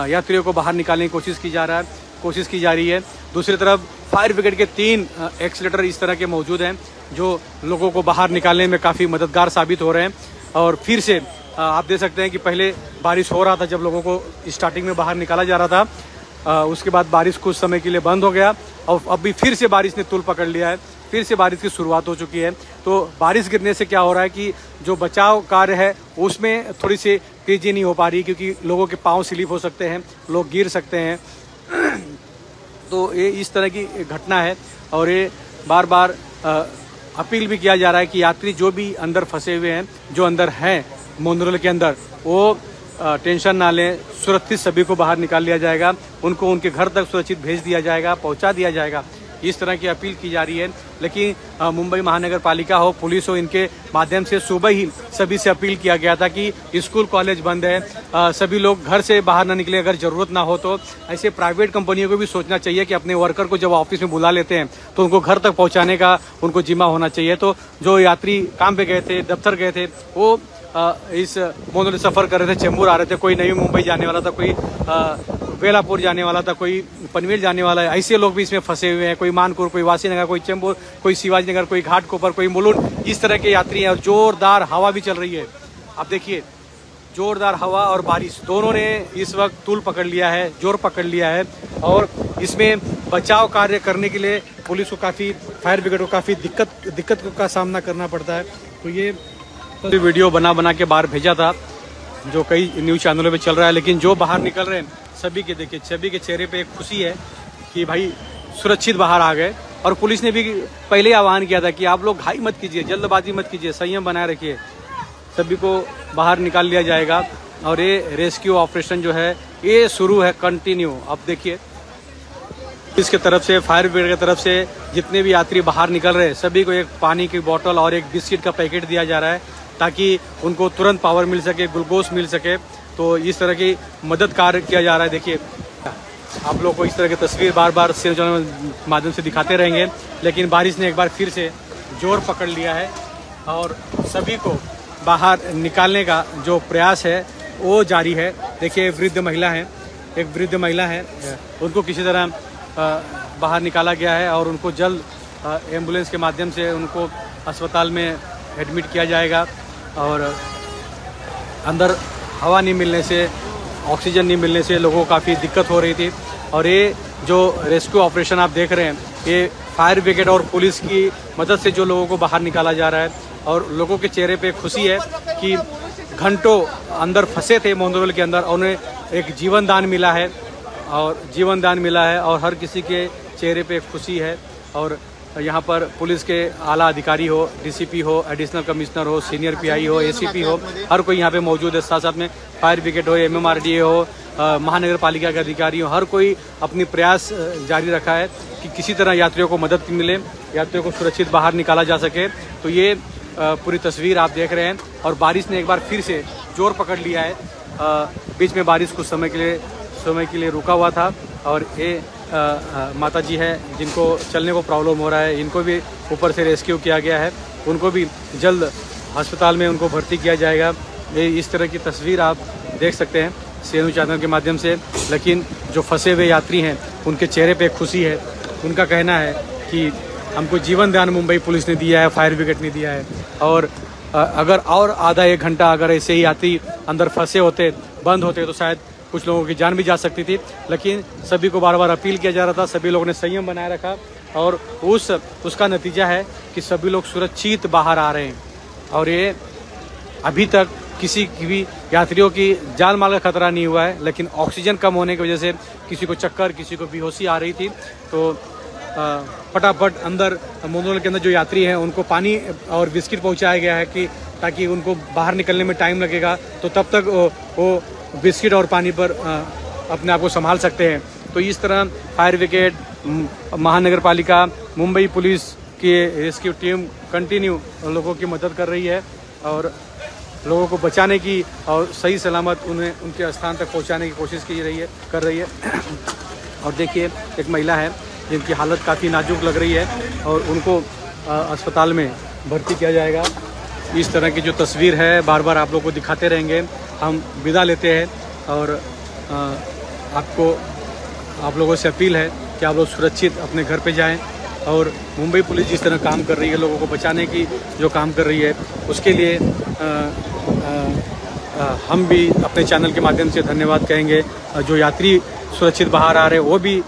यात्रियों को बाहर निकालने की कोशिश की जा रही है। दूसरी तरफ फायर ब्रिगेड के 3 एक्सीलेटर इस तरह के मौजूद हैं, जो लोगों को बाहर निकालने में काफ़ी मददगार साबित हो रहे हैं। और फिर से आप देख सकते हैं कि पहले बारिश हो रहा था जब लोगों को स्टार्टिंग में बाहर निकाला जा रहा था, उसके बाद बारिश कुछ समय के लिए बंद हो गया, और अब भी फिर से बारिश ने तूल पकड़ लिया है, फिर से बारिश की शुरुआत हो चुकी है। तो बारिश गिरने से क्या हो रहा है कि जो बचाव कार्य है उसमें थोड़ी सी तेजी नहीं हो पा रही, क्योंकि लोगों के पाँव स्लिप हो सकते हैं, लोग गिर सकते हैं। तो ये इस तरह की घटना है, और ये बार बार अपील भी किया जा रहा है कि यात्री जो भी अंदर फंसे हुए हैं, जो अंदर हैं मोनो रेल के अंदर, वो टेंशन ना लें, सुरक्षित सभी को बाहर निकाल लिया जाएगा, उनको उनके घर तक सुरक्षित भेज दिया जाएगा, पहुंचा दिया जाएगा, इस तरह की अपील की जा रही है। लेकिन मुंबई महानगर पालिका हो, पुलिस हो, इनके माध्यम से सुबह ही सभी से अपील किया गया था कि स्कूल कॉलेज बंद है, सभी लोग घर से बाहर ना निकले, अगर ज़रूरत ना हो तो। ऐसे प्राइवेट कंपनियों को भी सोचना चाहिए कि अपने वर्कर को जब ऑफिस में बुला लेते हैं तो उनको घर तक पहुँचाने का उनको जिम्मा होना चाहिए। तो जो यात्री काम पे गए थे, दफ्तर गए थे, वो इस मोनो रेल सफ़र कर रहे थे, चेंबूर आ रहे थे, कोई नई मुंबई जाने वाला था, कोई बेलापुर जाने वाला था, कोई पनवेल जाने वाला है, ऐसे लोग भी इसमें फंसे हुए हैं, कोई मानपुर, कोई वासीनगर, कोई चेंबूर, कोई शिवाजी नगर, कोई घाटकोपर, कोई मुलुंड, इस तरह के यात्री हैं। और जोरदार हवा भी चल रही है, आप देखिए, जोरदार हवा और बारिश दोनों ने इस वक्त तूल पकड़ लिया है, जोर पकड़ लिया है, और इसमें बचाव कार्य करने के लिए पुलिस को काफ़ी, फायर ब्रिगेड को काफ़ी दिक्कत का सामना करना पड़ता है। तो ये वीडियो बना के बाहर भेजा था, जो कई न्यूज़ चैनलों पे चल रहा है। लेकिन जो बाहर निकल रहे हैं सभी के, देखिए सभी के चेहरे पे एक खुशी है कि भाई सुरक्षित बाहर आ गए। और पुलिस ने भी पहले आह्वान किया था कि आप लोग घाई मत कीजिए, जल्दबाजी मत कीजिए, संयम बनाए रखिए, सभी को बाहर निकाल लिया जाएगा। और ये रेस्क्यू ऑपरेशन जो है ये शुरू है कंटिन्यू। अब देखिए इसके तरफ से, फायर ब्रिगेड की तरफ से जितने भी यात्री बाहर निकल रहे हैं सभी को एक पानी की बोतल और एक बिस्किट का पैकेट दिया जा रहा है, ताकि उनको तुरंत पावर मिल सके, ग्लूकोज मिल सके। तो इस तरह की मदद कार्य किया जा रहा है। देखिए आप लोग को इस तरह की तस्वीर बार बार चैनल माध्यम से दिखाते रहेंगे। लेकिन बारिश ने एक बार फिर से जोर पकड़ लिया है, और सभी को बाहर निकालने का जो प्रयास है वो जारी है। देखिए वृद्ध महिला है, एक वृद्ध महिला है, उनको किसी तरह बाहर निकाला गया है, और उनको जल्द एम्बुलेंस के माध्यम से उनको अस्पताल में एडमिट किया जाएगा। और अंदर हवा नहीं मिलने से, ऑक्सीजन नहीं मिलने से लोगों को काफ़ी दिक्कत हो रही थी। और ये जो रेस्क्यू ऑपरेशन आप देख रहे हैं, ये फायर ब्रिगेड और पुलिस की मदद से जो लोगों को बाहर निकाला जा रहा है। और लोगों के चेहरे पे खुशी है कि घंटों अंदर फंसे थे मोनो रेल के अंदर, और उन्हें एक जीवन दान मिला है, और हर किसी के चेहरे पे खुशी है। और यहाँ पर पुलिस के आला अधिकारी हो, डीसीपी हो, एडिशनल कमिश्नर हो, सीनियर पीआई हो, एसीपी हो, हर कोई यहाँ पे मौजूद है। साथ साथ में फायर ब्रिगेड हो, एमएमआरडीए हो, महानगर पालिका के अधिकारी हो, हर कोई अपनी प्रयास जारी रखा है कि किसी तरह यात्रियों को मदद मिले, यात्रियों को सुरक्षित बाहर निकाला जा सके। तो ये पूरी तस्वीर आप देख रहे हैं। और बारिश ने एक बार फिर से जोर पकड़ लिया है। बीच में बारिश कुछ समय के लिए रुका हुआ था। और ये माता जी है जिनको चलने को प्रॉब्लम हो रहा है, इनको भी ऊपर से रेस्क्यू किया गया है, उनको भी जल्द अस्पताल में उनको भर्ती किया जाएगा। ये इस तरह की तस्वीर आप देख सकते हैं CNU चैनल के माध्यम से। लेकिन जो फंसे हुए यात्री हैं उनके चेहरे पे खुशी है। उनका कहना है कि हमको जीवन दान मुंबई पुलिस ने दिया है, फायर ब्रिगेड ने दिया है, और अगर और आधा एक घंटा अगर ऐसे ही यात्री अंदर फंसे होते, बंद होते, तो शायद कुछ लोगों की जान भी जा सकती थी। लेकिन सभी को बार बार अपील किया जा रहा था, सभी लोगों ने संयम बनाए रखा, और उसका नतीजा है कि सभी लोग सुरक्षित बाहर आ रहे हैं। और ये अभी तक किसी की भी यात्रियों की जान माल का खतरा नहीं हुआ है। लेकिन ऑक्सीजन कम होने की वजह से किसी को चक्कर, किसी को बेहोशी आ रही थी, तो फटाफट अंदर मोनोरेल के अंदर जो यात्री हैं उनको पानी और बिस्किट पहुंचाया गया है कि ताकि उनको बाहर निकलने में टाइम लगेगा तो तब तक वो बिस्किट और पानी पर अपने आप को संभाल सकते हैं। तो इस तरह फायर ब्रिगेड, महानगर पालिका, मुंबई पुलिस की रेस्क्यू टीम कंटिन्यू लोगों की मदद कर रही है और लोगों को बचाने की और सही सलामत उन्हें उनके स्थान तक पहुंचाने की कोशिश कर रही है। और देखिए, एक महिला है जिनकी हालत काफ़ी नाजुक लग रही है और उनको अस्पताल में भर्ती किया जाएगा। इस तरह की जो तस्वीर है बार बार आप लोगों को दिखाते रहेंगे। हम विदा लेते हैं और आप लोगों से अपील है कि आप लोग सुरक्षित अपने घर पे जाएं। और मुंबई पुलिस जिस तरह काम कर रही है, लोगों को बचाने की जो काम कर रही है, उसके लिए हम भी अपने चैनल के माध्यम से धन्यवाद कहेंगे। जो यात्री सुरक्षित बाहर आ रहे हैं वो भी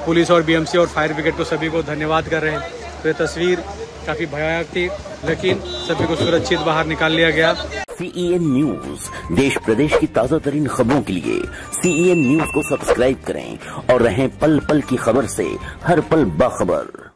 पुलिस और BMC और फायर ब्रिगेड को सभी को धन्यवाद कर रहे हैं। तो ये तस्वीर काफ़ी भयानक थी, लेकिन सभी को सुरक्षित बाहर निकाल लिया गया। CEN न्यूज, देश प्रदेश की ताजा तरीन खबरों के लिए CEN न्यूज को सब्सक्राइब करें और रहें पल पल की खबर से हर पल बाखबर।